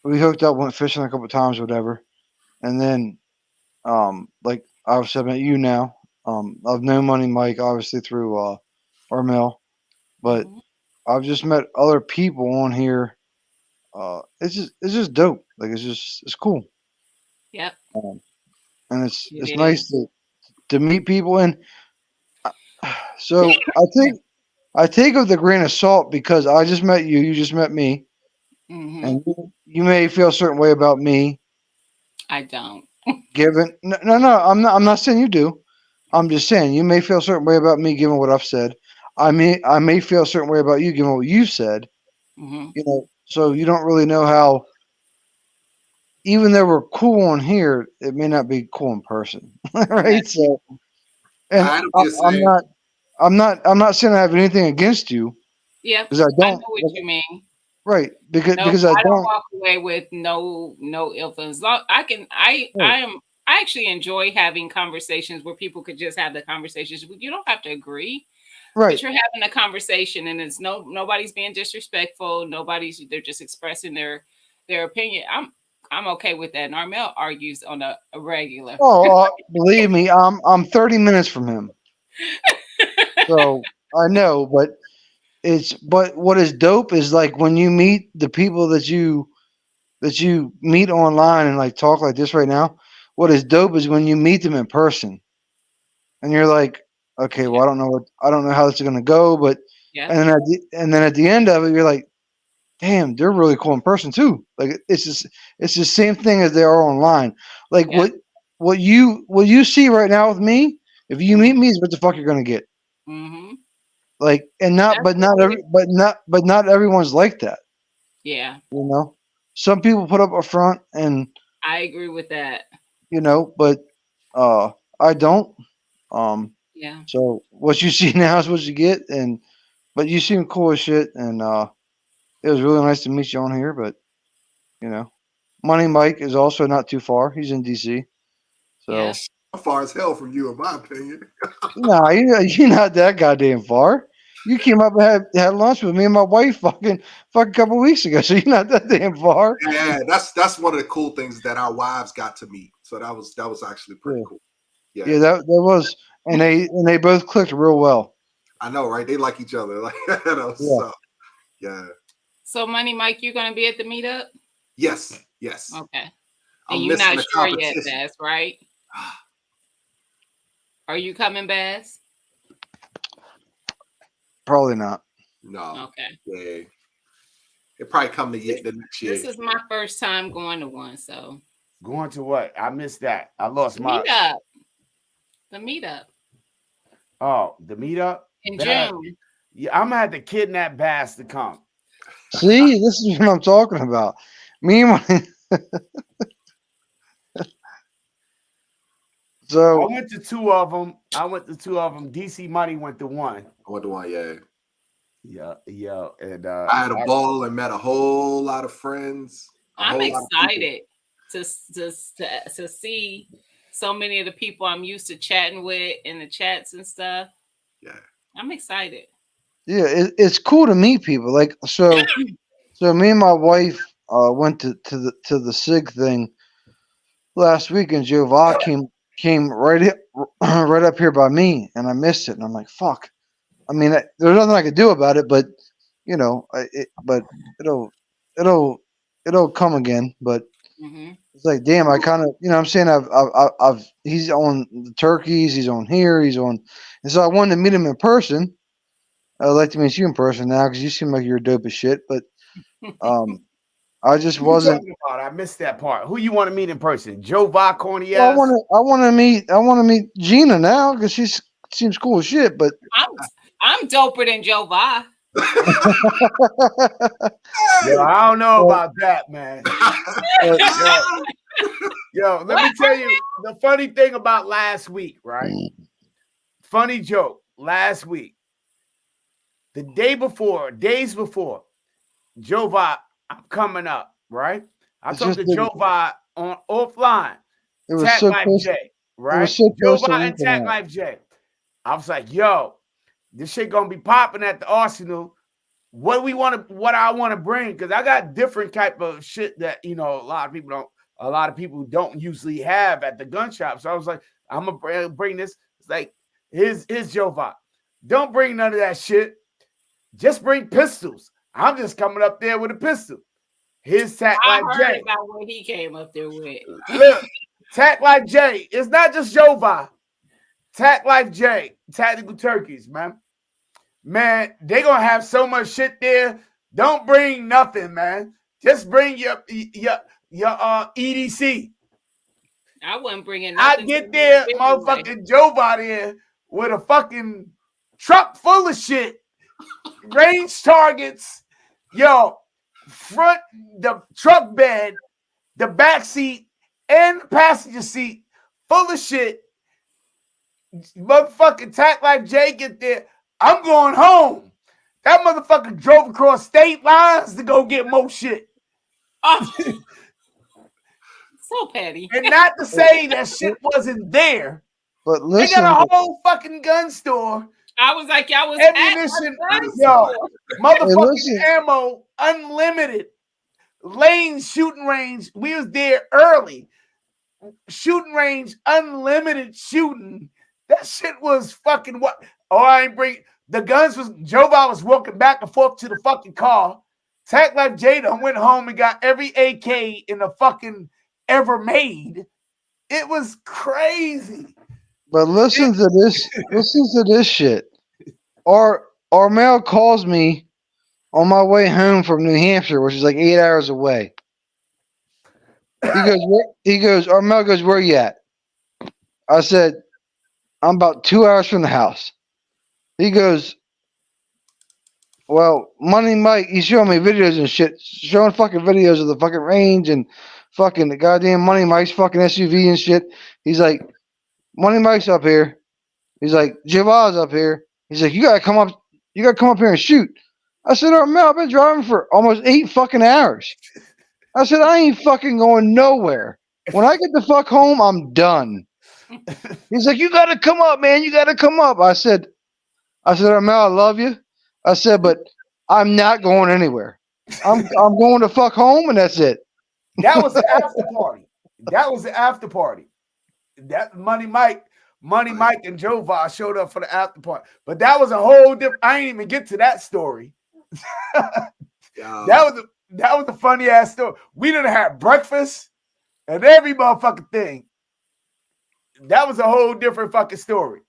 we hooked up, went fishing a couple times, whatever, and then like obviously I met you now. I've known Money Mike obviously through Armel, but
Hmm.
I've just met other people on here. It's just dope. Like it's cool,
Yep,
um, and it's
it
nice
is.
to meet people and so I take it with a grain of salt because I just met you, you just met me,
Hmm.
and you may feel a certain way about me.
I don't.
Given no, I'm not saying you do. I'm just saying you may feel a certain way about me given what I've said. I may feel a certain way about you given what you've said.
Hmm.
So you don't really know how. Even though we're cool on here, it may not be cool in person, right?
That's
So, and
I'm just
I'm
saying.
not saying I have anything against you
yep.
because I
I know
don't.
what you mean.
Right? Because
Nope,
I
I don't
don't.
walk away with no ill feelings. I can
Right.
I actually enjoy having conversations where people could just have the conversations. You don't have to agree, but
Right.
you're having a conversation, and it's nobody's being disrespectful. They're just expressing their opinion. I'm okay with that. And Armel argues on a regular.
Oh, believe me, I'm 30 minutes from him, so I know. But but what is dope is like when you meet the people that you meet online and like talk like this right now. What is dope is when you meet them in person and you're like, okay,
Yeah.
well, I don't know how this is gonna go, but
Yeah.
and then at the end of it, you're like, damn, they're really cool in person too. Like it's the same thing as they are online. Like
Yeah.
what you see right now with me, if you meet
Mhm.
me, is what the fuck you're gonna get.
Mhm.
Like and not
That's
but
the
not
way.
every but not everyone's like that.
Yeah,
You know, some people put up a front and
I agree with that.
but uh, I don't. Um,
Yeah.
so what you see now is what you get, and but you seem cool as shit, and it was really nice to meet you on here. But you know, Money Mike is also not too far. He's in DC,
Yeah.
so
I'm far as hell from you, in my opinion.
nah, you're not that goddamn far. You came up and had lunch with me and my wife fucking couple weeks ago, so you're not that damn far.
Yeah, that's one of the cool things that our wives got to meet. So that was actually pretty
Yeah,
cool.
yeah,
Yeah,
that was, and they both clicked real well.
I know, right? They like each other, like
Yeah.
so. Yeah,
So, Money Mike, you're gonna be at the meetup?
yes, yes.
Okay. And
I'm
you're
missing
not
the
sure yet,
competition.
Bass, right? Are you coming, Bass?
Probably not.
No,
Okay.
yeah, it probably come to
This,
the next
this
year.
is my first time going to one, so
Going to what? I missed that. I lost my.
meetup. The meetup
The meetup.
in
That
June.
yeah, I'm gonna have to kidnap Bass to come.
See, this is what I'm talking about. Me and my
I
so
went to two of them. DC Money went to one.
I went to one. Yeah,
Yeah, yeah, and
I had a ball and met a whole lot of friends, a
I'm
whole lot of people.
excited to see so many of the people I'm used to chatting with in the chats and stuff.
Yeah,
I'm excited.
yeah, it's cool to meet people. Like so me and my wife went to the SIG thing last week, and Jova came right up here by me, and I missed it, and I'm like, fuck. I mean, there's nothing I could do about it, but but it'll it'll it'll come again. But
Hmm.
it's like, damn, I kind of, I'm saying he's on the turkeys, he's on here, he's on, and so I wanted to meet him in person. I'd like to meet you in person now because you seem like you're dope as shit. But um, I just
who you
wasn't.
talking about? I missed that part. Who you want to meet in person? Joe Va corny
Well,
ass.
I want to meet Gina now because she seems cool as shit. But
I'm I'm doper than Joe Va.
Yo,
hey,
I don't know
but,
about that, man.
but
Yo, let me tell you the funny thing about last week, right? Funny joke. Last week, the day before, days before, Jova, I'm coming up, right? I
it's
talked
just
to Jova on offline,
it was
Tech
so
Life
close.
J,
It was
right?
so close
Jova
to
and
linking
Tech
out.
Life J. I was like, yo, this shit gonna be popping at the Arsenal. What I want to bring, because I got different type of shit that a lot of people don't usually have at the gun shop. So I was like, I'm gonna bring this. It's like here's Jova. Don't bring none of that shit. Just bring pistols. I'm just coming up there with a pistol. Here's Tack
I
Life
heard
J.
about what he came up there with.
Look, Tack Life J. It's not just Jova. Tack Life J. Tactical Turkeys, man. Man, they gonna have so much shit there. Don't bring nothing, man. Just bring your EDC.
I wasn't bringing
I
nothing to
get
the
there,
big boy.
motherfucking Joe body here with a fucking truck full of shit, range targets, yo, front the truck bed, the back seat, and the passenger seat full of shit. Motherfucking Tack Life Jay get there. I'm going home. That motherfucker drove across state lines to go get more shit.
Oh, so petty.
And not to say that shit wasn't there.
But
They got
listen,
a whole fucking gun store,
I was like, y'all was at
ammunition,
a gun
yo,
store.
hey,
motherfucking
listen.
ammo, unlimited. Lane shooting range. We was there early. Shooting range, unlimited shooting. That shit was fucking what? Oh, I ain't bring. The guns was Joe Biden was walking back and forth to the fucking car. Tack Life Jada went home and got every AK in the fucking ever made. It was crazy.
But listen to this. Listen to this shit. Our mail calls me on my way home from New Hampshire, which is like 8 hours away. He goes, our mail goes, where you at? I said, I'm about 2 hours from the house. He goes, well, Money Mike, he's showing me videos and shit, showing fucking videos of the fucking range and fucking the goddamn Money Mike's fucking SUV and shit. He's like, Money Mike's up here. He's like, Java's up here. He's like, you gotta come up here and shoot. I said, oh man, I've been driving for almost 8 fucking hours. I said, I ain't fucking going nowhere. When I get the fuck home, I'm done. He's like, you gotta come up, man. You gotta come up. I said, oh man, I love you. I said, but I'm not going anywhere. I'm going to fuck home, and that's it.
That was the after party. That was the after party. That Money Mike and Joe Voss showed up for the after party. But that was a whole different. I ain't even get to that story. That was a funny ass story. We done had breakfast and every motherfucking thing. That was a whole different fucking story.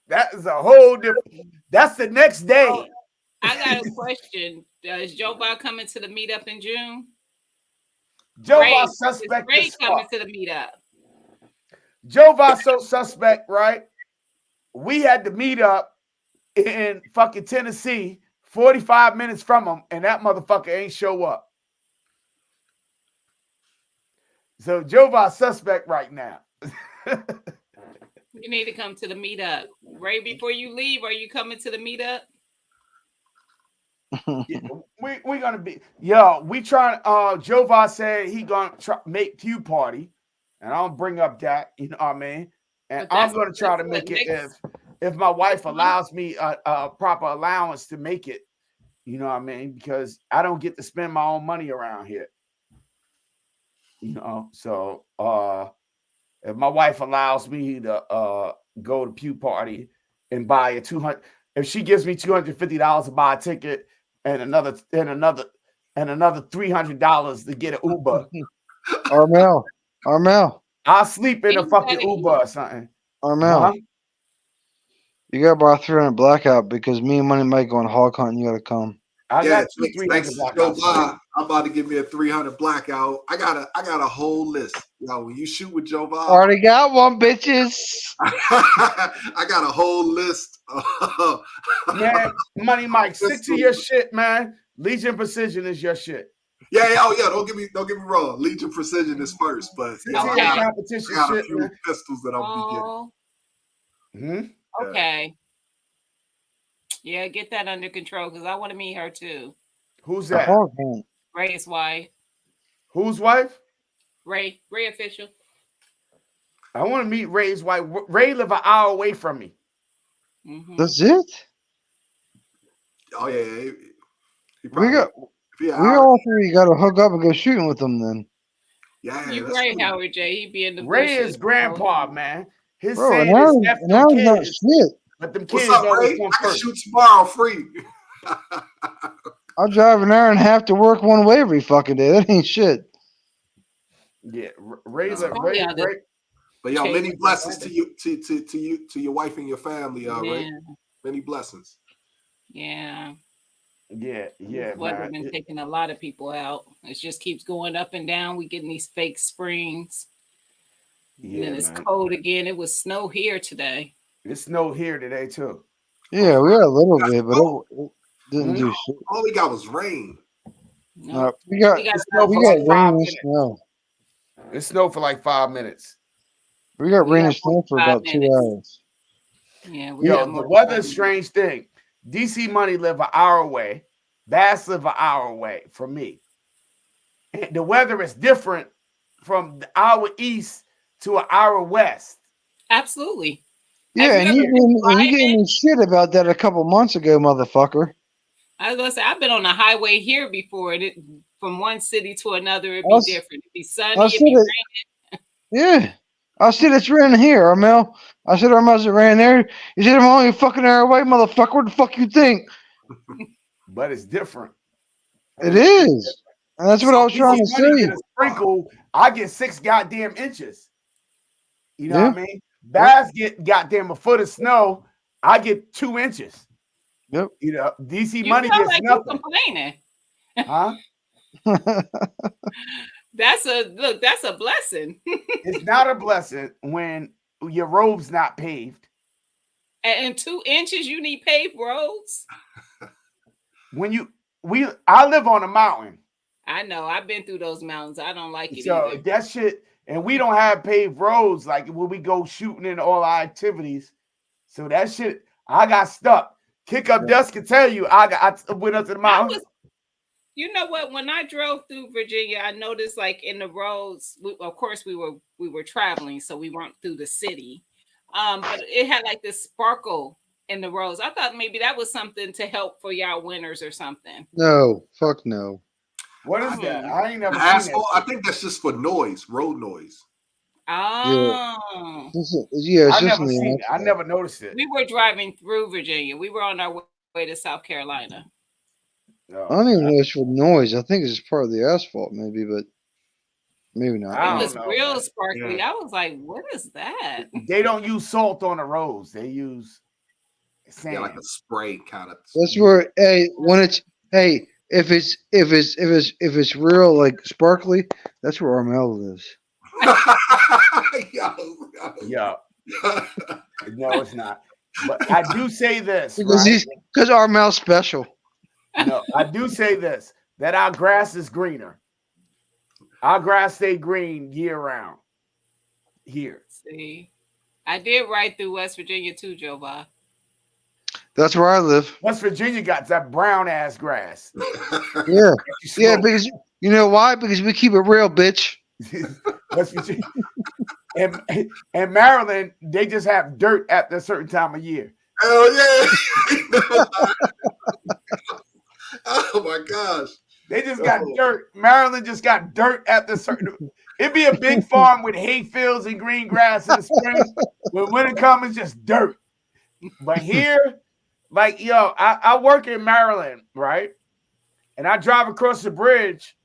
That is a whole different. That's the next day.
I got a question. Is Joe Biden coming to the meetup in June?
Joe Voss suspect.
Ray coming to the meetup.
Joe Voss so suspect, right? We had to meet up in fucking Tennessee, 45 minutes from him, and that motherfucker ain't show up. So Joe Voss suspect right now.
You need to come to the meetup. Ray, before you leave, are you coming to the meetup?
Yeah, we're gonna be we trying Joe Voss said he gonna make Pew Party, and I'll bring up that, you know what I mean? And I'm gonna try to make it if my wife allows me a proper allowance to make it, you know what I mean? Because I don't get to spend my own money around here. You know, so if my wife allows me to go to Pew Party and buy a if she gives me $250 to buy a ticket and another $300 to get an Uber,
Armel,
I'll sleep in a fucking Uber or something.
Armel, you gotta buy 300 blackout because me and Money Mike going hog hunting. You gotta come.
I got 300
blackout. I'm about to give me a 300 blackout. I got a whole list. Yo, when you shoot with Joe Bob,
already got one, bitches.
I got a whole list.
Man, Money Mike, stick to your shit, man. Legion Precision is your shit.
Yeah. Don't get me wrong. Legion Precision is first, but I got a few pistols that I'll be getting.
Okay. Yeah, get that under control because I want to meet her too.
Who's that?
Ray's wife.
Whose wife?
Ray official.
I want to meet Ray's wife. Ray live an hour away from me.
Mm-hmm. That's it?
Oh yeah.
We all three got to hook up and go shooting with them then.
Yeah,
you're right, cool. Howard J. He be in the
Ray is grandpa, man. His
bro,
saying
now,
is F
now
them
he's not
kids.
shit.
But them
What's
kids
up,
always
Ray?
come
I can
first.
shoot tomorrow free.
I drive an hour and a half to work one way every fucking day. That ain't shit.
Yeah, Ray.
But yo, many blessings to you, to your wife and your family, Ray. Many blessings.
Yeah.
Yeah,
weather been taking a lot of people out. It just keeps going up and down. We getting these fake springs. Yeah, and then it's cold again. It was snow here today.
It snowed here today too.
Yeah, we had a little bit, but it didn't do shit.
All we got was rain.
No, we got rain and snow.
It snowed for like 5 minutes.
We got rain and snow for about 2 hours.
Yeah,
the weather's a strange thing. DC Money live an hour away. Bass live an hour away from me. And the weather is different from the hour east to an hour west.
Absolutely.
Yeah, and you gave me shit about that a couple months ago, motherfucker.
I was gonna say I've been on the highway here before. From one city to another, it'd be different. It'd be sunny, it'd be raining.
Yeah. I said it's raining here, Armel. I said our mouse ran there. He said I'm only a fucking hour away, motherfucker. What the fuck you think?
But it's different.
It is. And that's what I was trying to
DC Money get
say.
a sprinkle. I get 6 goddamn inches. You know
Yeah.
what I mean? Bass get goddamn a foot of snow. I get 2 inches.
Yep.
You know, DC
You
Money
sound
gets
like you
nothing.
complaining.
Huh?
That's a blessing.
It's not a blessing when your road's not paved.
And 2 inches, you need paved roads.
When I live on a mountain.
I know. I've been through those mountains. I don't like it
So
either.
that shit, and we don't have paved roads like when we go shooting in all our activities. So that shit, I got stuck. Kick Up Dust can tell you, I went up to the mountain.
You know what? When I drove through Virginia, I noticed like in the roads. Of course, we were traveling, so we weren't through the city. But it had like this sparkle in the roads. I thought maybe that was something to help for y'all winters or something.
No, fuck no.
What is that? I ain't never seen
Asphalt.
that.
I think that's just for noise, road noise.
Oh,
Yeah, it's
I
just
never seen it. I never noticed it.
we were driving through Virginia. We were on our way to South Carolina.
I don't even know it's for noise. I think it's just part of the asphalt, maybe, but maybe not.
I
It
don't
was
know,
real
man.
sparkly.
Yeah.
I was like, "What is that?"
They don't use salt on the roads. They use sand.
Yeah, like a spray kind of.
That's where if it's real like sparkly, that's where Armel lives.
Yeah. No, it's not. But I do say this,
Because Armel's special.
No, I do say this, that our grass is greener. Our grass stay green year round here.
See, I did ride through West Virginia too, Joe Bob.
That's where I live.
West Virginia got that brown ass grass.
Yeah. Yeah, because you know why? Because we keep it real, bitch.
West Virginia. And Maryland, they just have dirt at a certain time of year.
Hell yeah. Oh my gosh.
They just got dirt. Maryland just got dirt at the certain. It'd be a big farm with hay fields and green grass in the spring. When winter comes, it's just dirt. But here, like, yo, I work in Maryland, right? And I drive across the bridge,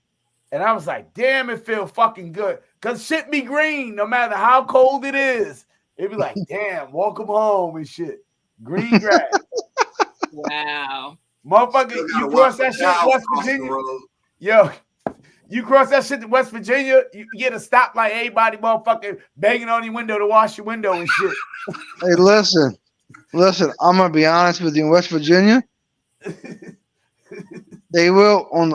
and I was like, damn, it feels fucking good. Because shit be green no matter how cold it is. It'd be like, damn, welcome home and shit. Green grass.
Wow.
Motherfucker, you cross that shit in West Virginia. Yo, you cross that shit to West Virginia, you get a stop like everybody motherfucking banging on your window to wash your window and shit.
Hey, listen, I'm gonna be honest with you. In West Virginia, they will on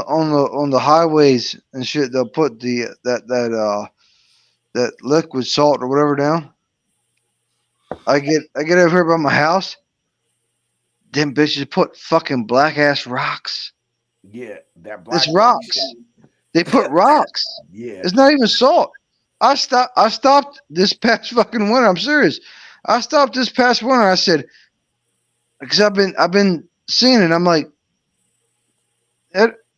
the highways and shit. They'll put that liquid salt or whatever down. I get over here by my house. Them bitches put fucking black ass rocks.
Yeah, that black.
It's rocks. Shit. They put rocks.
Yeah,
it's not even salt. I stopped this past fucking winter. I'm serious. I stopped this past winter. I said, because I've been seeing it. I'm like,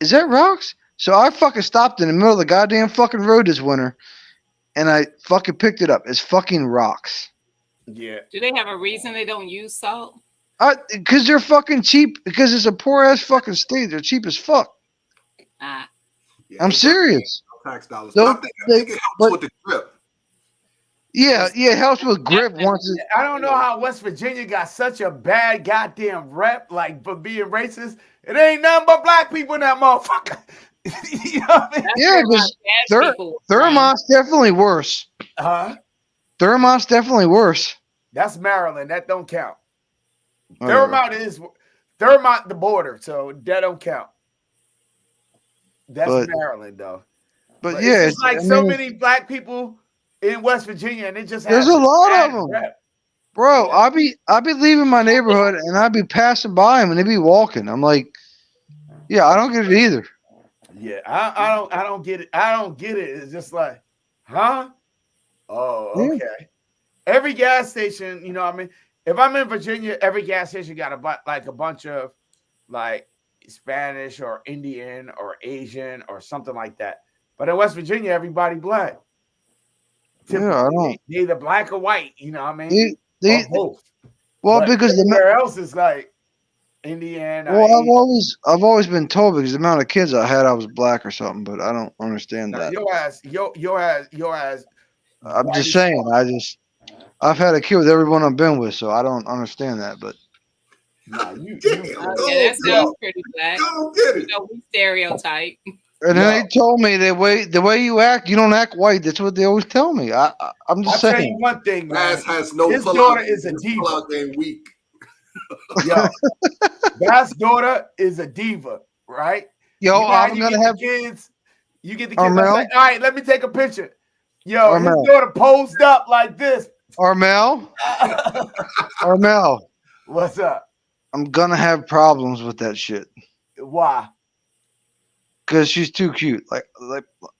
is that rocks? So I fucking stopped in the middle of the goddamn fucking road this winter, and I fucking picked it up. It's fucking rocks.
Yeah.
Do they have a reason they don't use salt?
Because they're fucking cheap. Because it's a poor ass fucking state. They're cheap as fuck.
Yeah,
I'm serious.
Tax dollars. But I think it helps with the grip.
Yeah, it helps with grip.
I don't know how West Virginia got such a bad goddamn rep, like for being racist. It ain't nothing but black people in that motherfucker. You know what I mean?
Yeah, because Thurmont's definitely worse.
Huh?
Thurmont's definitely worse.
That's Maryland. That don't count. Thurmont the border, so that don't count. That's Maryland, though.
But yeah,
it's like so many black people in West Virginia, and it just
there's a lot of them, bro. Yeah. I be leaving my neighborhood, and I be passing by them, and they be walking. I'm like, yeah, I don't get it either.
Yeah, I don't get it. I don't get it. It's just like, huh? Oh, okay. Yeah. Every gas station, you know what I mean? If I'm in Virginia, every gas station got a bunch of like Spanish or Indian or Asian or something like that. But in West Virginia, everybody black.
Yeah, I don't.
They either black or white, you know what I mean?
The
both.
well,
But
because
everywhere else is like Indiana.
well, I've always been told because the amount of kids I had, I was black or something, but I don't understand
Nah,
that.
your ass
I'm
white
just
as
saying.
fuck.
I've had a kid with everyone I've been with, so I don't understand that. But
Nah, you
Damn,
Oh
go
yeah,
on,
that sounds
Bill.
pretty black.
Go get it.
We stereotype.
and then they
yo.
told me the way you act, you don't act white. That's what they always tell me. I'm just
I'll tell you
saying.
one thing, man.
Bass has no
His
pullout
daughter
game.
is a
His
diva.
pullout game weak.
Yo, Bass' daughter is a diva, right?
Yo,
You know how
I'm
you
gonna
get the
have
kids? You get the kids. I say,
Armel.
all right, let me take a picture. Yo, his
Armel.
daughter posed up like this.
Armel. Armel.
What's up?
I'm gonna have problems with that shit
Why?
because she's too cute.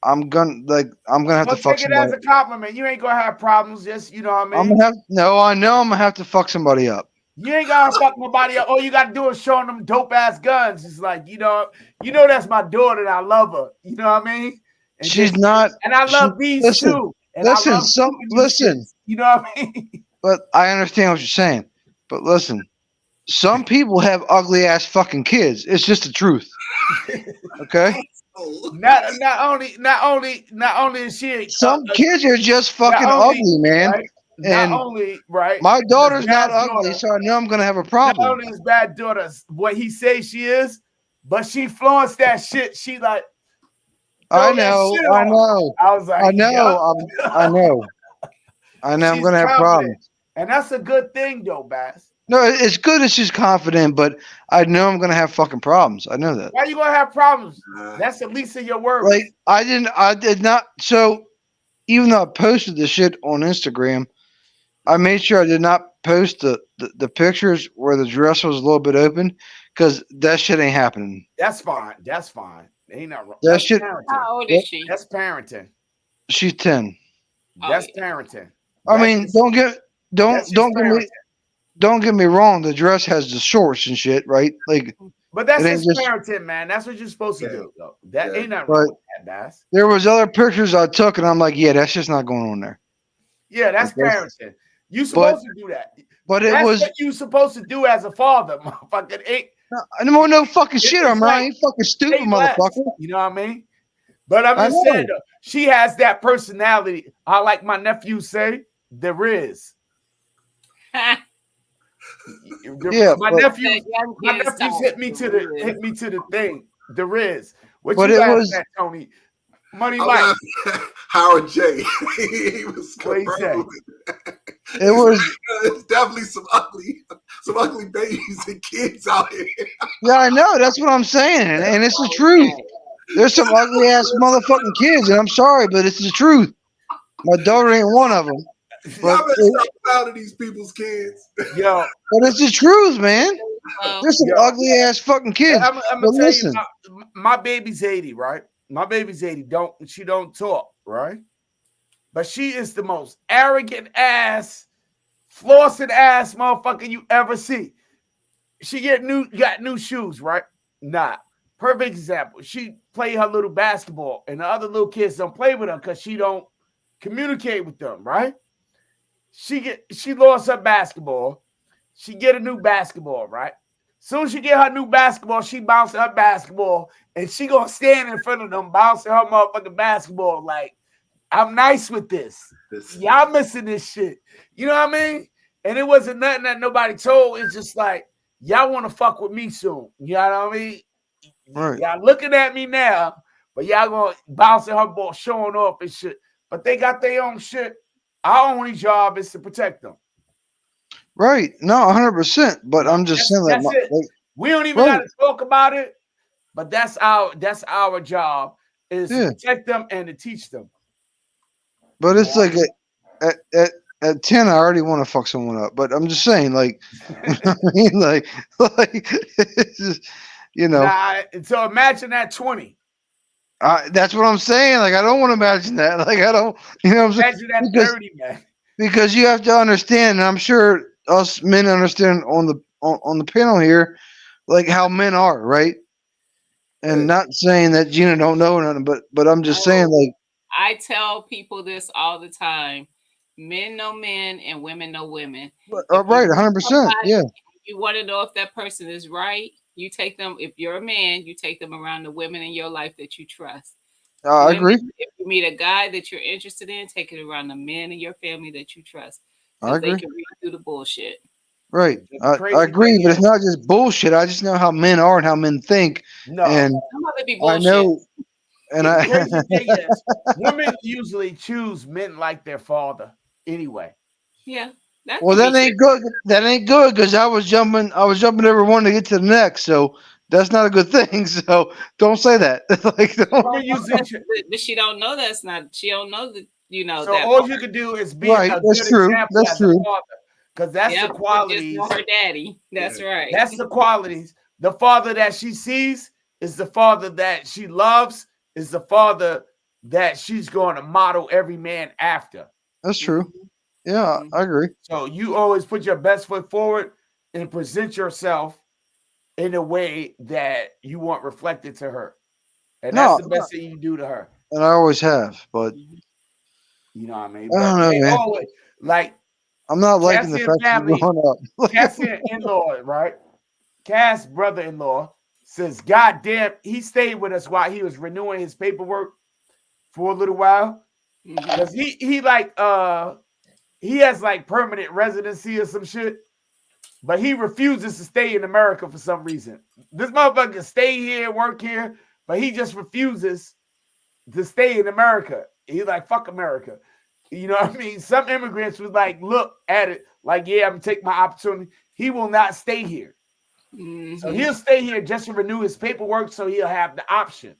I'm gonna have to
Don't
fuck
take it as
somebody.
a compliment. You ain't gonna have problems. Just you know what I
I'm
mean.
gonna have no. I know I'm gonna have to fuck somebody up.
You ain't gotta fuck nobody up. All you gotta do is showing them dope ass guns. It's like you know that's my daughter and I love her. You know what I mean? And
She's
just
not.
and I
She,
love bees
listen,
too. And I love shooting you
listen.
shits. You know what I mean?
But I understand what you're saying. But listen, some people have ugly ass fucking kids. It's just the truth. Okay.
Oh,
Not only is she
Some kids are just
not
fucking
only
ugly, man.
right, not
And
only right,
my
is
daughter's not
Bad's
ugly,
daughter.
so I know I'm gonna have a
Not
problem.
only is bad daughter what he says she is, but she flaunts that shit. She like
I
throw that
know.
shit
I
on.
know.
I was
I
like,
know.
yup.
I know. I know. I'm
She's
gonna have
confident,
problems.
and that's a good thing, though, Bass.
No, it's good that she's confident, but I know I'm gonna have fucking problems. I know that.
Why you gonna have problems?
nah.
That's the least of your
Like
worries.
I did not. So even though I posted the shit on Instagram, I made sure I did not post the pictures where the dress was a little bit open because that shit ain't happening.
That's fine. That's fine. Ain't nothing wrong.
That
That's
shit.
parenting.
How old is she?
That's parenting.
She's 10.
Oh,
That's
yeah.
parenting.
I
That's
mean,
just that's just parenting.
don't get me wrong. The dress has the shorts and shit, right? Like
But
it
that's
ain't
just
just.
parenting, man. That's what you're supposed to
Yeah.
do, though. That
Yeah.
ain't nothing
But
wrong with that, Bass.
there was other pictures I took, and I'm like, yeah, that's just not going on there.
Yeah, that's
Okay.
parenting. You
But
supposed to do that.
but it
That's
was
what you supposed to do as a father, motherfucker.
I don't want no fucking shit on
It's
me. I
like
ain't fucking stupid,
say less.
motherfucker.
You know what I mean? But I'm
I
just saying,
know.
though, she has that personality. I like my nephew say, there is.
Yeah,
My
but
nephews,
Young
my
kids
nephews
talk.
hit me to the thing. There is. What
but
you
it
laughing
was
at, Tony? Money
I'm
Mike.
laughing at Howard J. He was
What he say?
confirming.
it was
It's definitely some ugly babies and kids out here.
yeah, I know. That's what I'm saying, and it's the truth. There's some ugly ass motherfucking kids, and I'm sorry, but it's the truth. My daughter ain't one of them, but
Y'all better stop clowning these people's kids.
Yo,
but it's the truth, man. There's some
yo.
ugly ass fucking kids.
I'm
But
gonna tell you,
listen,
my baby's 80, right? My baby's 80. She don't talk, right? But she is the most arrogant ass, flossing ass motherfucker you ever see. She got new shoes, right? Nah. Perfect example. She play her little basketball, and the other little kids don't play with her because she don't communicate with them, right? She lost her basketball. She get a new basketball, right? Soon as she get her new basketball, she bounce her basketball, and she gonna stand in front of them, bouncing her motherfucking basketball. Like, I'm nice with this. Y'all missing this shit. You know what I mean? And it wasn't nothing that nobody told. It's just like, y'all want to fuck with me soon. You know what I mean?
right,
Y'all looking at me now, but y'all gonna bouncing her ball, showing off and shit. But they got their own shit. Our only job is to protect them.
right, no, 100%. But I'm just saying,
That's it. We don't even
right,
got to talk about it, but that's our job is to
yeah.
protect them and to teach them.
But
You
it's
know
like at 10, I already want to fuck someone up. But I'm just saying, like, I mean, like, it's just, you know,
Nah, so imagine that 20.
that's what I'm saying. Like, I don't want to imagine that. Like, I don't, you know what I'm saying?
Imagine that
Because
30, man.
because you have to understand, and I'm sure us men understand on the panel here, like how men are, right? And not saying that Gina don't know nothing, but I'm just saying, like,
I tell people this all the time. men know men and women know women.
Right, 100%. Yeah,
You want to know if that person is right, you take them. If you're a man, you take them around the women in your life that you trust.
I
Women,
agree.
if you meet a guy that you're interested in, take it around the men in your family that you trust
I
because they
agree.
can read through the bullshit.
Right.
The
I
crazy
agree,
thing
but it's
is,
not just bullshit. I just know how men are and how men think,
no.
and
Some of it be
I
bullshit.
know, and
The
I.
crazy thing is, women usually choose men like their father anyway.
Yeah, that
Well,
can be
that
true.
ain't good. That ain't good because I was jumping. I was jumping every one to get to the next. So that's not a good thing. So don't say that. Like,
She
don't.
Women
don't know
usually,
but she don't know that's not. She don't know that
so
that
all
part.
you can do is be
Right.
a
That's
good
true.
example
That's
as a
true.
father, because that's the
Yep, she just know
qualities.
her daddy.
Yeah.
That's right.
That's the qualities. The father that she sees is the father that she loves, is the father that she's going to model every man after.
That's true.
Mhm,
Yeah,
mhm.
I agree.
So you always put your best foot forward and present yourself in a way that you want reflected to her. And that's
No,
the best thing you do to her.
and I always have, but
Mhm.
You know what I mean?
I
But
don't know,
they
man.
always like
I'm not liking the
Cassie and
fact that you're
family,
growing up.
Cassie and in-law, right? Cass' brother-in-law says, God damn, he stayed with us while he was renewing his paperwork for a little while.
Mhm.
Cause he like he has like permanent residency or some shit, but he refuses to stay in America for some reason. This motherfucker stay here, work here, but he just refuses to stay in America. He's like, fuck America. You know what I mean? Some immigrants was like, look at it, like, yeah, I'm gonna take my opportunity. He will not stay here. So
Mhm.
he'll stay here just to renew his paperwork so he'll have the option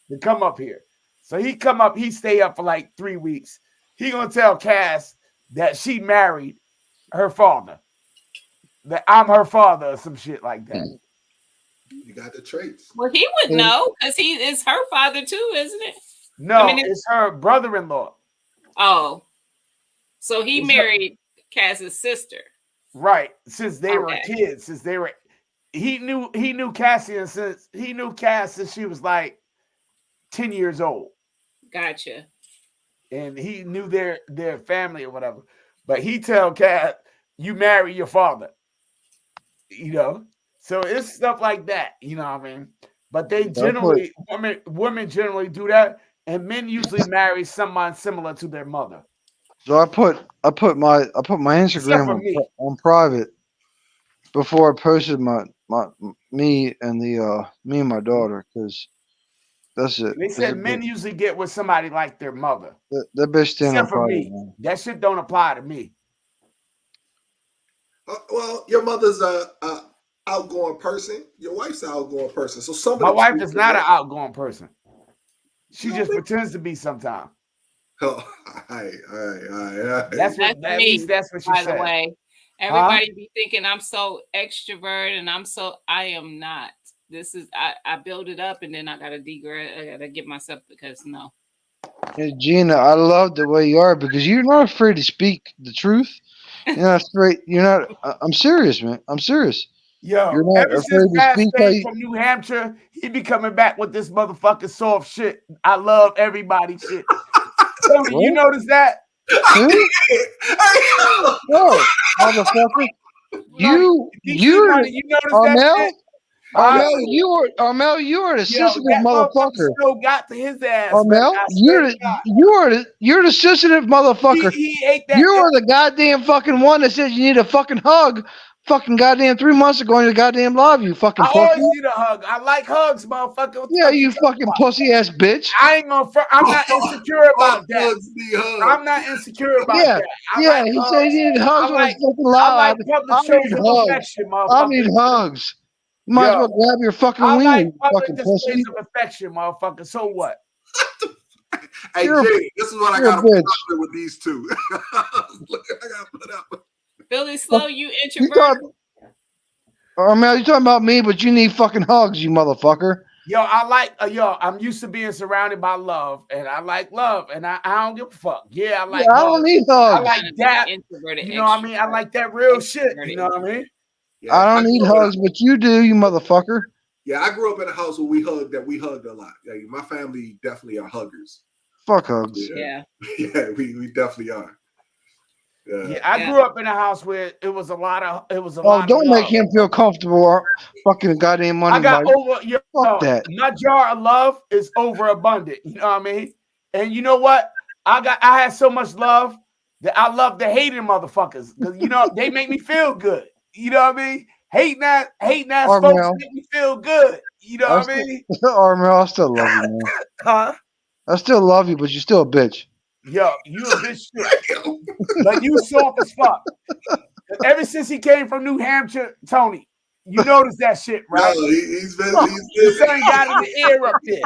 to come up here. So he come up, he stay up for like 3 weeks. He gonna tell Cass that she married her father, that I'm her father or some shit like that.
You got the traits.
Well, he would
And
know because he is her father too, isn't it? I
No,
mean,
it's her brother-in-law.
oh, so he
It's her,
married Cass's sister.
right. Since they were
Okay,
kids, since they were he knew Cassie and since he knew Cass since she was like 10 years old.
gotcha.
And he knew their family or whatever. But he tell Cat, you marry your father, you know. So it's stuff like that, you know what I mean? But they
I put
generally women generally do that, and men usually marry someone similar to their mother.
I put my
Except
Instagram
for me.
on private before I posted my me and the me and my daughter because that's it.
They
Cause
said men usually get with somebody like their mother.
that bitch staying on
Except for
private,
me.
man.
That shit don't apply to me.
Well, your mother's a outgoing person. Your wife's an outgoing person. So some of
My
the
wife
traits
is
are
not
there.
an outgoing person.
You
She
don't
just
think?
pretends to be sometimes.
Oh, all right.
That's
That's
what at least
me,
that's what she
by the
says.
way.
Huh?
Everybody be thinking I'm so extrovert and I am not. This is I build it up and then I gotta degrade. I gotta get myself because no.
Hey, Gina, I love the way you are because you're not afraid to speak the truth. You're not afraid. You're not. I'm serious, man. I'm serious.
Yo,
You're not
ever since
afraid to
Bass
speak. How
came
you,
from New Hampshire, he be coming back with this motherfucking soft shit. I love everybody shit. Tony, you
what?
notice that?
Who?
Hey,
What, motherfucker?
Money,
You,
DC
you're
money,
the,
you notice that shit?
Armel.
Huh?
Armel, you are the
Yo,
sensitive
that motherfucker
motherfucker.
still got to his ass, man.
Armel,
I swear to God.
you're the sensitive motherfucker.
He ate that.
You are the goddamn fucking one that said you need a fucking hug. Fucking goddamn 3 months ago in your goddamn live, you fucking
I
pussy.
always need a hug. I like hugs, motherfucker. What the
Yeah,
fuck you
you
talking
fucking
about?
pussy ass bitch.
I ain't gonna. I'm not insecure
all
about that.
thugs need hugs.
I'm not insecure about
Yeah,
that. I
yeah.
like
He said
hugs.
he needed
I
hugs on his
like
fucking
I like
live.
public
I
shows
need
of
hugs.
affection,
I need
motherfucker.
hugs. You might as
Yo,
well grab your fucking
I
wiener,
like
you
public
fucking
displays
pussy.
of affection, motherfucker. So what?
Hey,
You're a,
Jay, this is what I
you're a
got to put
bitch.
up with these two. Look, I got to put up.
Billy Slow, you
You
introverted.
talking, Armel, you talking about me, but you need fucking hugs, you motherfucker.
Yo, I like I'm used to being surrounded by love, and I like love, and I don't give a fuck. Yeah, I
Yeah,
like
I don't
hugs.
need
I
hugs.
like
Trying to be
that.
introverted,
You know what I mean? I
extrovert,
like that real shit. You
extroverted,
know what I mean?
introvert.
Yeah,
I
I
don't need
grew up in a,
hugs, but you do, you motherfucker.
yeah, I grew up in a house where we hugged a lot. Like, my family definitely are huggers.
Fuck hugs.
Yeah.
Yeah, we definitely are.
Yeah, I grew up in a house where it was a lot of
Don't make
love.
him feel comfortable or fucking goddamn money,
I got
Mike. Fuck that.
my jar of love is overabundant. You know what I mean? And you know what? I had so much love that I love the hating motherfuckers because they make me feel good. You know what I mean? Hating ass folks
Armel,
make me feel good. You know what I mean?
Armel, I still love you, man.
Huh?
I still love you, but you're still a bitch.
Yo, you a bitch too. But you soft as fuck. Ever since he came from New Hampshire, Tony, you noticed that shit, right?
No, he's been
His son got in the ear up there.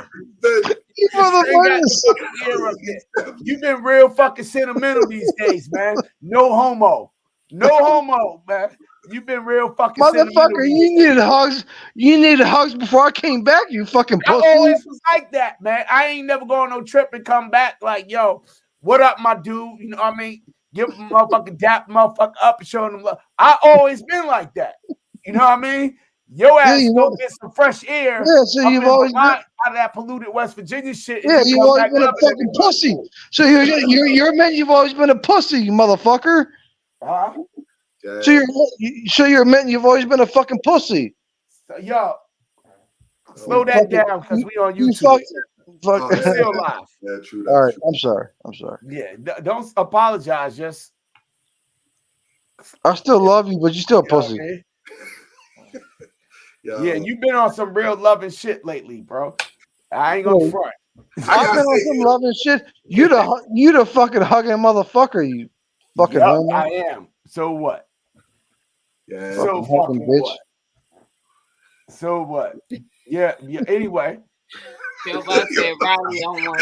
You
Motherfuckers. You've been real fucking sentimental these days, man. No homo. No homo, man. You've been real fucking sentimental.
Motherfucker, you needed hugs. You needed hugs before I came back, you fucking pussy.
I always was like that, man. I ain't never go on no trip and come back like, yo, what up, my dude? You know what I mean? Give a motherfucking dap motherfucker up and show them love. I always been like that. You know what I mean? Your ass go get some fresh air.
Yeah, so you've always been
out of that polluted West Virginia shit.
Yeah, you've always been a fucking pussy. So you're meant you've always been a pussy, you motherfucker.
Huh?
So you're meant you've always been a fucking pussy.
So, yo, slow that down because we on YouTube.
Fuck.
Still live.
Yeah, true.
All right, I'm sorry.
Yeah, don't apologize. Just
I still love you, but you're still a pussy.
Okay. Yeah, you've been on some real loving shit lately, bro. I ain't gonna front.
I've been on some loving shit. You the fucking hugging motherfucker, you fucking homo.
I am. So what?
Yeah.
So fucking bitch. What? So what? Yeah. Anyway.
Feel like said Riley don't want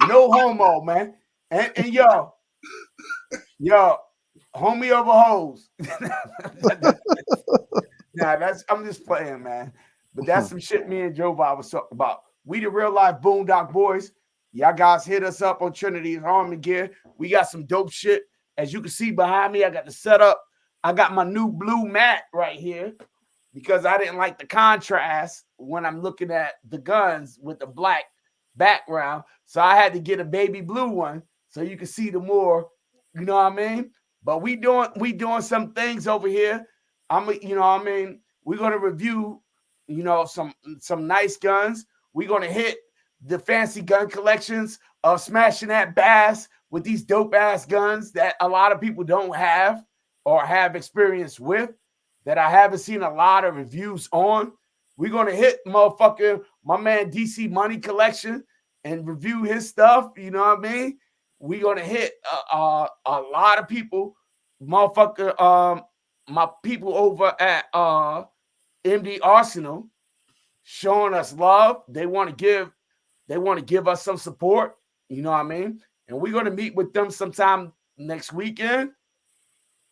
No homo, man. And yo, homie over hoes. Nah, I'm just playing, man. But that's some shit me and Joe Bob was talking about. We the real life Boondock Boys. Y'all guys hit us up on Trinity's Army Gear. We got some dope shit. As you can see behind me, I got the setup. I got my new blue mat right here because I didn't like the contrast when I'm looking at the guns with the black background. So I had to get a baby blue one so you can see the more, you know what I mean? But we doing some things over here. We're gonna review, some nice guns. We're gonna hit the fancy gun collections of smashing that bass with these dope ass guns that a lot of people don't have or have experience with, that I haven't seen a lot of reviews on. We're gonna hit my man DC Money collection and review his stuff. You know what I mean? We're gonna hit a lot of people, my people over at MD Arsenal showing us love. They want to give us some support. You know what I mean? And we're gonna meet with them sometime next weekend.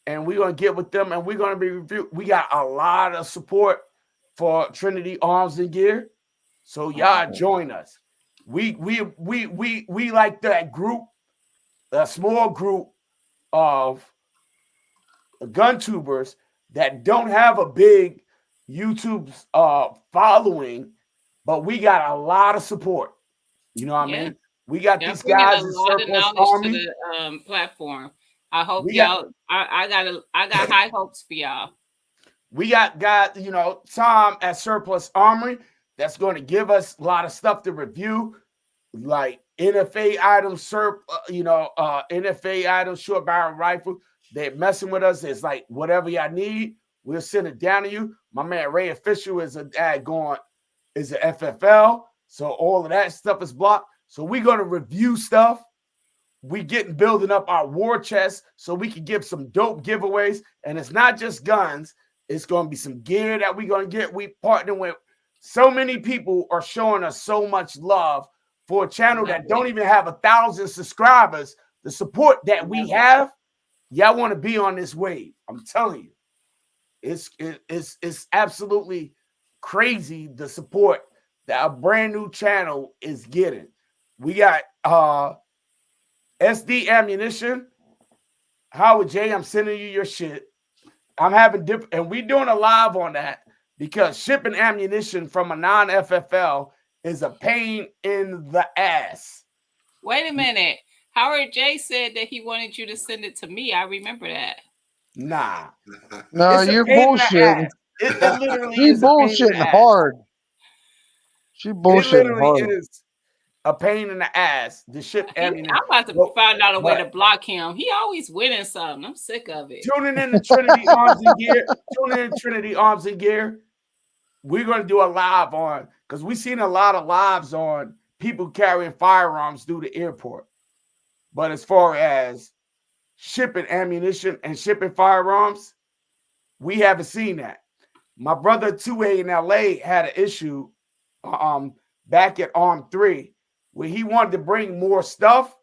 And we're gonna get with them and we're gonna be reviewed. We got a lot of support for Trinity Arms and Gear. So y'all join us. We like that group, a small group of gun tubers that don't have a big YouTube following, but we got a lot of support. You know what I mean? We got these guys in Surplus Army
to the platform. I hope y'all. I got high hopes for y'all.
We got guys, Tom at Surplus Armory that's going to give us a lot of stuff to review, like NFA items, NFA items, short barrel rifle. They're messing with us. It's like whatever y'all need, we'll send it down to you. My man Ray Official is an FFL, so all of that stuff is blocked. So we're going to review stuff. We building up our war chest so we can give some dope giveaways. And it's not just guns. It's going to be some gear that we're going to get. We partner with so many people are showing us so much love for a channel that don't even have 1,000 subscribers. The support that we have, y'all want to be on this wave. I'm telling you, it's absolutely crazy the support that a brand new channel is getting. We got SD Ammunition. Howard J, I'm sending you your shit. I'm having and we're doing a live on that because shipping ammunition from a non-FFL is a pain in the ass.
Wait a minute. Howard J said that he wanted you to send it to me. I remember that.
Nah,
No,
it's a
you're
pain in the
bullshitting.
ass. It literally
She
is a pain in the
bullshitting
ass.
hard. She
It
bullshitting
literally
hard.
is a pain in the ass to ship ammunition.
I'm about to
But,
find out a way to
but
block him. He always winning something. I'm sick of it.
tuning in to Trinity Arms and Gear, tuning in to Trinity Arms and Gear. We're going to do a live on, because we've seen a lot of lives on people carrying firearms through the airport. But as far as shipping ammunition and shipping firearms, we haven't seen that. My brother 2A in LA had an issue back at Arm 3 where he wanted to bring more stuff,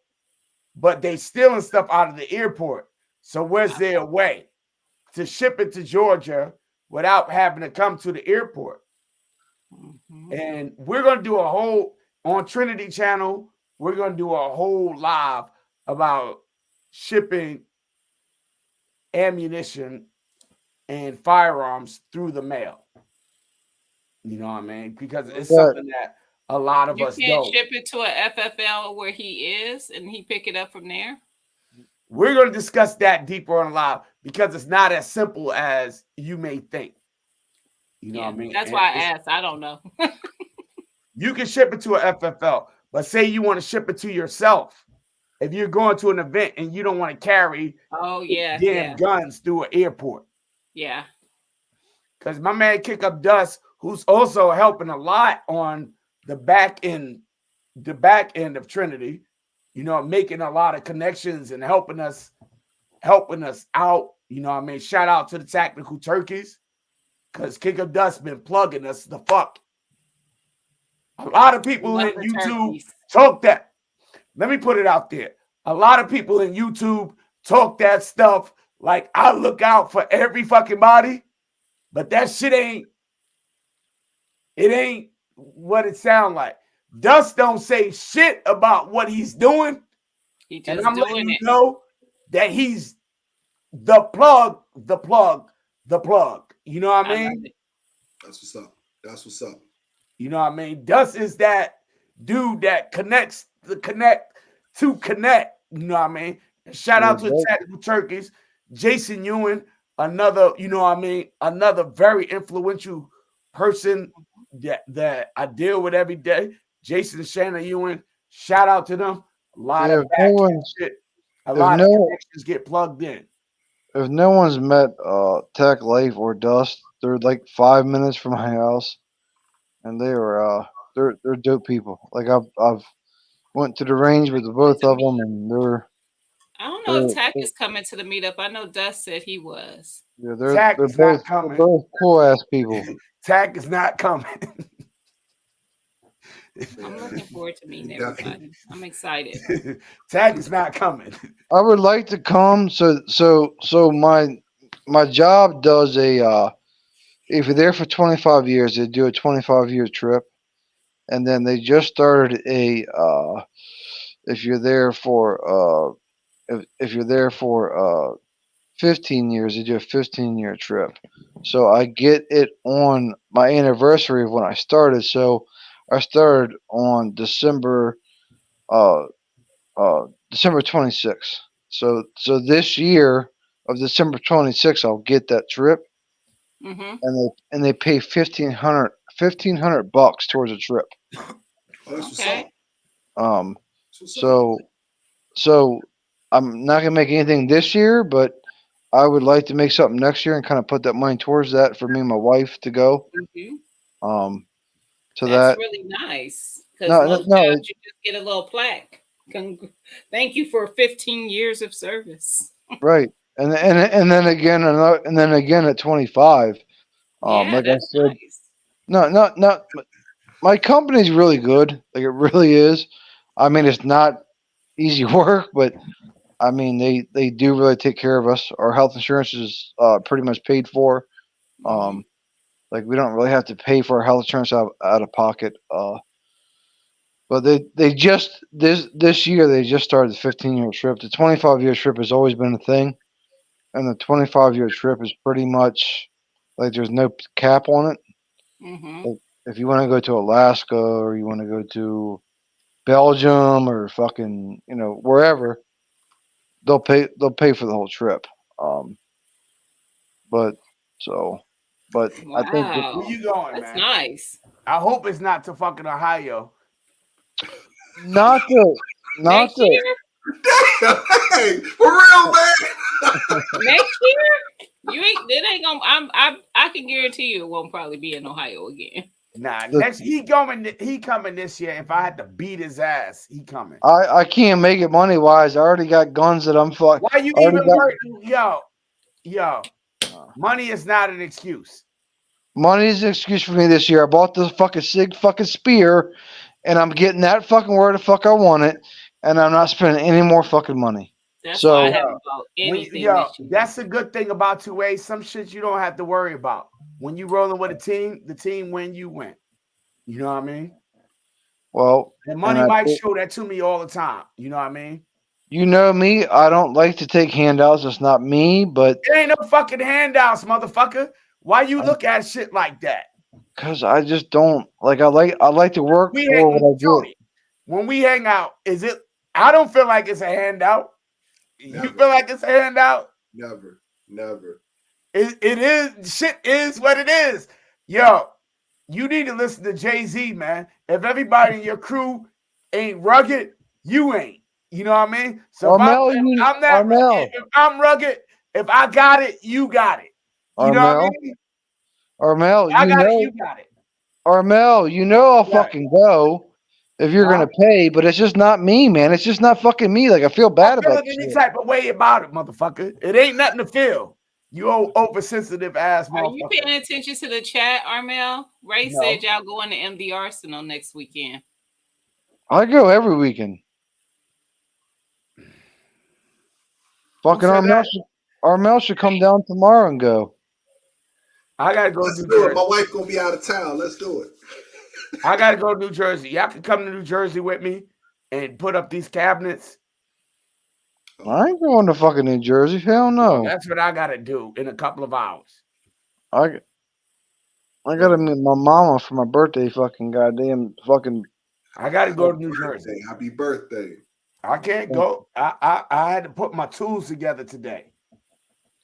but they stealing stuff out of the airport. So where's their way to ship it to Georgia without having to come to the airport?
Mm-hmm.
And we're going to do a whole, on Trinity Channel, we're going to do a whole live about shipping ammunition and firearms through the mail. You know what I mean? Because it's something that a lot of
You
us
can't
don't.
ship it to a FFL where he is and he pick it up from there.
We're going to discuss that deeper on live because it's not as simple as you may think. You know what I mean?
That's why I asked. I don't know.
You can ship it to a FFL, but say you want to ship it to yourself. If you're going to an event and you don't want to carry guns through an airport.
Yeah.
Because my man Kick Up Dust, who's also helping a lot on the back end of Trinity, you know, making a lot of connections and helping us out. You know what I mean? Shout out to the Tactical Turkeys. Because Kick Up Dust been plugging us the fuck. A lot of people in YouTube talk that. Let me put it out there. A lot of people in YouTube talk that stuff like I look out for every fucking body, but that shit ain't what it sound like. Dust don't say shit about what he's doing. And I'm letting you know that he's the plug. You know what I mean?
That's what's up. That's what's up.
You know what I mean? Dust is that dude that connects the connect to connect. You know what I mean? And shout out to the Tactical Turkeys. Jason Ewan, another, you know what I mean? Another very influential person that I deal with every day. Jason and Shannon Ewan, shout out to them. A lot of shit. A lot of connections get plugged in.
If no one's met Tech Life or Dust, they're like 5 minutes from my house, and they are they're dope people. Like I've went to the range with both of them, and they're.
I don't know if Tech is coming to the meetup. I know Dust said he was.
Yeah, they're both cool ass people.
Tech is not coming.
I'm looking forward to meeting everybody. I'm excited.
Tag is not coming.
I would like to come. So my job does a. If you're there for 25 years, they do a 25-year trip, and then they just started a. If you're there for if you're there for 15 years, they do a 15-year trip. So I get it on my anniversary of when I started. So I started on December 26th. So this year of December 26th, I'll get that trip, and they pay $1,500 towards a trip.
Oh, that's what's up.
So I'm not gonna make anything this year, but I would like to make something next year and kind of put that money towards that for me and my wife to go. So
that's really nice. Because most times you just get a little plaque. Thank you for 15 years of service.
Right, and then again at 25. Like I said, nice. No. My company's really good. Like it really is. I mean, it's not easy work, but I mean they do really take care of us. Our health insurance is pretty much paid for. Like we don't really have to pay for our health insurance out of pocket. But they just this year they just started the 15-year trip. The 25-year trip has always been a thing, and the 25-year trip is pretty much like there's no cap on it. if you want to go to Alaska or you want to go to Belgium or fucking wherever, they'll pay for the whole trip. Um, but so, but I think that
Where
Wow.
you going,
That's
man?
nice.
I hope it's not to fucking Ohio.
not the not
Next
the
year?
Damn, hey, for real, man.
Next year? You ain't it ain't gonna I can guarantee you it won't probably be in Ohio again.
Nah,
the
next he coming this year. If I had to beat his ass, he coming.
I can't make it money wise. I already got guns that I'm fuck.
Why you
Already
even
got
work? Yo, money is not an excuse.
money is an excuse for me this year. I bought this fucking SIG fucking spear, and I'm getting that fucking where the fuck I want it, and I'm not spending any more fucking money.
That's why I
So
Yo,
haven't bought anything
yo,
this year.
that's a good thing about 2A. Some shit you don't have to worry about. When you rolling with a team, the team win, you win. You know what I mean?
well,
And
and
money might show that to me all the time. You know what I mean?
you know me, I don't like to take handouts. It's not me, but
It ain't no fucking handouts, motherfucker. Why you look at shit like that?
because I just don't like. I like to work
We
for what I
hang,
get.
Tony. When we hang out, is it? I don't feel like it's a handout. You
Never,
feel like it's a handout?
never, never.
It is. Shit is what it is. Yo, you need to listen to Jay-Z, man. If everybody in your crew ain't rugged, you ain't. You know what I mean? So
Armel,
if I'm rugged, if I got it, you got it. You know what I
Armel,
mean?
Armel,
I got it, you got it.
Armel, I'll
Yeah.
fucking go if you're
Huh?
gonna pay, but it's just not me, man. It's just not fucking me. Like I feel
Don't
bad
feel
about
any
shit.
type of way about it, motherfucker. It ain't nothing to feel. You old oversensitive ass
Are you
motherfucker.
paying attention to the chat, Armel? Ray said
No.
y'all going to MD Arsenal next weekend.
I go every weekend.
Who
Fucking
said that?
Armel should come down tomorrow and go.
I gotta go to
Let's
New
do it. My
Jersey.
wife gonna be out of town. Let's do it.
I gotta go to New Jersey. Y'all can come to New Jersey with me and put up these cabinets.
I ain't going to fucking New Jersey. Hell
Well,
no.
that's what I gotta do in a couple of hours.
I I gotta meet my mama for my birthday. Fucking goddamn fucking.
I gotta go to
Happy
New
birthday.
Jersey.
Happy birthday.
I can't go. I had to put my tools together today.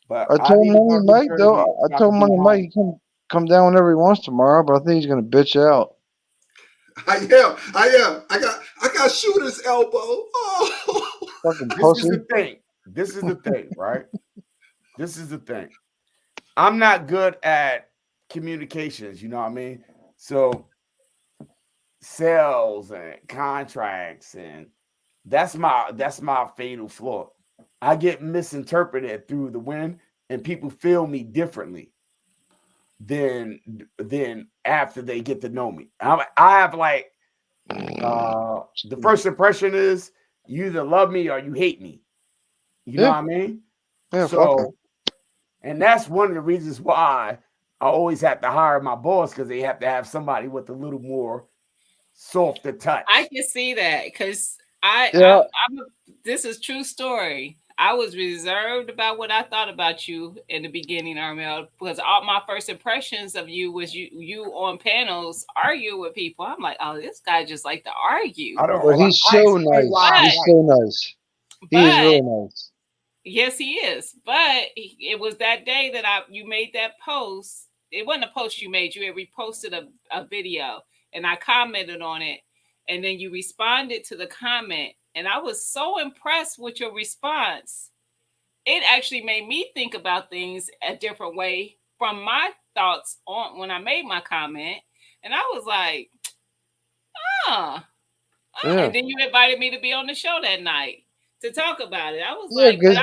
But
I
I
told
need to go
Money
to New
Mike though.
Jersey
I
so I
told
can be
Money Mike
home.
he can come down whenever he wants tomorrow, but I think he's gonna bitch out.
I am. I got shooter's elbow. Oh.
Fucking
This is
pussy.
the thing. This is the thing, right? This is the thing. I'm not good at communications, you know what I mean? So sales and contracts and that's my fatal flaw. I get misinterpreted through the wind and people feel me differently than after they get to know me. I have like the first impression is you either love me or you hate me. You know
Yeah,
what I mean?
yeah, fuck him.
So, and that's one of the reasons why I always have to hire my boss because they have to have somebody with a little more softer touch.
I can see that because
Yeah,
this is true story. I was reserved about what I thought about you in the beginning, Armel, because all my first impressions of you was you on panels arguing with people. I'm like, oh, this guy just like to argue.
I don't.
but he's
I
so
explain
nice.
why I'm
He's
But
right.
so nice. He is
but
really nice.
yes, he is. But it was that day that you made that post. It wasn't a post you made. You had reposted a video, and I commented on it, and then you responded to the comment, and I was so impressed with your response. It actually made me think about things a different way from my thoughts on when I made my comment, and I was like, huh.
Yeah,
And then you invited me to be on the show that night to talk about it. I was
yeah,
like,
because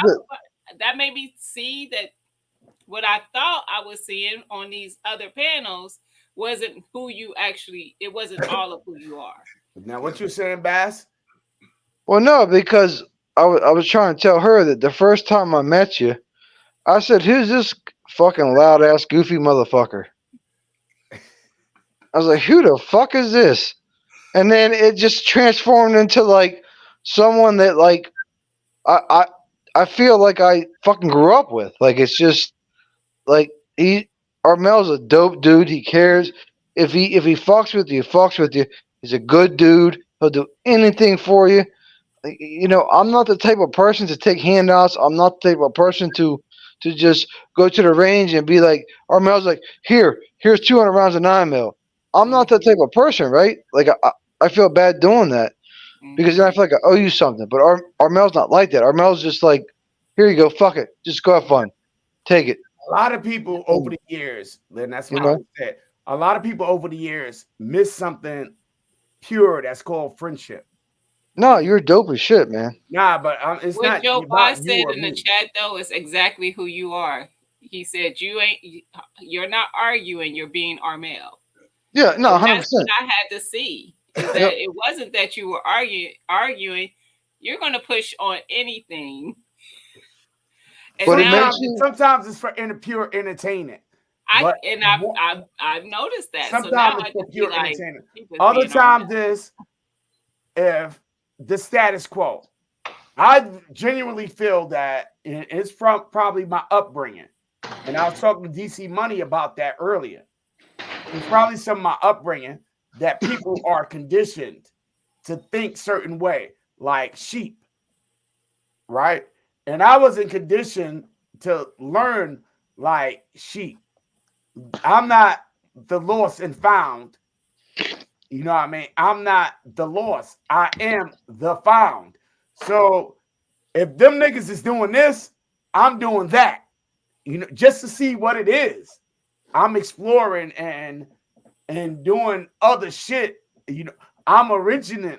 that made me see that what I thought I was seeing on these other panels wasn't who you actually, it wasn't all of who you are.
Now, what you saying, Bass?
well, no, because I was trying to tell her that the first time I met you, I said, "Who's this fucking loud ass goofy motherfucker?" I was like, "Who the fuck is this?" And then it just transformed into like someone that like I I I feel like I fucking grew up with. Like it's just like Armel's a dope dude. He cares. if he fucks with you, fucks with you. He's a good dude. He'll do anything for you. You know, I'm not the type of person to take handouts. I'm not the type of person to just go to the range and be like, Armel's like, here's 200 rounds of 9 mil. I'm not that type of person, right? Like I feel bad doing that because then I feel like I owe you something. But Armel's not like that. Armel's just like, here you go, fuck it, just go have fun, take it.
A lot of people over the years, and that's what I said. A lot of people over the years miss something pure that's called friendship.
No, you're dope as shit, man.
Nah, but it's
what
not
Joe
about
Boss
you
said
or
in
me.
the chat though is exactly who you are. He said you're not arguing, you're being Armel.
Yeah, no, 100%.
That's what I had to see. Is that it wasn't that you were arguing. You're going to push on anything. And
But
sometimes it's for pure entertainment.
I've noticed that.
Sometimes
so
it's for pure entertainment.
Like,
Other times is if the status quo. I genuinely feel that it's from probably my upbringing. And I was talking to DC Money about that earlier. It's probably some of my upbringing that people are conditioned to think certain way, like sheep, right? And I wasn't conditioned to learn like sheep. I'm not the lost and found. You know what I mean? I'm not the lost. I am the found. So if them niggas is doing this, I'm doing that. You know, just to see what it is. I'm exploring and doing other shit. You know, I'm original,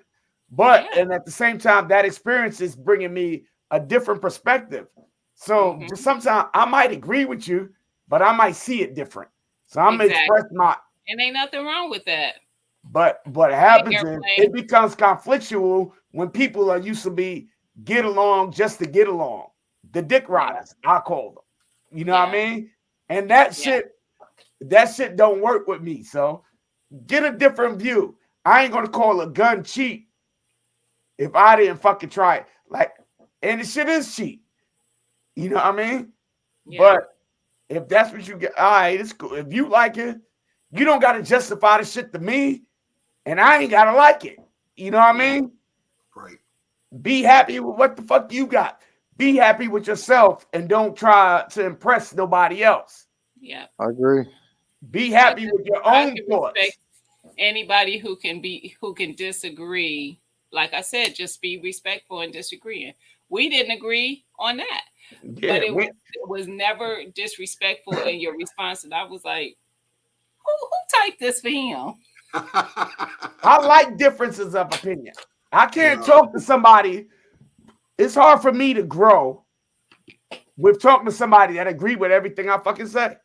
but and at the same time, that experience is bringing me a different perspective. So just sometimes I might agree with you, but I might see it different. So I'm gonna express my.
And ain't nothing wrong with that.
But what happens is it becomes conflictual when people are used to be get along just to get along. The dick riders, I call them. You know what I mean? And that shit don't work with me. So get a different view. I ain't gonna call a gun cheap if I didn't fucking try it. Like, and the shit is cheap. You know what I mean? Yeah. But if that's what you get, all right, it's cool. If you like it, you don't gotta justify the shit to me, and I ain't gotta like it. You know what I mean?
Right.
Be happy with what the fuck you got. Be happy with yourself and don't try to impress nobody else.
Yeah.
I agree.
Be happy with your own thoughts.
Anybody who can disagree, like I said, just be respectful and disagreeing. We didn't agree on that. Yeah, but it was never disrespectful in your response. And I was like, who typed this for him?
I like differences of opinion. I can't talk to somebody. It's hard for me to grow with talking to somebody that agree with everything I fucking say.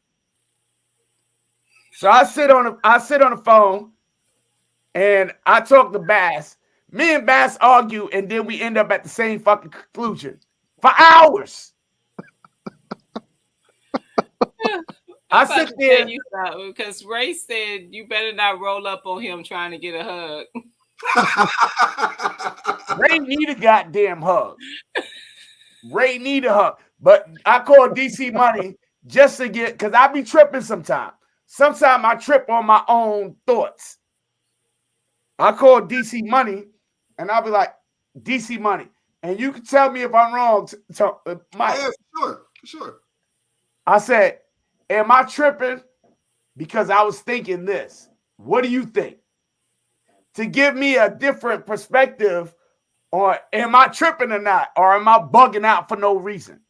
So I sit on the phone and I talk to Bass. Me and Bass argue, and then we end up at the same fucking conclusion for hours. I sit there
because Ray said you better not roll up on him trying to get a hug.
Ray need a goddamn hug. Ray need a hug. But I call DC Money just to get, because I be tripping sometimes. Sometimes I trip on my own thoughts. I call DC Money and I'll be like, DC Money. And you can tell me if I'm wrong, Mike.
Yeah, for sure.
I said, am I tripping? Because I was thinking this. What do you think? To give me a different perspective on am I tripping or not? Or am I bugging out for no reason?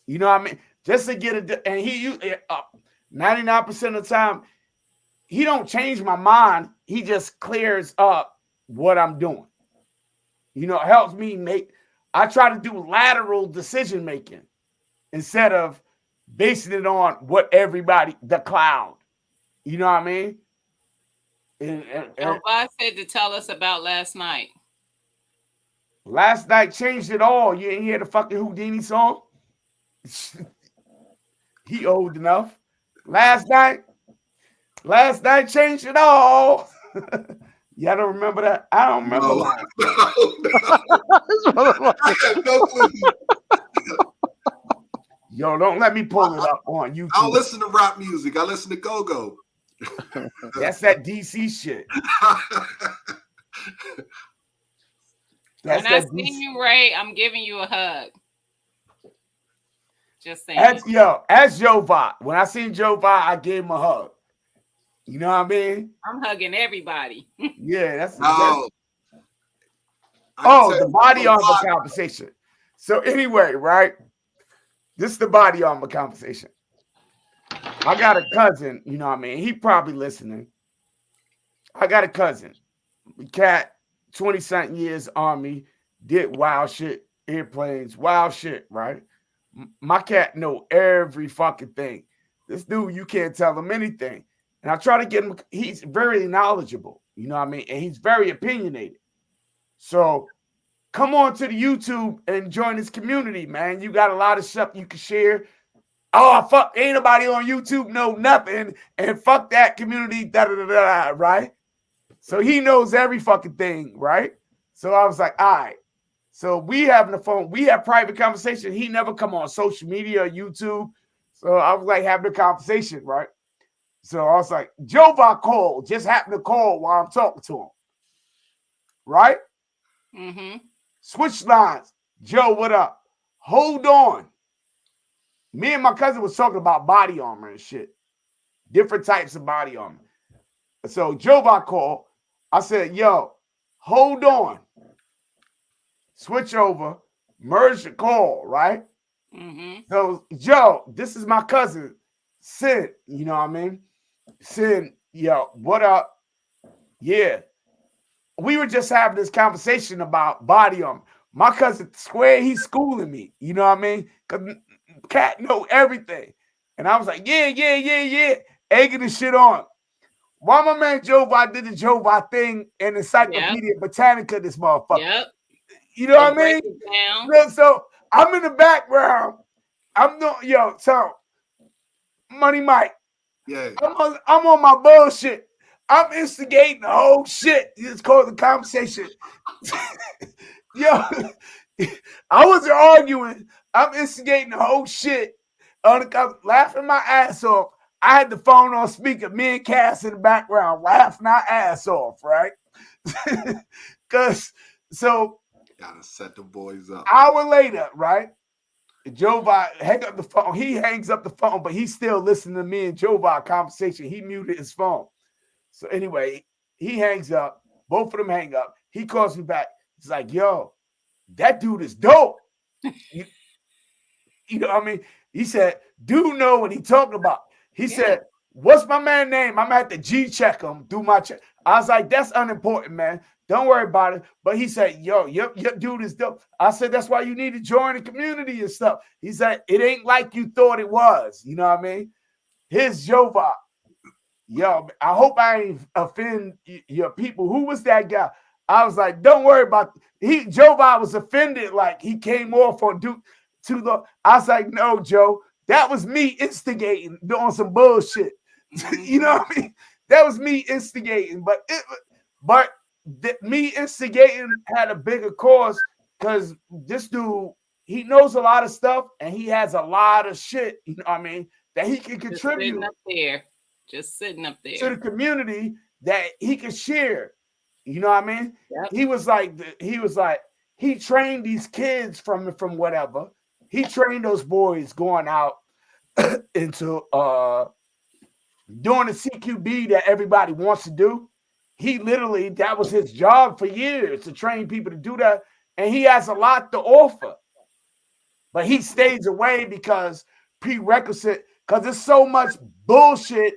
You know what I mean? Just to get it. And he 99% of the time, he don't change my mind. He just clears up what I'm doing. You know, it helps me I try to do lateral decision making instead of basing it on what the cloud. You know what I mean?
Bob said to tell us about last night.
Last night changed it all. You ain't hear the fucking Houdini song? He old enough. Last night changed it all. Y'all don't remember that? I don't remember. Yo, don't let me pull it up on YouTube.
I don't listen to rap music. I listen to go-go.
That's that DC shit. That's
When I
that
see
DC.
you, Ray, I'm giving you a hug. Just saying.
As Joe Va. When I seen Joe Va, I gave him a hug. You know what I mean?
I'm hugging everybody.
Yeah, that's
No, I can
oh,
tell
the
you,
body
Joe
armor
Va-
conversation. So anyway, right? This is the body armor conversation. I got a cousin, you know what I mean? He probably listening. I got a cousin. Cat, 20 something years army, did wild shit, airplanes, wild shit, right? My cat know every fucking thing. This dude, you can't tell him anything. And I try to get him, he's very knowledgeable, you know what I mean? And he's very opinionated. So come on to the YouTube and join this community, man. You got a lot of stuff you can share. Oh, fuck, ain't nobody on YouTube know nothing. And fuck that community, da-da-da-da, right? So he knows every fucking thing, right? So I was like, all right. So we having the phone, we have private conversation. He never come on social media or YouTube. So I was like having a conversation, right? So I was like, Joe Va called, just happened to call while I'm talking to him, right?
Mm-hmm.
Switch lines. Joe, what up? Hold on. Me and my cousin was talking about body armor and shit. Different types of body armor. So Joe Va called. I said, yo, hold on. Switch over, merge the call, right?
Mm-hmm.
So, Joe, this is my cousin, Sid. You know what I mean? Sid, yo, what up? Yeah. We were just having this conversation about body armor. My cousin swear he's schooling me. You know what I mean? Because Cat know everything. And I was like, yeah. Egging the shit on. Why my man Joe Va did the Joe Va thing in Encyclopedia Britannica, this motherfucker.
Yep.
You know what I
Break
mean?
it down.
So I'm in the background. I'm doing, so Money Mike,
yeah.
I'm on my bullshit. I'm instigating the whole shit. It's called the conversation. Yo, I wasn't arguing. I'm instigating the whole shit. Laughing my ass off. I had the phone on speaker, me and Cass in the background, laughing our ass off, right? Because, so.
Gotta set the boys up.
Hour later, right? Joe Va hang up the phone. He hangs up the phone, but he's still listening to me and Joe Va conversation. He muted his phone. So anyway, he hangs up. Both of them hang up. He calls me back. He's like, yo, that dude is dope. You know what I mean? He said, dude know what he talking about. He said, what's my man name? I'm gonna have to G check him, do my check. I was like, that's unimportant, man. Don't worry about it. But he said, yo, your dude is dope. I said, that's why you need to join the community and stuff. He said, it ain't like you thought it was. You know what I mean? Here's Joe Va. Yo, I hope I ain't offend your people. Who was that guy? I was like, don't worry about it. Joe Va was offended, like he came off on Duke too long. I was like, no, Joe, that was me instigating, doing some bullshit. You know what I mean? That was me instigating, but me instigating had a bigger cause because this dude, he knows a lot of stuff and he has a lot of shit, you know what I mean, that he can contribute
Just sitting up there
to the community that he can share. You know what I mean?
Yep.
He was like, he trained these kids from whatever. He trained those boys going out into doing the CQB that everybody wants to do. He literally, that was his job for years, to train people to do that. And he has a lot to offer. But he stays away because prerequisite, because there's so much bullshit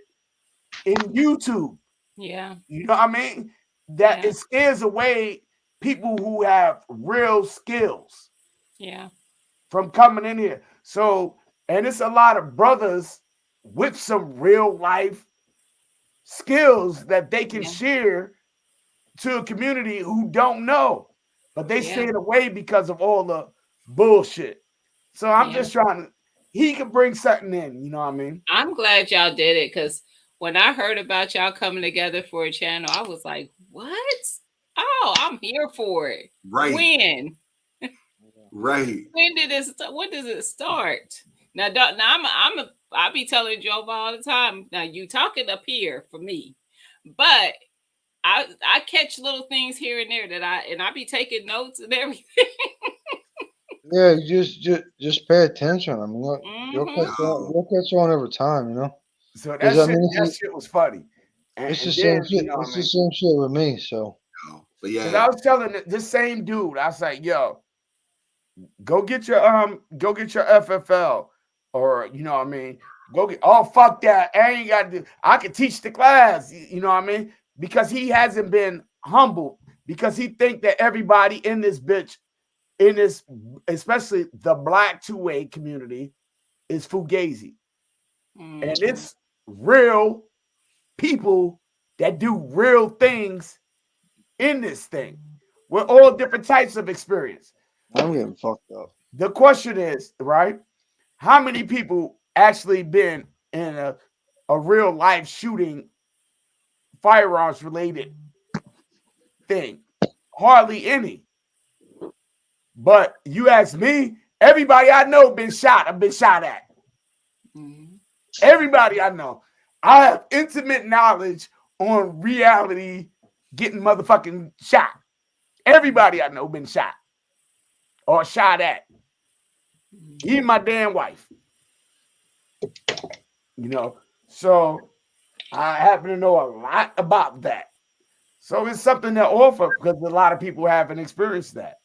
in YouTube.
Yeah.
You know what I mean? That it scares away people who have real skills.
Yeah.
From coming in here. So, and it's a lot of brothers with some real life skills that they can share to a community who don't know, but they stayed away because of all the bullshit. So I'm just trying to, he could bring something in, you know what I mean?
I'm glad y'all did it, because when I heard about y'all coming together for a channel, I was like, what? Oh, I'm here for it.
Right.
When?
Right.
When does it start? Now, I be telling Joe all the time. Now you talking up here for me, but I catch little things here and there that I be taking notes and everything.
Yeah, you just pay attention. I mean, look,
Mm-hmm.
you'll catch on over time, you know.
So
Because I mean,
that shit was funny.
it's the
And
same
then,
shit. It's the same shit with me. So
But
because
yeah,
I was telling this same dude, I was like, yo, go get your FFL, or you know what I mean, go get, oh fuck that, I ain't got to, I could teach the class, you know what I mean, because he hasn't been humble, because he think that everybody in this bitch, in this, especially the black two-way community, is fugazi. And it's real people that do real things in this thing with all different types of experience.
I'm getting fucked up.
The question is, right? How many people actually been in a real life shooting, firearms related thing? Hardly any. But you ask me, everybody I know been shot. I've been shot at.
Mm-hmm.
Everybody I know. I have intimate knowledge on reality getting motherfucking shot. Everybody I know been shot or shot at. Even my damn wife. You know, so I happen to know a lot about that. So it's something to offer because a lot of people haven't experienced that.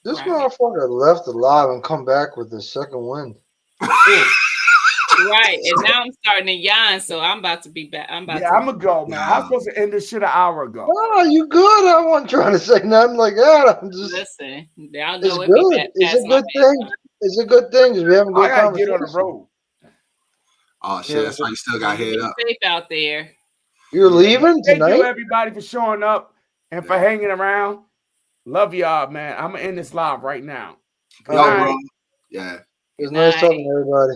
This
Right.
motherfucker left alive and come back with his second wind.
Right. And now I'm starting to yawn, so I'm about to be back. I'm
gonna go, man. I was supposed to end this shit an hour ago.
Oh, you good? I wasn't trying to say nothing like that. I'm just
listen. Y'all
it's
know it be
good. It's
past
a
my
good thing.
bedtime.
It's a good thing because we having
I
good
gotta get on the
conversation.
road.
oh shit, that's why you still got head
Be
up.
safe out there.
You're leaving
Thank you,
tonight?
everybody, for showing up and for hanging around. Love y'all, man. I'm gonna end this live right now. Good
Yo,
night.
bro. Yeah.
It was nice talking to everybody.